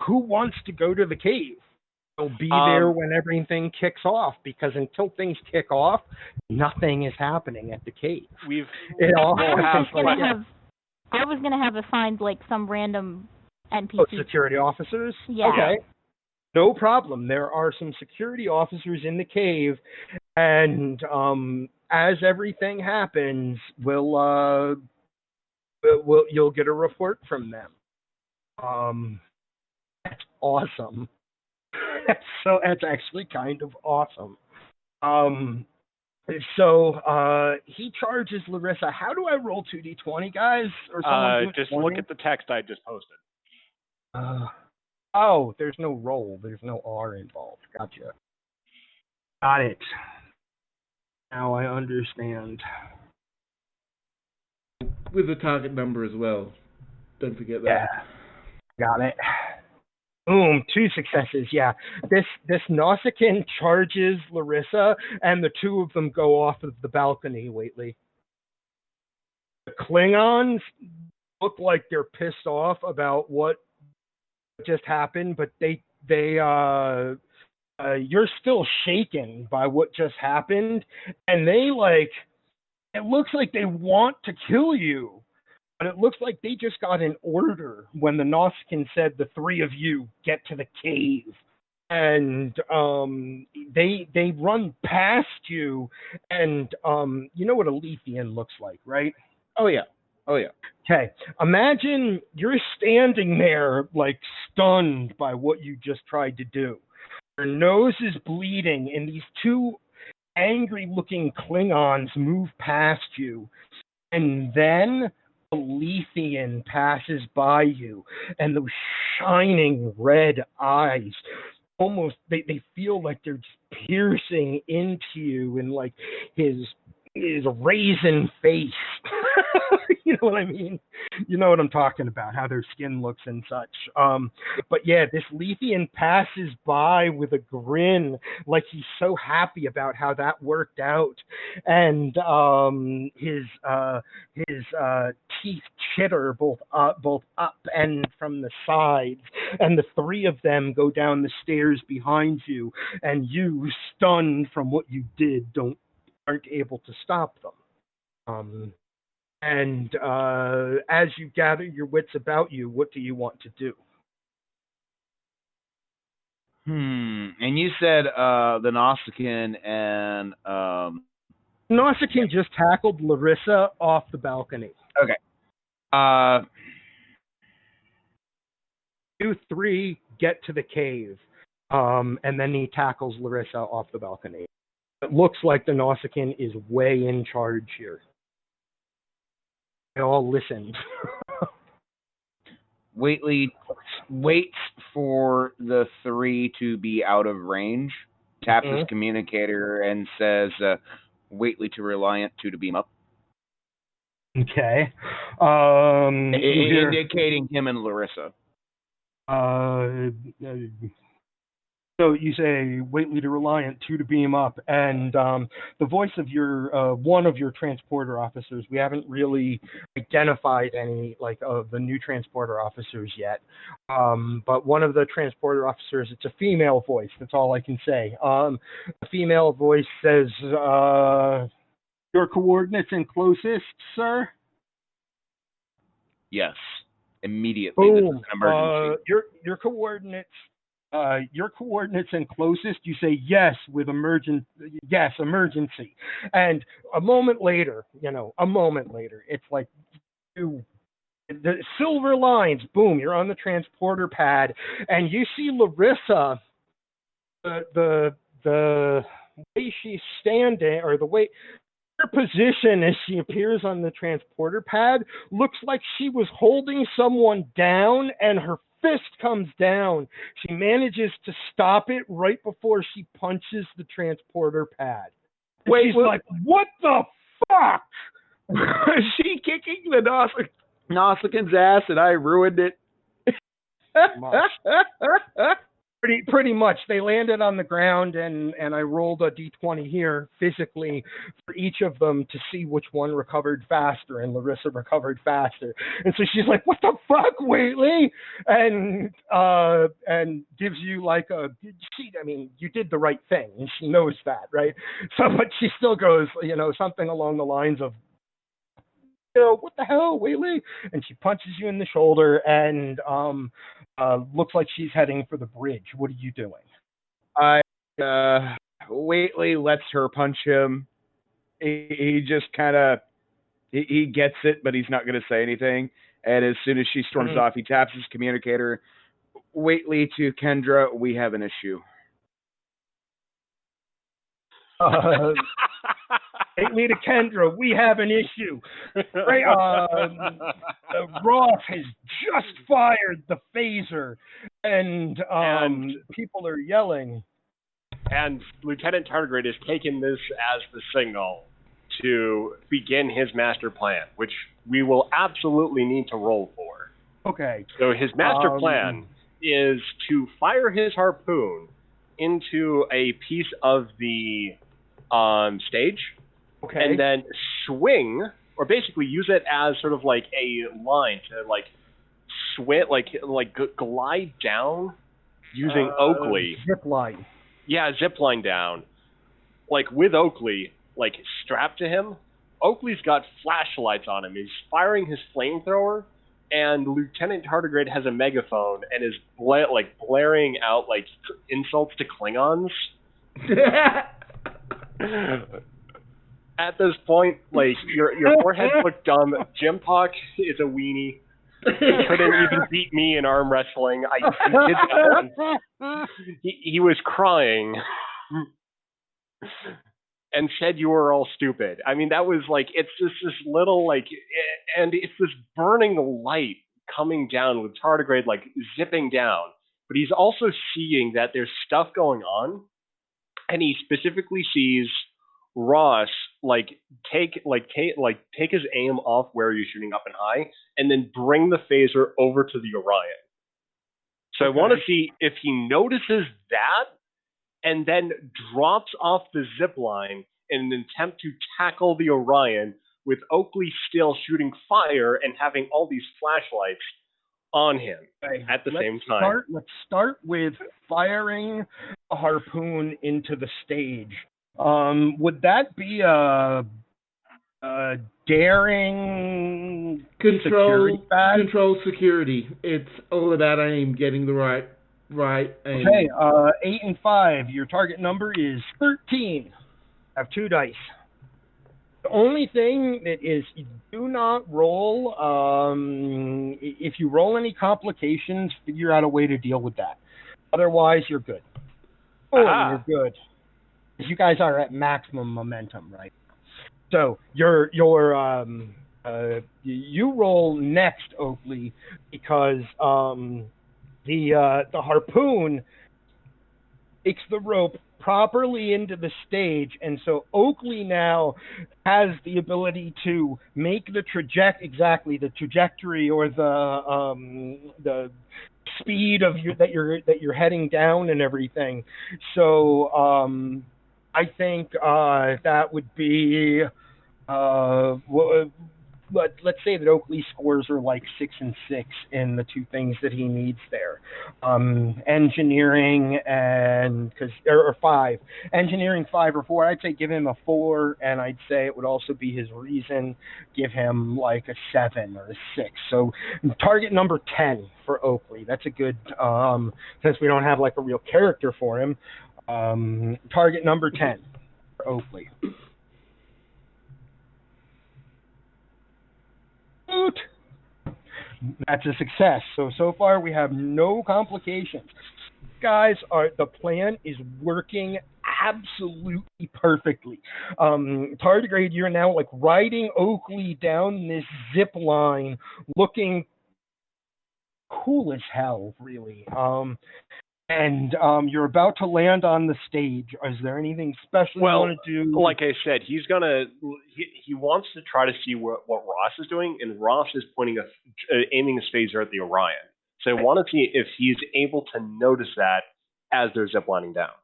Who wants to go to the cave? They'll be there when everything kicks off, because until things kick off, nothing is happening at the cave. I was gonna have assigned some random NPC. Security officers? Yeah. Okay. No problem. There are some security officers in the cave, and as everything happens, you'll get a report from them. That's awesome. That's actually kind of awesome. So he charges Larissa. How do I roll 2d20, guys? Or just look at the text I just posted. There's no roll. There's no R involved. Gotcha. Got it. Now I understand. With the target number as well. Don't forget that. Yeah. Got it. Boom, 2 successes. Yeah, this Nausicaan charges Larissa, and the 2 of them go off of the balcony. Waitley. The Klingons look like they're pissed off about what just happened, but you're still shaken by what just happened, and it looks like they want to kill you. But it looks like they just got an order when the Nausicaan said, "The 3 of you get to the cave." And they run past you, and you know what a Lethean looks like, right? Oh yeah. Okay. Imagine you're standing there stunned by what you just tried to do. Your nose is bleeding, and these 2 angry-looking Klingons move past you. And then a Lethean passes by you, and those shining red eyes, almost they feel like they're just piercing into you, and his raisin face. You know what I mean? You know what I'm talking about, how their skin looks and such. But yeah, this Lethean passes by with a grin, like he's so happy about how that worked out. And his teeth chitter both up and from the sides. And the 3 of them go down the stairs behind you, and you, stunned from what you did, aren't able to stop them. And as you gather your wits about you, what do you want to do? And you said the Nausicaan and Nausicaan just tackled Larissa off the balcony. Okay. 2, 3 get to the cave. And then he tackles Larissa off the balcony. It looks like the Nausicaan is way in charge here. They all listened. Waitley waits for the three to be out of range, taps his communicator, and says, Waitley to Reliant, 2 to beam up. Okay. Indicating him and Larissa. So you say Waitley to Reliant, 2 to beam up, and the voice of your one of your transporter officers. We haven't really identified any of the new transporter officers yet, but one of the transporter officers. It's a female voice. That's all I can say. The female voice says, "Your coordinates and closest, sir." Yes, immediately. Boom. This is an emergency. Your coordinates. Your coordinates and closest, you say yes with emergency, and a moment later, it's like the silver lines. Boom, you're on the transporter pad, and you see Larissa. The way she's standing, or the way her position as she appears on the transporter pad, looks like she was holding someone down, and her fist comes down. She manages to stop it right before she punches the transporter pad. She's like, "What the fuck?" Was she kicking the Nausicaan's ass and I ruined it? Pretty much. They landed on the ground, and I rolled a d20 here physically for each of them to see which one recovered faster, and Larissa recovered faster. And so she's like, "What the fuck, Waitley?" And gives you you did the right thing, and she knows that, right? So, but she still goes, something along the lines of, "What the hell, Waitley?" And she punches you in the shoulder, and looks like she's heading for the bridge. What are you doing? Waitley lets her punch him. He just kind of, he gets it, but he's not going to say anything. And as soon as she storms off, he taps his communicator. Waitley to Kendra, we have an issue. Waitley to Kendra, we have an issue. Ross has just fired the phaser, and people are yelling. And Lieutenant Tardigrade has taken this as the signal to begin his master plan, which we will absolutely need to roll for. Okay. So his master plan is to fire his harpoon into a piece of the stage, and then swing, or basically use it as sort of like a line to glide down using Oakley. Zip line. Yeah, zip line down. With Oakley, strapped to him. Oakley's got flashlights on him. He's firing his flamethrower, and Lieutenant Tardigrade has a megaphone and is blaring out insults to Klingons. At this point, your foreheads look dumb. Jim Pock is a weenie. He couldn't even beat me in arm wrestling. I did that once. He was crying and said you were all stupid. I mean, that was it's just this little and it's this burning light coming down with Tardigrade zipping down. But he's also seeing that there's stuff going on, and he specifically sees Ross take his aim off where you're shooting up and high, and then bring the phaser over to the Orion. So I want to see if he notices that, and then drops off the zip line in an attempt to tackle the Orion, with Oakley still shooting fire and having all these flashlights on him at the same time. Let's start with firing a harpoon into the stage. Would that be a daring control security? It's all about aim, getting the right aim. Okay, 8 and 5. Your target number is 13. I have 2 dice. The only thing that is, you do not roll. If you roll any complications, figure out a way to deal with that. Otherwise, you're good. Boom, Ah. you're good. You guys are at maximum momentum, right? So you roll next, Oakley, because the harpoon takes the rope properly into the stage, and so Oakley now has the ability to make the trajectory or the speed of that you're heading down and everything. So I think that would be let's say that Oakley scores are like 6 and 6 in the two things that he needs there, engineering and or 5, engineering 5 or 4. I'd say give him a 4, and I'd say it would also be his reason. Give him like a 7 or a 6. So target number 10 for Oakley. That's a good since we don't have like a real character for him. Target number 10 for Oakley. That's a success. So far we have no complications. Guys, the plan is working absolutely perfectly. Tardigrade, you're now like riding Oakley down this zip line, looking cool as hell, really. And you're about to land on the stage. Is there anything special you want to do? Like I said, he wants to try to see what Ross is doing, and Ross is aiming his phaser at the Orion. So I want to see if he's able to notice that as they're ziplining down.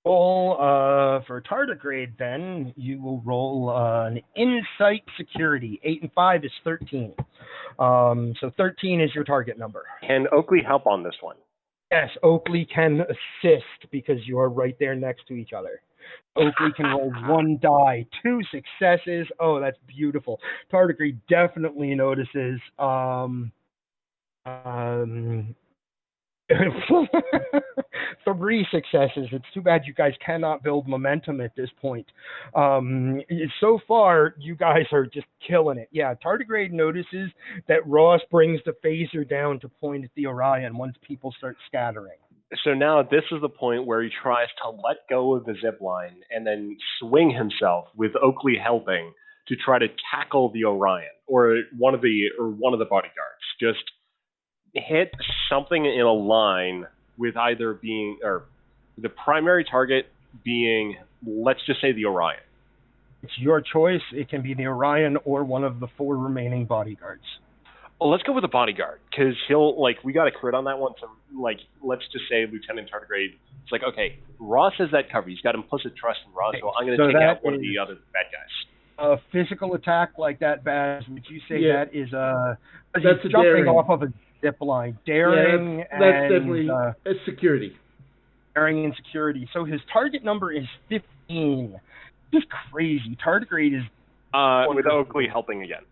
Roll for tardigrade, then you will roll an insight security. 8 and 5 is 13. So 13 is your target number. Can Oakley help on this one? Yes, Oakley can assist because you are right there next to each other. Oakley can roll 1 die, 2 successes. Oh, that's beautiful. Tardigrade definitely notices. 3 successes. It's too bad you guys cannot build momentum at this point. So far, you guys are just killing it. Yeah, Tardigrade notices that Ross brings the phaser down to point at the Orion once people start scattering. So now this is the point where he tries to let go of the zip line and then swing himself with Oakley helping to try to tackle the Orion or one of the bodyguards. Just hit something in a line with either being or the primary target being, let's just say, the Orion. It's your choice. It can be the Orion or one of the 4 remaining bodyguards. Well, let's go with the bodyguard because he'll we got a crit on that one. So let's just say Lieutenant Tardigrade. It's like, okay, Ross has that covered. He's got implicit trust in Ross, so I'm going to take out one of the other bad guys. A physical attack like that, Baz, would you say that is that's he's daring. jumping off of a zip line? Daring, yeah, that's definitely it's security. Daring and security. So his target number is 15. Just crazy. Tardigrade is with Oakley helping again.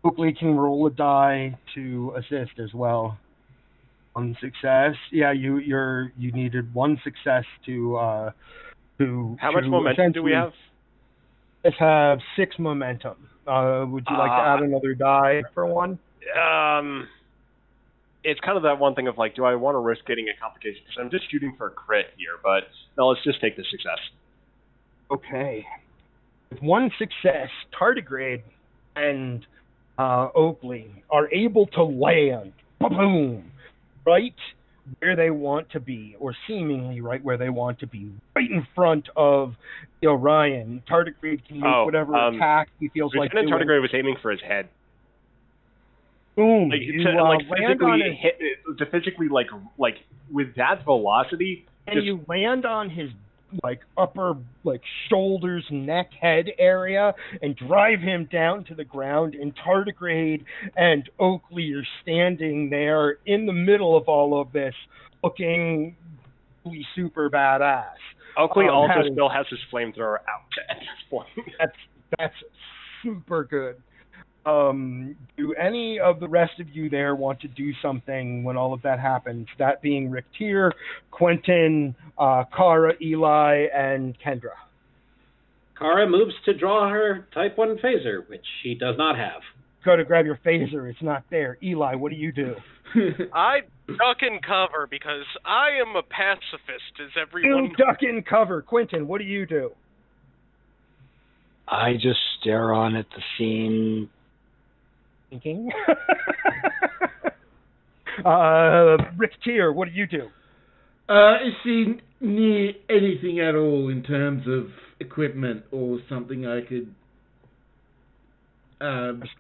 Oakley can roll a die to assist as well. 1 success. Yeah, you needed 1 success to How much momentum do we have? Let's have 6 momentum. Would you like to add another die for 1? It's kind of that one thing of do I want to risk getting a complication? Because I'm just shooting for a crit here, but no, let's just take the success. Okay. With 1 success, Tardigrade and Oakley are able to land, boom, right where they want to be, or seemingly right where they want to be, right in front of the Orion. Tardigrade can make whatever attack he feels like doing. Tardigrade was aiming for his head. Boom! Physically, with that velocity, and you land on his upper shoulders, neck, head area, and drive him down to the ground. And Tardigrade and Oakley are standing there in the middle of all of this, looking super badass. Oakley also still has his flamethrower out at this point. That's super good. Do any of the rest of you there want to do something when all of that happens? That being Rick Tier, Quentin, Kara, Eli, and Kendra. Kara moves to draw her Type 1 phaser, which she does not have. Go to grab your phaser. It's not there. Eli, what do you do? I duck and cover because I am a pacifist, as everyone. You duck and cover. Quentin, what do you do? I just stare on at the scene. Thinking. Rick Tier, what do you do? Is she near anything at all in terms of equipment or something I could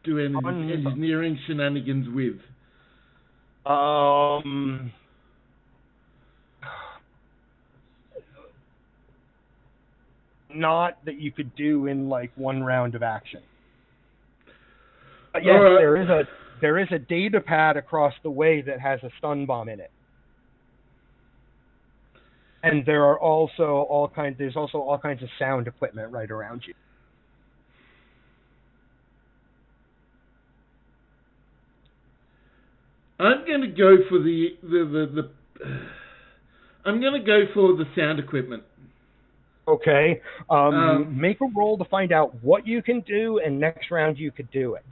do any engineering shenanigans with? Not that you could do in like one round of action. But yes, there is a data pad across the way that has a stun bomb in it. And there are also there's also all kinds of sound equipment right around you. I'm gonna go for I'm gonna go for the sound equipment. Okay. Make a roll to find out what you can do, and next round you could do it.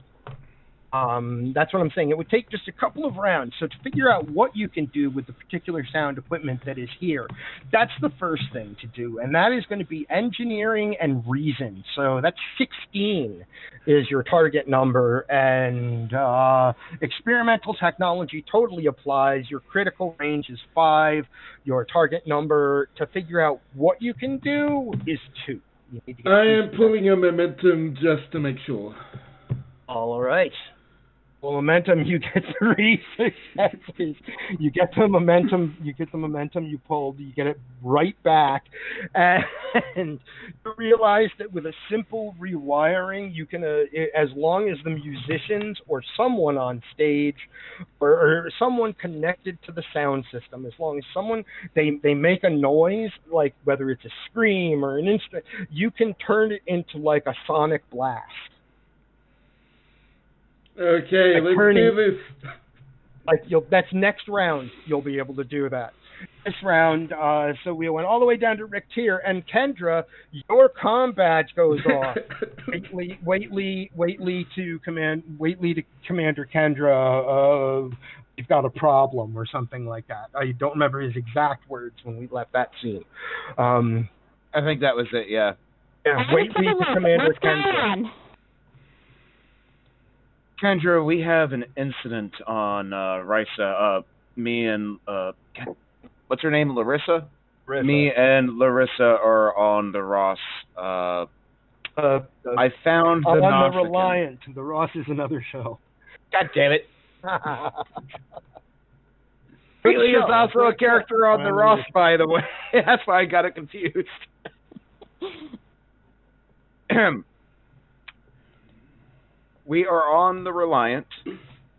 That's what I'm saying. It would take just a couple of rounds. So to figure out what you can do with the particular sound equipment that is here, that's the first thing to do. And that is going to be engineering and reason. So that's 16 is your target number. And experimental technology totally applies. Your critical range is 5. Your target number to figure out what you can do is 2. You need to get I am pulling a momentum just to make sure. All right. Well, momentum, you get 3 successes. You get the momentum, you pulled, you get it right back. And you realize that with a simple rewiring, you can, as long as the musicians or someone on stage or someone connected to the sound system, as long as someone, they make a noise, like whether it's a scream or an instrument, you can turn it into like a sonic blast. Okay, let's do this. Like that's next round. You'll be able to do that. This round, so we went all the way down to Rick Tier, and Kendra, your comm badge goes off. Waitley to Commander Kendra. You've got a problem or something like that. I don't remember his exact words when we left that scene. I think that was it. Yeah. Yeah. Waitley to Commander Kendra. Kendra, we have an incident on Risa. Me and what's her name? Larissa? Me and Larissa are on the Ross. I found the on the Reliant. The Ross is another show. God damn it. Wheatley is also a character on the Ross, by the way. That's why I got it confused. We are on the Reliant.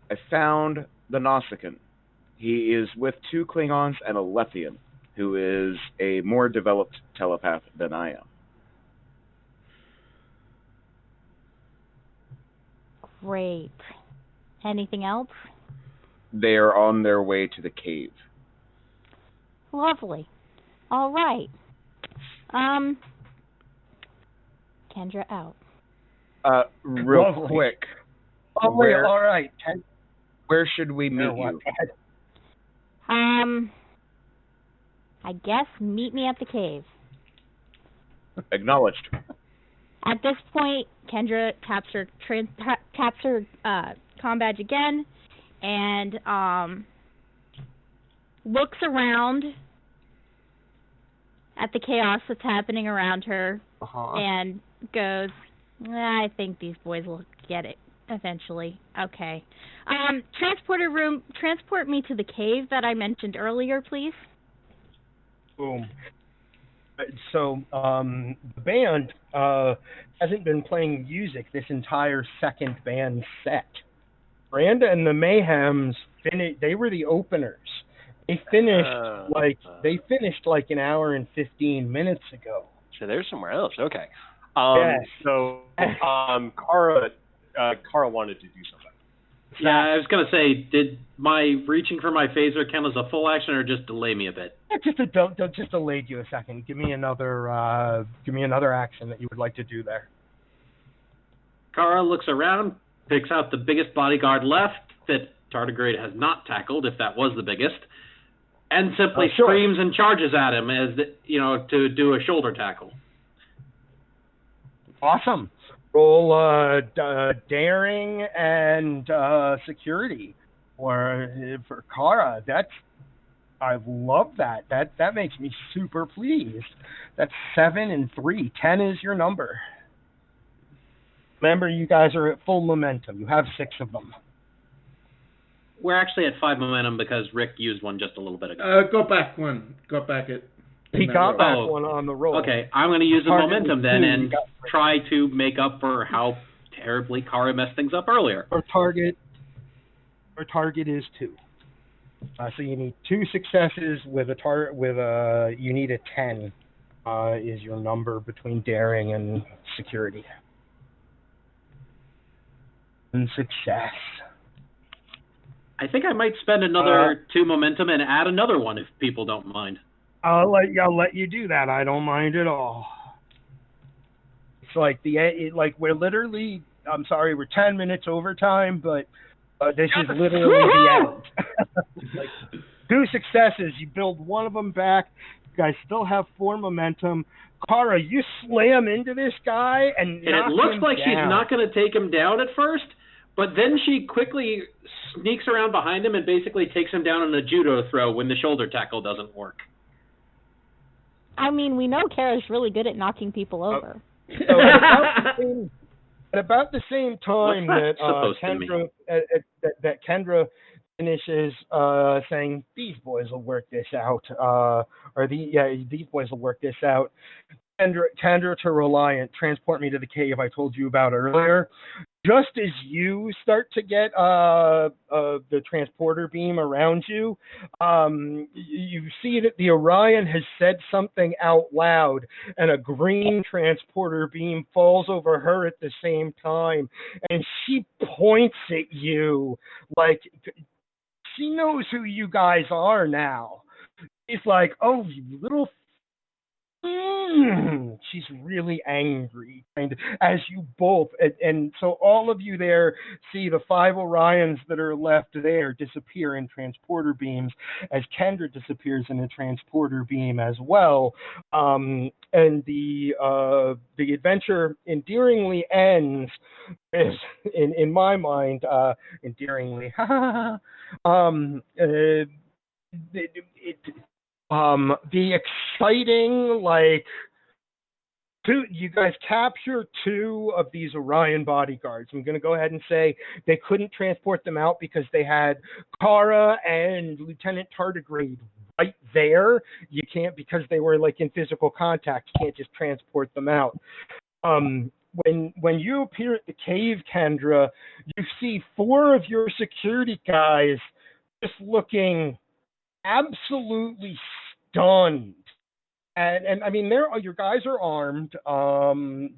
I found the Nausicaan. He is with 2 Klingons and a Lethian, who is a more developed telepath than I am. Great. Anything else? They are on their way to the cave. Lovely. All right. Kendra out. Real quick. Oh, wait, all right. Where should we meet you? I guess meet me at the cave. Acknowledged. At this point, Kendra taps her comm badge again and looks around at the chaos that's happening around her and goes, I think these boys will get it eventually. Okay. Transport me to the cave that I mentioned earlier, please. Boom. So, the band hasn't been playing music this entire second band set. Miranda and the Mayhems, they were the openers. They finished like an hour and 15 minutes ago. So they're somewhere else. Okay. Yes. So, Kara wanted to do something. Yeah, I was gonna say, did my reaching for my phaser count as a full action, or just delay me a bit? Just delayed you a second. Give me another action that you would like to do there. Kara looks around, picks out the biggest bodyguard left, that tardigrade has not tackled, if that was the biggest, and simply screams and charges at him as to do a shoulder tackle. Awesome. Roll daring and security for Kara. I love that. That makes me super pleased. That's 7 and 3. 10 is your number. Remember, you guys are at full momentum. You have 6 of them. We're actually at 5 momentum because Rick used one just a little bit ago. Got back one. Got back it. He got back one on the roll. Okay, I'm going to use the momentum then and try to make up for how terribly Kara messed things up earlier. Our target is 2. So you need 2 successes with you need a 10 is your number between daring and security. And success. I think I might spend another 2 momentum and add another one if people don't mind. I'll let you do that. I don't mind at all. It's like we're literally. I'm sorry, we're 10 minutes overtime, but this is literally the end. 2 successes. You build one of them back. You guys still have 4 momentum. Kara, you slam into this guy and it looks like she's not going to take him down at first, but then she quickly sneaks around behind him and basically takes him down in a judo throw when the shoulder tackle doesn't work. I mean, we know Kara's really good at knocking people over. So at about the same time that Kendra finishes saying, "These boys will work this out," these boys will work this out. Kendra to Reliant, transport me to the cave I told you about earlier. Just as you start to get the transporter beam around you, you see that the Orion has said something out loud, and a green transporter beam falls over her at the same time, and she points at you like she knows who you guys are now. It's like, "Oh, you little." She's really angry, and as you both, and so all of you there see the 5 Orions that are left there disappear in transporter beams, as Kendra disappears in a transporter beam as well, and the adventure endearingly ends, in my mind, endearingly. The exciting, you guys capture 2 of these Orion bodyguards. I'm going to go ahead and say they couldn't transport them out because they had Kara and Lieutenant Tardigrade right there. You can't, because they were in physical contact. You can't just transport them out. When you appear at the cave, Kendra, you see 4 of your security guys just looking absolutely stunned, and I mean, your guys are armed.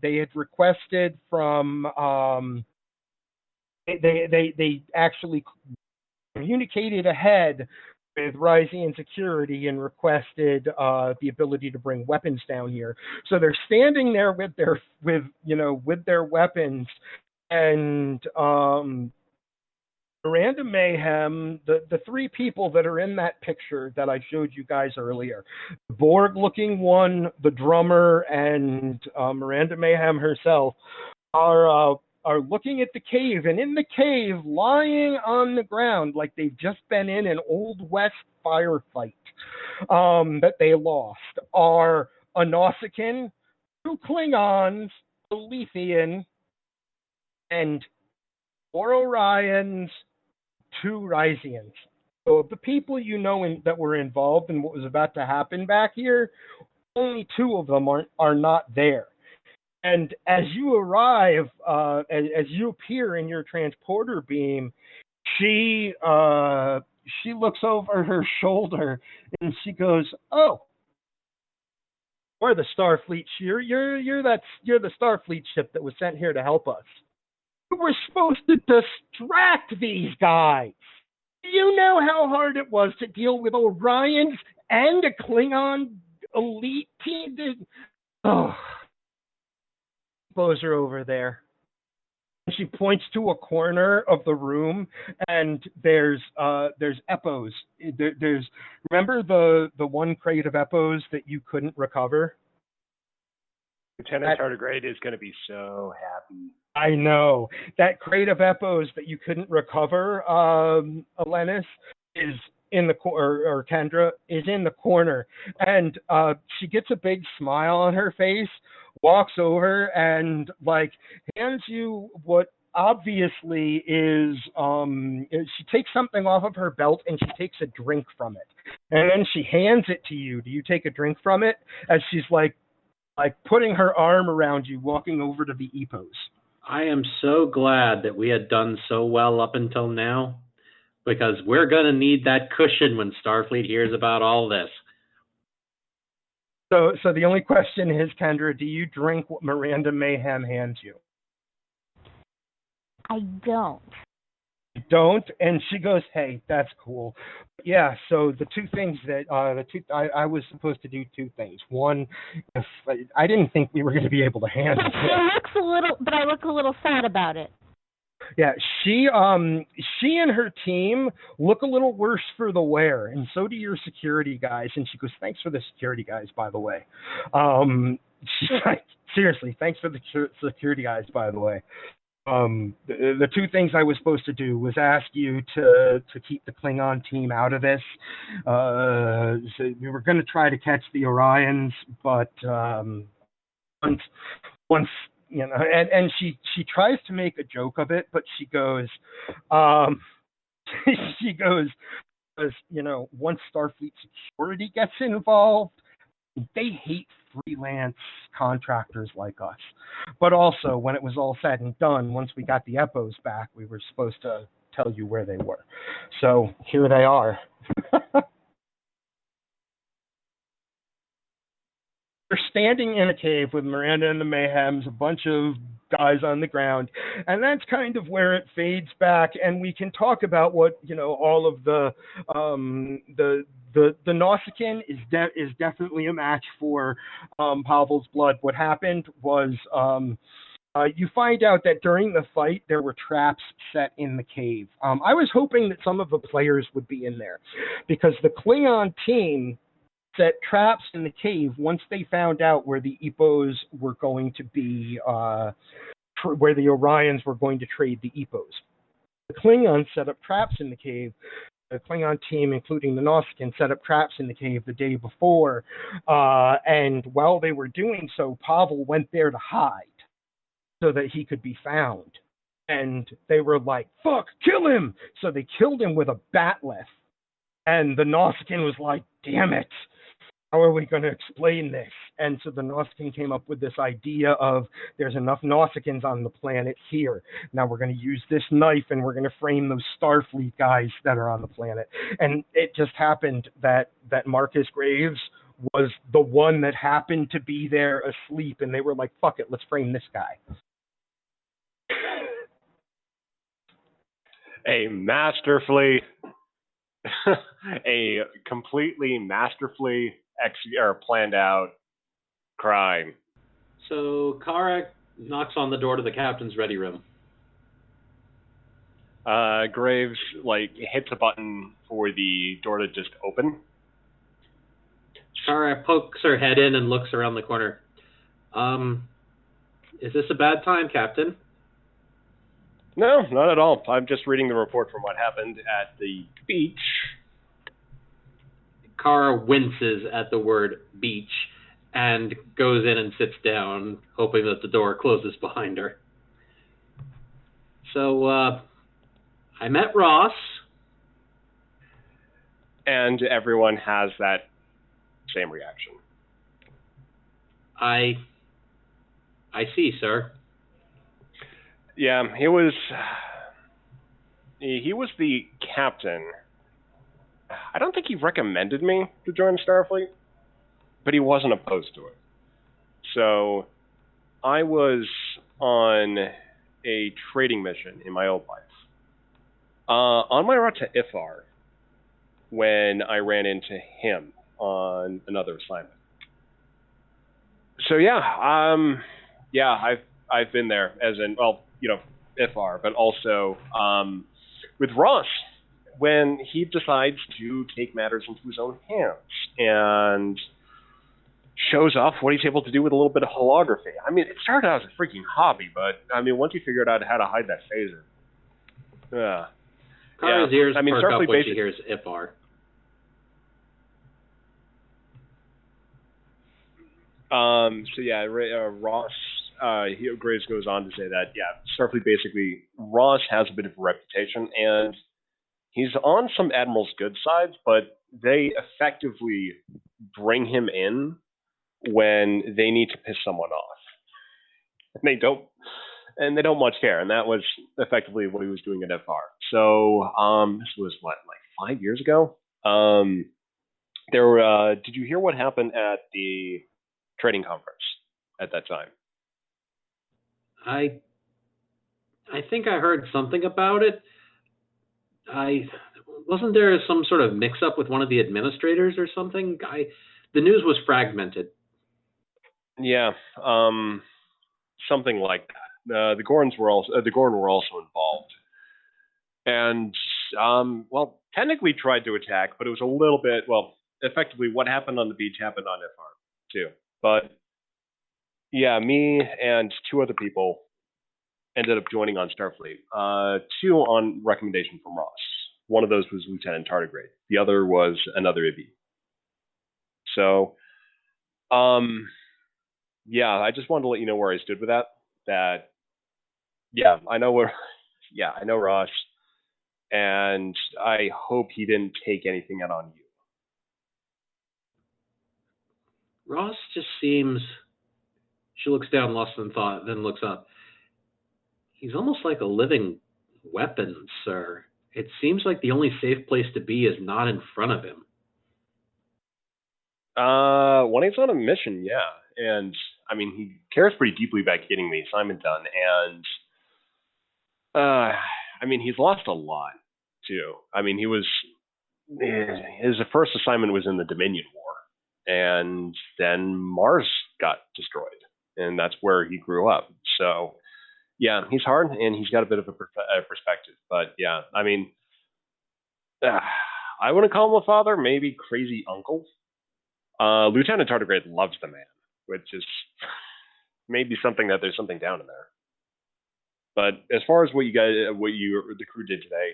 They had requested from they actually communicated ahead with Rising Security and requested the ability to bring weapons down here. So they're standing there with their weapons, and Miranda Mayhem, the 3 people that are in that picture that I showed you guys earlier, the Borg-looking one, the drummer, and Miranda Mayhem herself are looking at the cave, and in the cave, lying on the ground like they've just been in an Old West firefight that they lost, are a Nausicaan, 2 Klingons, a Lethian, and 4 Orions, 2 Risians. So of the people that were involved in what was about to happen back here, only 2 of them are not there. And as you arrive, as you appear in your transporter beam, she looks over her shoulder and she goes, "Oh, we're the Starfleet. You're the Starfleet ship that was sent here to help us. We're supposed to distract these guys. You know how hard it was to deal with Orions and a Klingon elite team? Oh, those are over there. She points to a corner of the room, and there's Epos. There's remember the one crate of Epos that you couldn't recover? Lieutenant Tardigrade is going to be so happy. I know. That crate of Epos that you couldn't recover, Elenis, is in the or Kendra is in the corner, and she gets a big smile on her face, walks over and like hands you what obviously is she takes something off of her belt and she takes a drink from it, and then she hands it to you. Do you take a drink from it? As she's like putting her arm around you, walking over to the Epos. I am so glad that we had done so well up until now, because we're going to need that cushion when Starfleet hears about all this. So the only question is, Kendra, do you drink what Miranda Mayhem hands you? I don't. You don't? And she goes, hey, that's cool. Yeah, so the two things that, I was supposed to do two things. One, I didn't think we were going to be able to handle it. But I look a little sad about it. Yeah, she and her team look a little worse for the wear, and so do your security guys. And she goes, thanks for the security guys, by the way. She's like, seriously, thanks for the security guys, by the way. The two things I was supposed to do was ask you to keep the Klingon team out of this. So we were going to try to catch the Orions, but once you know, and she tries to make a joke of it, but she goes, you know, once Starfleet Security gets involved, they hate freelance contractors like us. But also, when it was all said and done, once we got the Epos back, we were supposed to tell you where they were. So here they are. They're standing in a cave with Miranda and the Mayhems, a bunch of guys on the ground, and that's kind of where it fades back, and we can talk about what, you know, all of the Nausicaan is definitely a match for Pavyl's blood. What happened was you find out that during the fight there were traps set in the cave. I was hoping that some of the players would be in there, because the Klingon team set traps in the cave once they found out where the Epos were going to be, where the Orions were going to trade the Epos. The Klingons set up traps in the cave. The Klingon team, including the Nausicaan, set up traps in the cave the day before, and while they were doing so, Pavyl went there to hide so that he could be found. And they were like, fuck, kill him! So they killed him with a batleth. And the Nausicaan was like, damn it! How are we going to explain this? And so the Nausicaan came up with this idea of, there's enough Nausicaans on the planet here. Now we're going to use this knife and we're going to frame those Starfleet guys that are on the planet. And it just happened that Marcus Graves was the one that happened to be there asleep, and they were like, fuck it, let's frame this guy. A masterfully, a completely masterfully planned out crime. So Kara knocks on the door to the captain's ready room. Graves hits a button for the door to just open. Kara pokes her head in and looks around the corner. Is this a bad time, Captain? No, not at all. I'm just reading the report from what happened at the beach. Kara winces at the word beach and goes in and sits down, hoping that the door closes behind her. So, I met Ross. And everyone has that same reaction. I see, sir. Yeah, he was the captain. I don't think he recommended me to join Starfleet, but he wasn't opposed to it. So I was on a trading mission in my old life. On my route to Ifar, when I ran into him on another assignment. So yeah, I've been there, as in, well, Ifar, but also with Ross when he decides to take matters into his own hands and shows off what he's able to do with a little bit of holography. I mean, it started out as a freaking hobby, but I mean, once he figured out how to hide that phaser, Kara's ears perk Starfleet up when she hears Ifar. Ross, Graves goes on to say that, Starfleet basically, Ross has a bit of a reputation, and he's on some Admiral's good sides, but they effectively bring him in when they need to piss someone off. And they don't much care, and that was effectively what he was doing at FR. So, this was like 5 years ago? Did you hear what happened at the trading conference at that time? I think I heard something about it. Wasn't there some sort of mix-up with one of the administrators or something? The news was fragmented. Yeah, something like that. The Gorn were also involved, and technically tried to attack, but it was a little bit effectively what happened on the beach happened on FR too. But yeah, me and two other people ended up joining on Starfleet. Two on recommendation from Ross. One of those was Lieutenant Tardigrade. The other was another IB. So, I just wanted to let you know where I stood with that. I know Ross, and I hope he didn't take anything out on you. Ross just seems... She looks down, lost in thought, then looks up. He's almost like a living weapon, sir. It seems like the only safe place to be is not in front of him. When he's on a mission, yeah. And, I mean, he cares pretty deeply about getting the assignment done. And, he's lost a lot, too. I mean, his first assignment was in the Dominion War. And then Mars got destroyed. And that's where he grew up. So, yeah, he's hard, and he's got a bit of a perspective. But, yeah, I mean, I wouldn't call him a father, maybe crazy uncle. Lieutenant Tardigrade loves the man, which is maybe something that there's something down in there. But as far as the crew did today,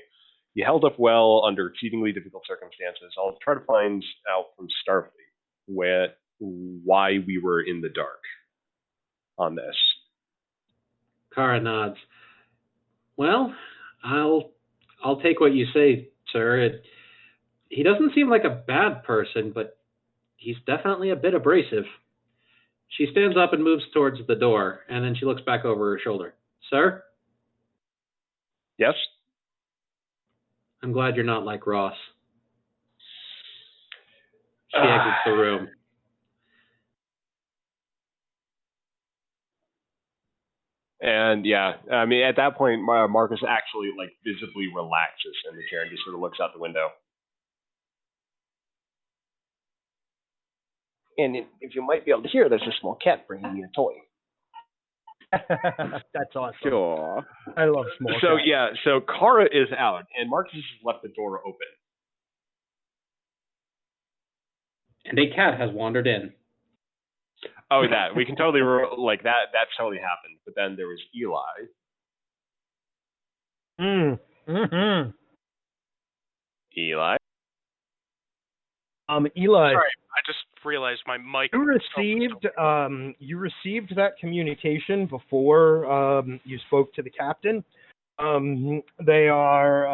you held up well under exceedingly difficult circumstances. I'll try to find out from Starfleet why we were in the dark on this. Kara nods. Well, I'll take what you say, sir. He doesn't seem like a bad person, but he's definitely a bit abrasive. She stands up and moves towards the door, and then she looks back over her shoulder. Sir? Yes? I'm glad you're not like Ross. She exits the room. And at that point, Marcus actually visibly relaxes in the chair and just sort of looks out the window. And if you might be able to hear, there's a small cat bringing you a toy. That's awesome. Sure. I love small cats. So Kara is out, and Marcus has left the door open. And a cat has wandered in. Oh, that. We can totally, that's totally happened. But then there was Eli. Eli? Eli. Sorry, I just realized my mic. You received that communication before you spoke to the captain. They are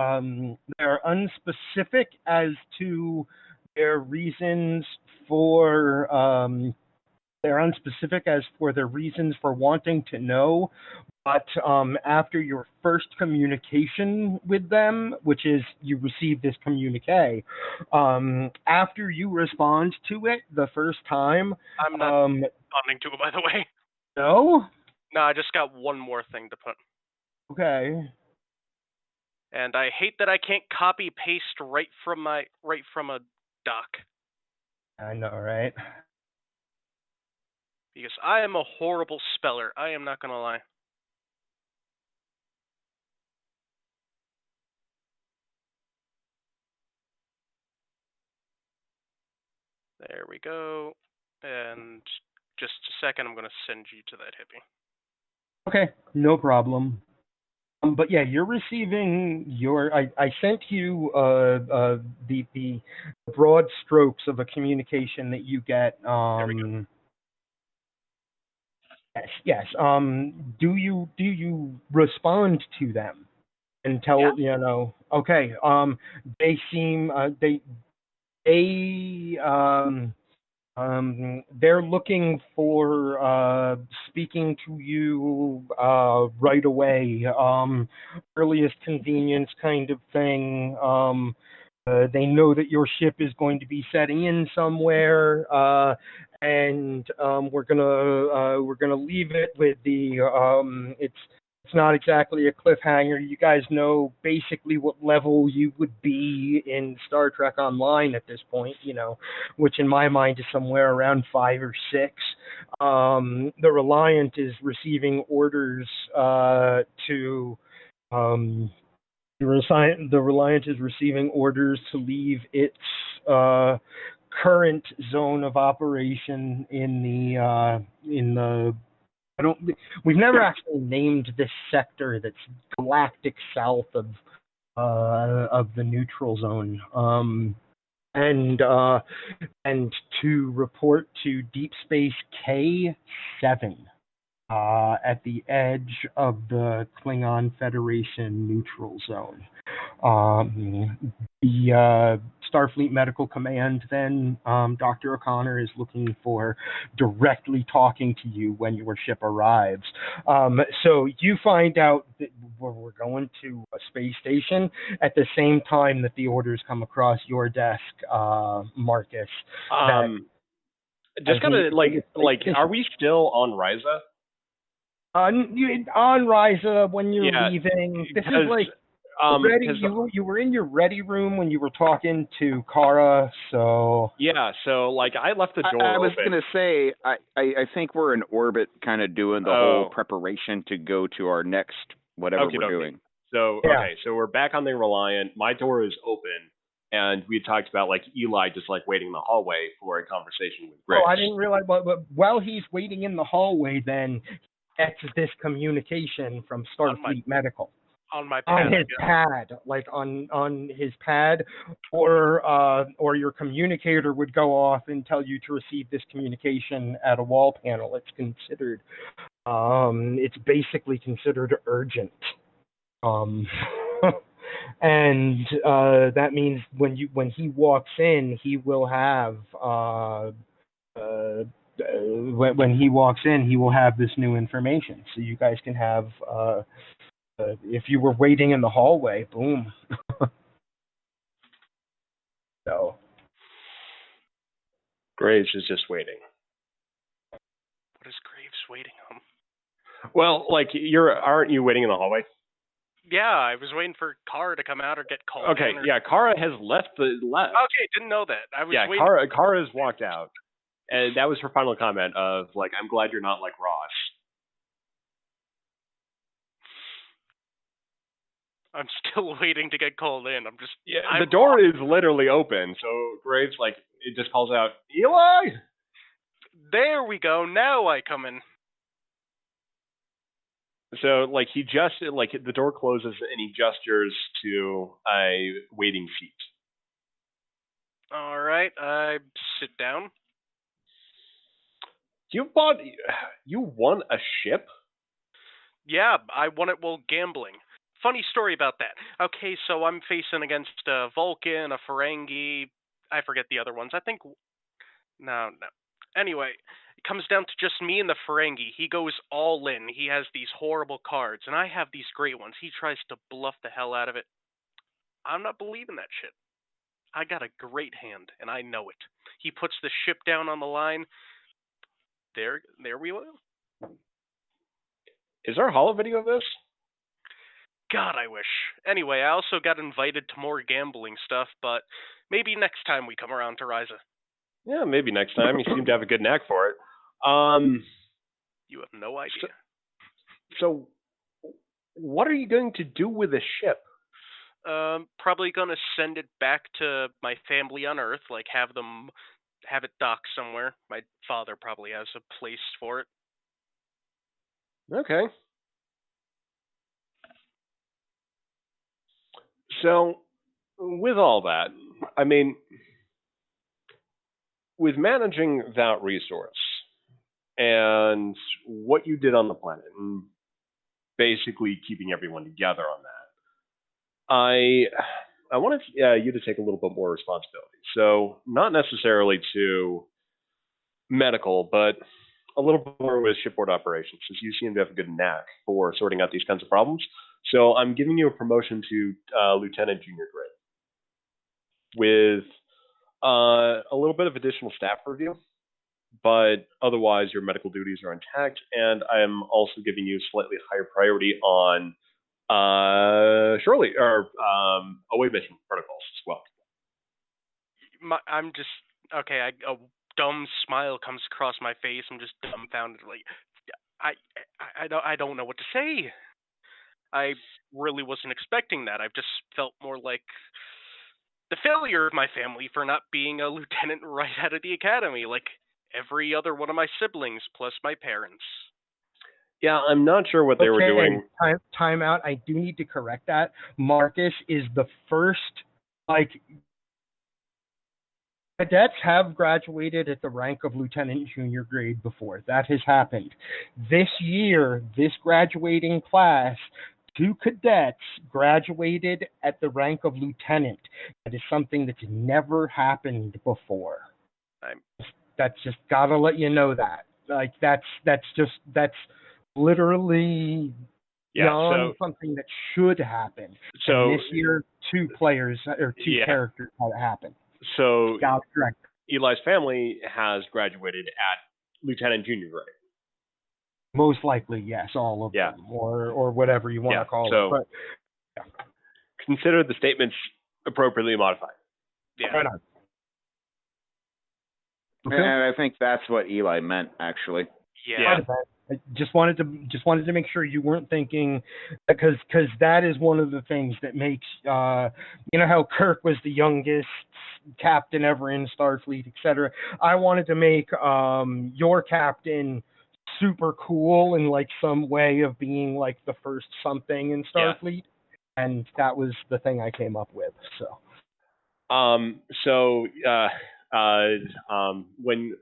unspecific as to their reasons for their reasons for wanting to know. But after your first communication with them, which is you received this communique, after you respond to it the first time... I'm not responding to it, by the way. No? No, I just got one more thing to put. Okay. And I hate that I can't copy paste right from a doc. I know, right? Because I am a horrible speller. I am not gonna lie. we go. And just a second, I'm going to send you to that hippie. Okay, no problem. But yeah, you're receiving your. I sent you the broad strokes of a communication that you get. There we go. Yes. Do you respond to them and tell Yeah. Okay. They seem they they're looking for speaking to you right away. Earliest convenience kind of thing. They know that your ship is going to be setting in somewhere, and we're gonna leave it with the it's not exactly a cliffhanger. You guys know basically what level you would be in Star Trek Online at this point, which in my mind is somewhere around 5 or 6. The Reliant is receiving orders to the Reliant is receiving orders to leave its current zone of operation in the I don't. We've never actually named this sector that's galactic south of the neutral zone. And to report to Deep Space K7 at the edge of the Klingon Federation neutral zone. The Starfleet Medical Command, then, Dr. O'Connor is looking for directly talking to you when your ship arrives. So you find out that we're going to a space station at the same time that the orders come across your desk, Marcus. Just kind of are we still on Ryza? On Ryza when you're leaving. This is like ready. You were in your ready room when you were talking to Kara, so so I left the door. I was gonna say I think we're in orbit, kind of doing the whole preparation to go to our next whatever we're doing. So so we're back on the Reliant. My door is open, and we talked about Eli just waiting in the hallway for a conversation with Grace. Oh, I didn't realize. But while he's waiting in the hallway, then gets this communication from Starfleet Medical. On my pad. On his pad, on his pad, or your communicator would go off and tell you to receive this communication at a wall panel. It's considered, it's basically considered urgent. And that means when he walks in, he will have when he walks in, he will have this new information. So you guys can have, if you were waiting in the hallway, boom. So. Graves is just waiting. What is Graves waiting on? Well, aren't you waiting in the hallway? Yeah, I was waiting for Kara to come out or get called. Okay, Kara has left. Okay, didn't know that. I was waiting. Kara has walked out. And that was her final comment of, I'm glad you're not like Ross. I'm still waiting to get called in. The door is literally open, so Graves, it just calls out, Eli! There we go. Now I come in. So, he just, the door closes and he gestures to a waiting seat. All right, I sit down. You won a ship? Yeah, I won it while gambling. Funny story about that. Okay, so I'm facing against a Vulcan, a Ferengi, I forget the other ones. I think... No. Anyway, it comes down to just me and the Ferengi. He goes all in. He has these horrible cards, and I have these great ones. He tries to bluff the hell out of it. I'm not believing that shit. I got a great hand, and I know it. He puts the ship down on the line. There we go. Is there a holo video of this? God, I wish. Anyway, I also got invited to more gambling stuff, but maybe next time we come around to Ryza. Yeah, maybe next time. You seem to have a good knack for it. You have no idea. So what are you going to do with the ship? Probably going to send it back to my family on Earth, have them have it docked somewhere. My father probably has a place for it. Okay. So, with all that, I mean, with managing that resource and what you did on the planet, and basically keeping everyone together on that, I wanted you to take a little bit more responsibility. So, not necessarily to medical, but a little bit more with shipboard operations, since you seem to have a good knack for sorting out these kinds of problems. So I'm giving you a promotion to Lieutenant Junior grade with a little bit of additional staff review, but otherwise your medical duties are intact, and I am also giving you slightly higher priority on away mission protocols as well. I'm just okay. A dumb smile comes across my face. I'm just dumbfounded. Like, I don't know what to say. I really wasn't expecting that. I've just felt more like the failure of my family for not being a lieutenant right out of the academy, like every other one of my siblings plus my parents. Yeah, I'm not sure what they were doing. Time out. I do need to correct that. Marcus is the first, cadets have graduated at the rank of lieutenant junior grade before. That has happened. This year, this graduating class, 2 cadets graduated at the rank of lieutenant. That is something that's never happened before. That's just gotta let you know that. That's literally beyond something that should happen. So and this year, 2 characters had it happen. So Eli's family has graduated at lieutenant junior grade. Most likely, yes, all of them, or whatever you want to call it. But consider the statements appropriately modified. Yeah. Right on. Okay. And I think that's what Eli meant, actually. Yeah. I just wanted to make sure you weren't thinking, because that is one of the things that makes you know how Kirk was the youngest captain ever in Starfleet, etc. I wanted to make your captain super cool in like some way of being like the first something in Starfleet, and that was the thing I came up with. So. When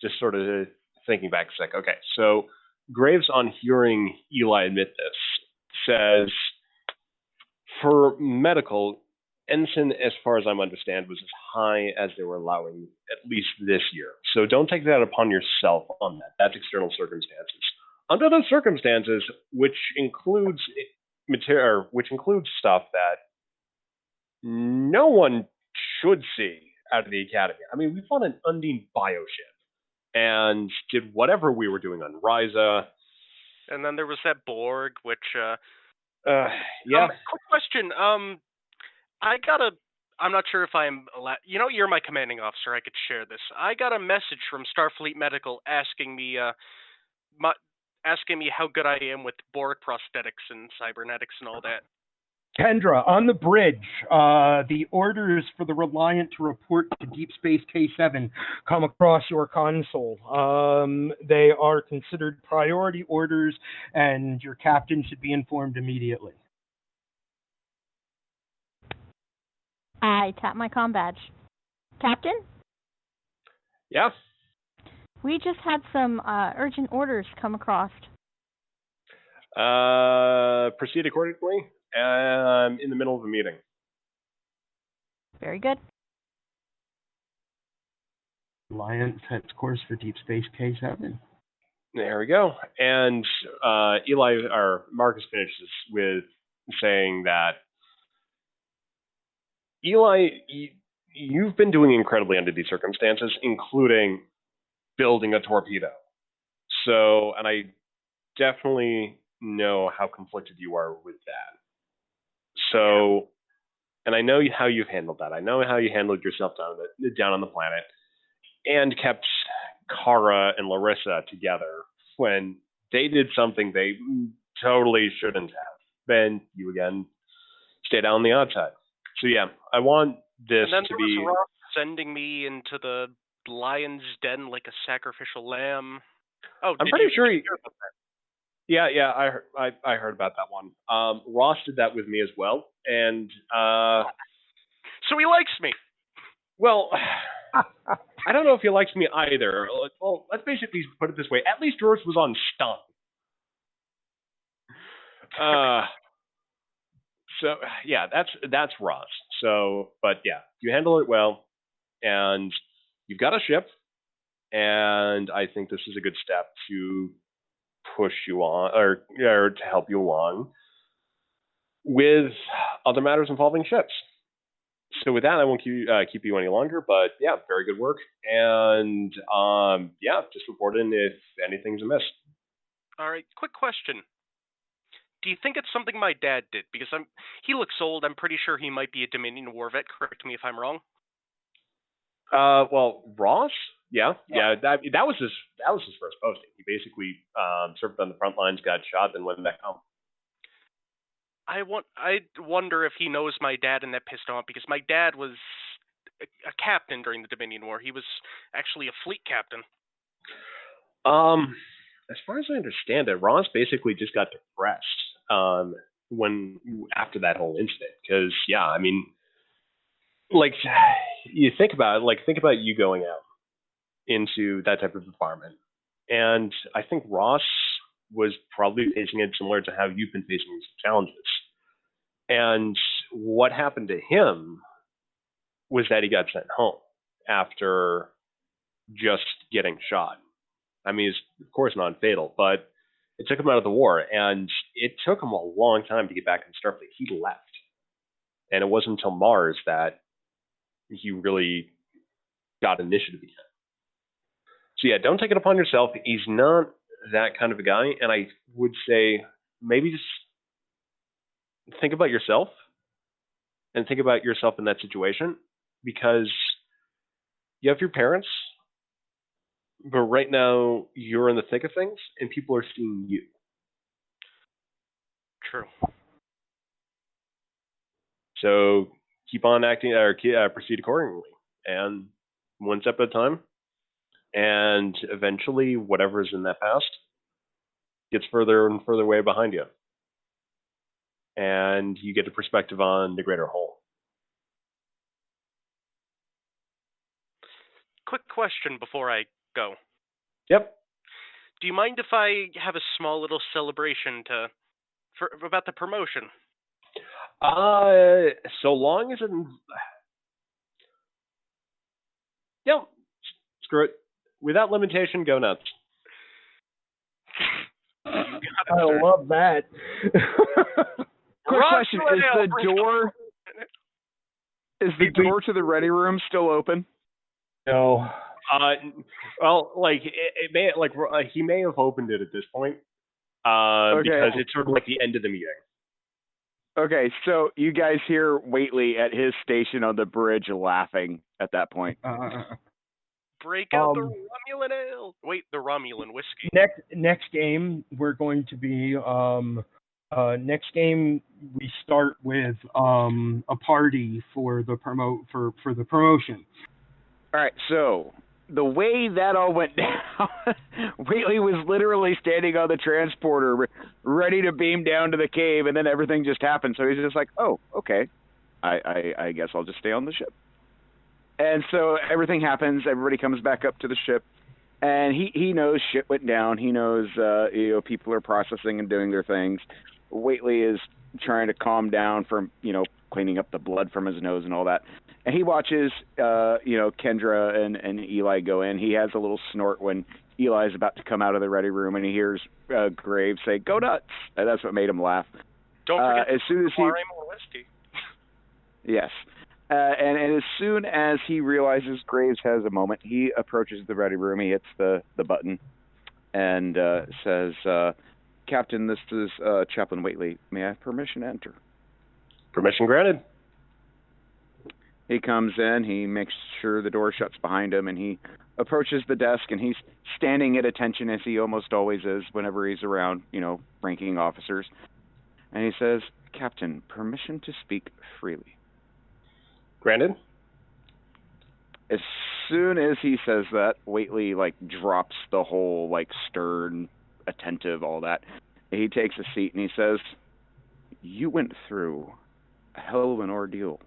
just sort of thinking back a sec, okay, so Graves, on hearing Eli admit this, says, for medical, Ensign, as far as I understand, was as high as they were allowing at least this year. So don't take that upon yourself on that. That's external circumstances. Under those circumstances, which includes stuff that no one should see out of the academy. I mean, we fought an Undine bioship and did whatever we were doing on Ryza. And then there was that Borg, which quick question. I'm not sure if I'm allowed. You know, you're my commanding officer. I could share this. I got a message from Starfleet Medical asking me how good I am with Borg prosthetics and cybernetics and all that. Kendra, on the bridge, the orders for the Reliant to report to Deep Space K7 come across your console. They are considered priority orders, and your captain should be informed immediately. I tap my comm badge. Captain? Yeah? We just had some urgent orders come across. Proceed accordingly. I'm in the middle of a meeting. Very good. Reliant sets course for Deep Space K7. There we go. And Marcus finishes with saying that, Eli, you've been doing incredibly under these circumstances, including building a torpedo. So, and I definitely know how conflicted you are with that. So, and I know how you've handled that. I know how you handled yourself down on the planet and kept Kara and Larissa together when they did something they totally shouldn't have. Then you again stayed on the outside. So yeah, I want this and then to there be was Ross sending me into the lion's den like a sacrificial lamb. Oh, I'm pretty sure he. Yeah, I heard about that one. Ross did that with me as well, and So he likes me. well, I don't know if he likes me either. Well, let's basically put it this way: at least yours was on stun. So yeah, that's Ross. So, but yeah, you handle it well, and you've got a ship, and I think this is a good step to push you on, or to help you along with other matters involving ships. So with that, I won't keep you any longer. But yeah, very good work, and yeah, just report in if anything's amiss. All right, quick question. Do you think it's something my dad did? Because he looks old. I'm pretty sure he might be a Dominion War vet. Correct me if I'm wrong. Well, Ross, yeah, that was his first posting. He basically served on the front lines, got shot, then went back home. I wonder if he knows my dad, and that pissed him off because my dad was a captain during the Dominion War. He was actually a fleet captain. As far as I understand it, Ross basically just got depressed after that whole incident. Because yeah, I mean, like you think about you going out into that type of environment, and I think Ross was probably facing it similar to how you've been facing these challenges. And what happened to him was that he got sent home after just getting shot. I mean, it's of course non-fatal, but it took him out of the war, and it took him a long time to get back in Starfleet. He left, and it wasn't until Mars that he really got initiative again. So yeah, don't take it upon yourself. He's not that kind of a guy, and I would say maybe just think about yourself and think about yourself in that situation, because you have your parents, but right now you're in the thick of things and people are seeing you. True. So keep on acting or proceed accordingly, and one step at a time, and eventually whatever's in that past gets further and further away behind you, and you get a perspective on the greater whole. Quick question before I go. Yep. Do you mind if I have a small little celebration about the promotion? So long as it... Yeah, screw it. Without limitation, go nuts. I love that. Quick question: is the door to the ready room still open? No. Well, like it may, like he may have opened it at this point, because it's sort of like the end of the meeting. Okay, so you guys hear Waitley at his station on the bridge laughing at that point. Break out the Romulan ale. Wait, the Romulan whiskey. Next game we're going to be next game we start with a party for the promotion. All right, so the way that all went down, Waitley was literally standing on the transporter, ready to beam down to the cave, and then everything just happened. So he's just like, "Oh, okay, I guess I'll just stay on the ship." And so everything happens. Everybody comes back up to the ship, and he knows shit went down. He knows people are processing and doing their things. Waitley is trying to calm down from cleaning up the blood from his nose and all that. And he watches, Kendra and Eli go in. He has a little snort when Eli's about to come out of the ready room, and he hears Graves say, "Go nuts!" And that's what made him laugh. Don't forget as soon as whiskey. Yes. And as soon as he realizes Graves has a moment, he approaches the ready room. He hits the button and says, "Captain, this is Chaplain Waitley. May I have permission to enter?" Permission granted. He comes in, he makes sure the door shuts behind him, and he approaches the desk, and he's standing at attention, as he almost always is whenever he's around, ranking officers. And he says, "Captain, permission to speak freely." Granted. As soon as he says that, Whately like drops the whole like stern, attentive, all that. He takes a seat and he says, "You went through a hell of an ordeal.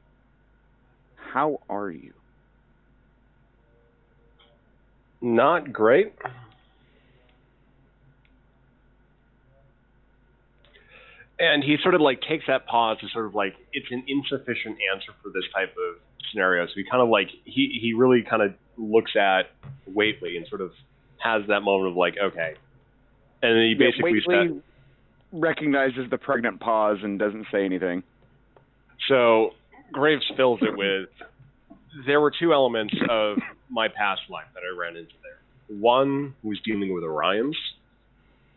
How are you?" Not great. And he sort of like takes that pause and sort of like, it's an insufficient answer for this type of scenario. So he kind of like, he really kind of looks at Whately and sort of has that moment of like, okay. And then he basically Whately recognizes the pregnant pause and doesn't say anything. So Graves fills it with, there were two elements of my past life that I ran into there. One was dealing with Orions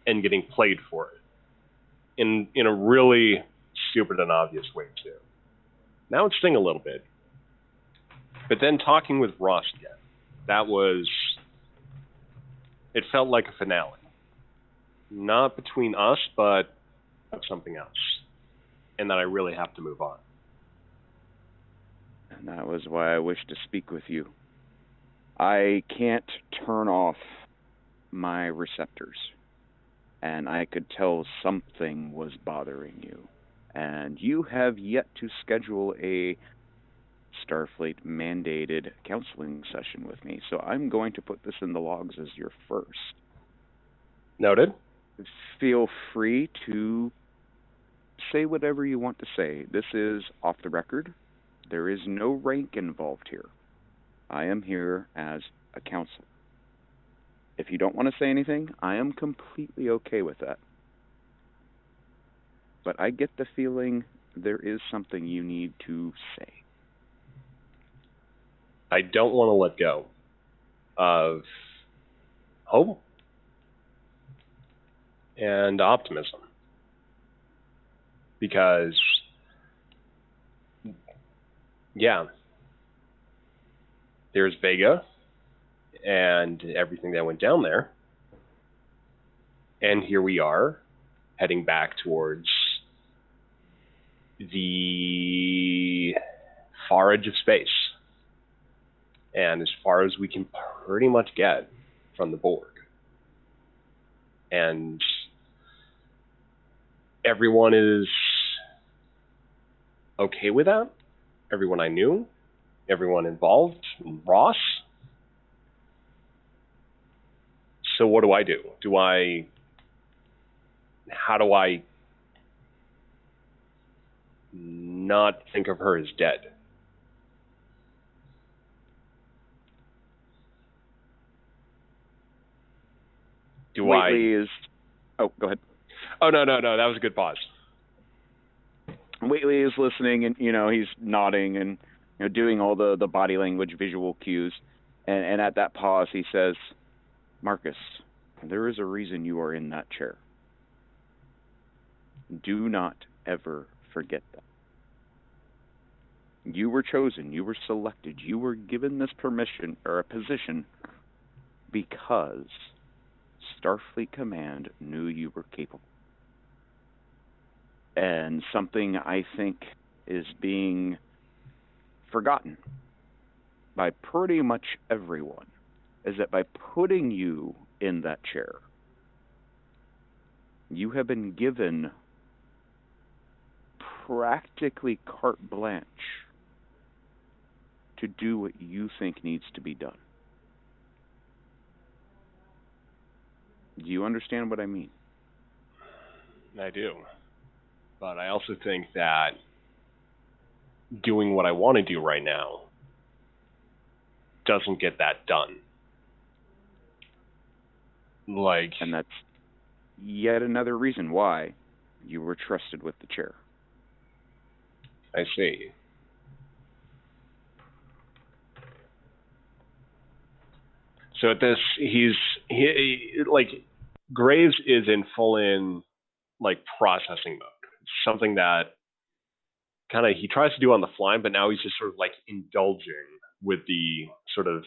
and getting played for it. In a really stupid and obvious way, too. Now it sting a little bit. But then talking with Ross again, it felt like a finale. Not between us, but of something else. And that I really have to move on. And that was why I wish to speak with you. I can't turn off my receptors. And I could tell something was bothering you. And you have yet to schedule a Starfleet mandated counseling session with me. So I'm going to put this in the logs as your first. Noted. Feel free to say whatever you want to say. This is off the record. There is no rank involved here. I am here as a counselor. If you don't want to say anything, I am completely okay with that. But I get the feeling there is something you need to say. I don't want to let go of hope and optimism. Because, yeah, there's Vega and everything that went down there. And here we are, heading back towards the far edge of space. And as far as we can pretty much get from the Borg. And everyone is okay with that. Everyone I knew, everyone involved, Ross. So what do? How do I not think of her as dead? Whately is... Oh, go ahead. Oh, no. That was a good pause. Whately is listening, and, he's nodding and, doing all the body language, visual cues. And at that pause, he says, "Marcus, there is a reason you are in that chair. Do not ever forget that. You were chosen, you were selected, you were given this permission or a position because Starfleet Command knew you were capable. And something I think is being forgotten by pretty much everyone is that by putting you in that chair, you have been given practically carte blanche to do what you think needs to be done. Do you understand what I mean?" I do. But I also think that doing what I want to do right now doesn't get that done. And that's yet another reason why you were trusted with the chair. I see. So at this, he Graves is in full processing mode. Something that kind of he tries to do on the fly, but now he's just sort of indulging with the sort of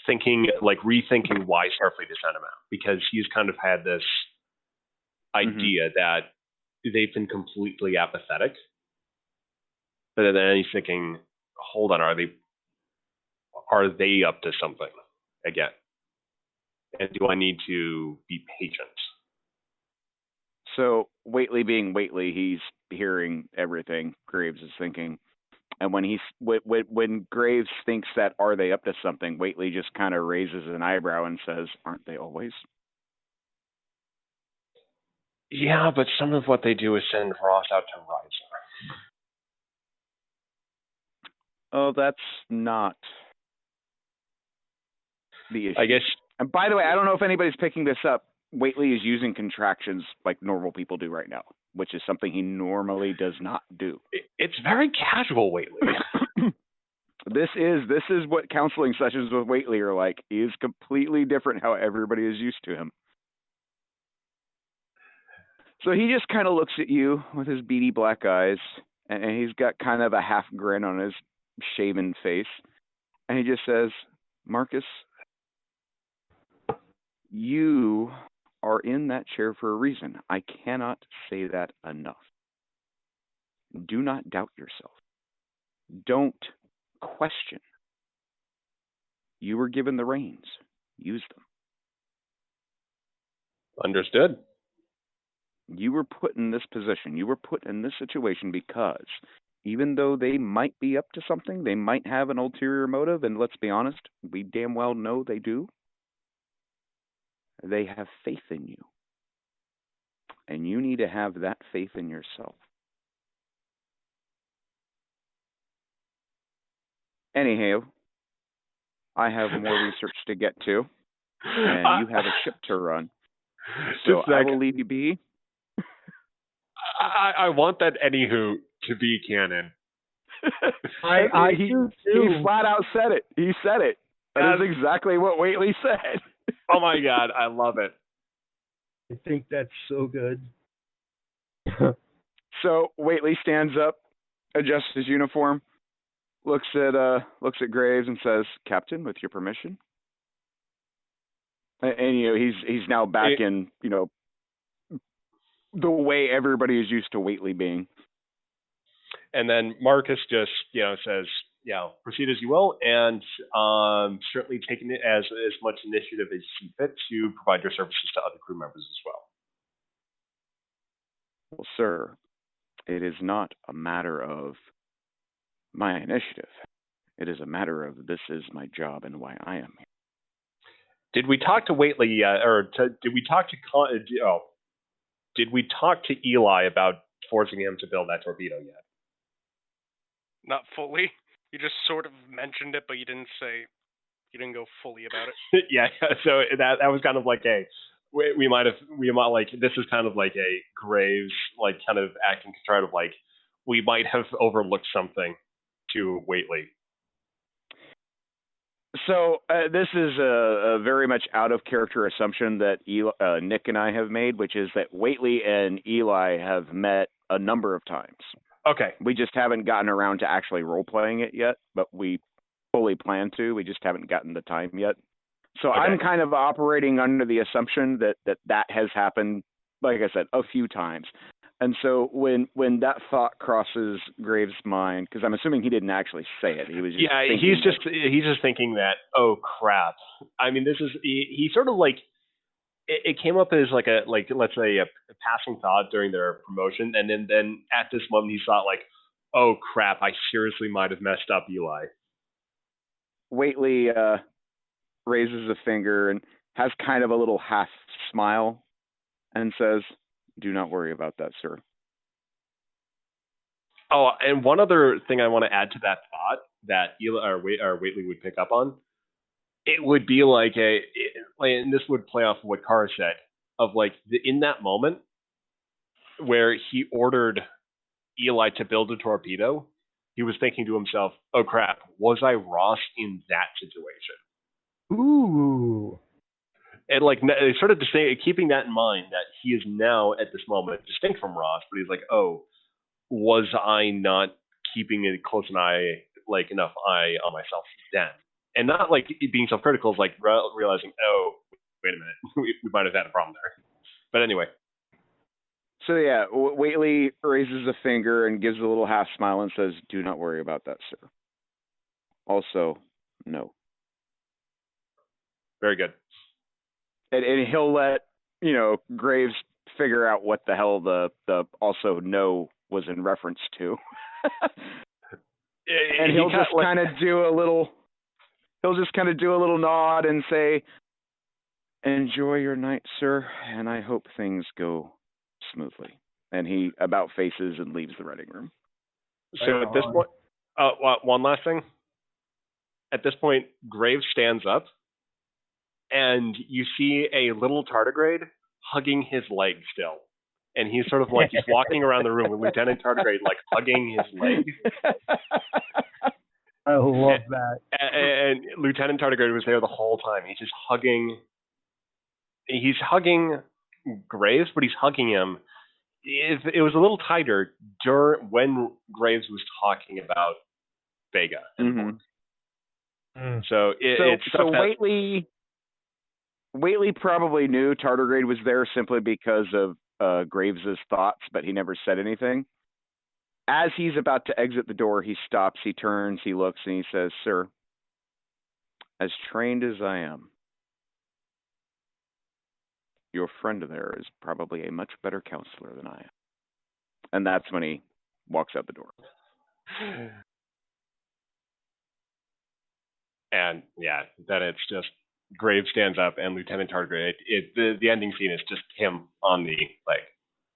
thinking, rethinking why Starfleet has sent him out, because he's kind of had this idea that they've been completely apathetic. But then he's thinking, hold on, are they are they up to something again? And do I need to be patient? So Whately being Whately, he's hearing everything Graves is thinking. And when Graves thinks that are they up to something, Whately just kind of raises an eyebrow and says, "Aren't they always?" Yeah, but some of what they do is send Ross out to Rise. Oh, that's not the issue. I guess. And by the way, I don't know if anybody's picking this up. Whately is using contractions like normal people do right now, which is something he normally does not do. It's very casual, Whately. This is what counseling sessions with Whately are like. He is completely different how everybody is used to him. So he just kind of looks at you with his beady black eyes, and he's got kind of a half grin on his shaven face, and he just says, "Marcus, you are in that chair for a reason. I cannot say that enough. Do not doubt yourself. Don't question. You were given the reins. Use them. Understood. You were put in this position. You were put in this situation because even though they might be up to something, they might have an ulterior motive, and let's be honest, we damn well know they do. They have faith in you. And you need to have that faith in yourself. Anyhow, I have more research to get to, and you have a ship to run. So I will leave you be. I want that anywho to be canon. He flat out said it. He said it. That is exactly what Whately said. Oh my god, I love it. I think that's so good. So Whately stands up, adjusts his uniform, looks at Graves and says, "Captain, with your permission." And he's now back in the way everybody is used to Whately being. And then Marcus just says, proceed as you will, and certainly taking it as much initiative as you see fit to provide your services to other crew members as well. Well, sir, it is not a matter of my initiative. It is a matter of this is my job and why I am here. Did we talk to Whately, did we talk to Eli about forcing him to build that torpedo yet? Not fully. You just sort of mentioned it, but you didn't go fully about it. Yeah. So that was kind of like we might this is kind of like a Graves kind of acting kind of like we might have overlooked something to Whately. So this is a very much out of character assumption that Nick and I have made, which is that Whately and Eli have met a number of times. Okay. We just haven't gotten around to actually role-playing it yet, but we fully plan to. We just haven't gotten the time yet. So okay. I'm kind of operating under the assumption that has happened, like I said, a few times. And so when that thought crosses Graves' mind, because I'm assuming he didn't actually say it, he was just he's just thinking that, oh crap. I mean, he sort of it came up as let's say a passing thought during their promotion, and then at this moment he thought oh crap, I seriously might have messed up Eli. Whately raises a finger and has kind of a little half smile and says, "Do not worry about that, sir." Oh, and one other thing I want to add to that thought that Eli or Whately would pick up on, it would be and this would play off of what Kara said, of in that moment where he ordered Eli to build a torpedo, he was thinking to himself, "Oh crap, was I Ross in that situation?" Ooh. And sort of keeping that in mind, that he is now at this moment distinct from Ross, but he's oh, was I not keeping a close eye on myself then? And not being self-critical, is realizing, oh, wait a minute, we might have had a problem there. But anyway. So yeah, Whately raises a finger and gives a little half smile and says, "Do not worry about that, sir. Also, no, Very good. And he'll let, Graves figure out what the hell the also no was in reference to. And he'll just kind of do a little nod and say, "Enjoy your night, sir, and I hope things go smoothly." And he about faces and leaves the writing room. So at this point, one last thing. At this point, Graves stands up, and you see a little tardigrade hugging his leg still. And he's sort of like, he's walking around the room with Lieutenant Tardigrade, like, hugging his leg. I love that. And Lieutenant Tardigrade was there the whole time. He's just hugging. He's hugging Graves, but he's hugging him. It was a little tighter when Graves was talking about Vega. Mm-hmm. So Whately probably knew Tardigrade was there simply because of Graves's thoughts, but he never said anything. As he's about to exit the door, he stops, he turns, he looks, and he says, "Sir, as trained as I am, your friend there is probably a much better counselor than I am." And that's when he walks out the door. And yeah, then it's just Graves stands up and Lieutenant Tardigrade. The ending scene is just him on the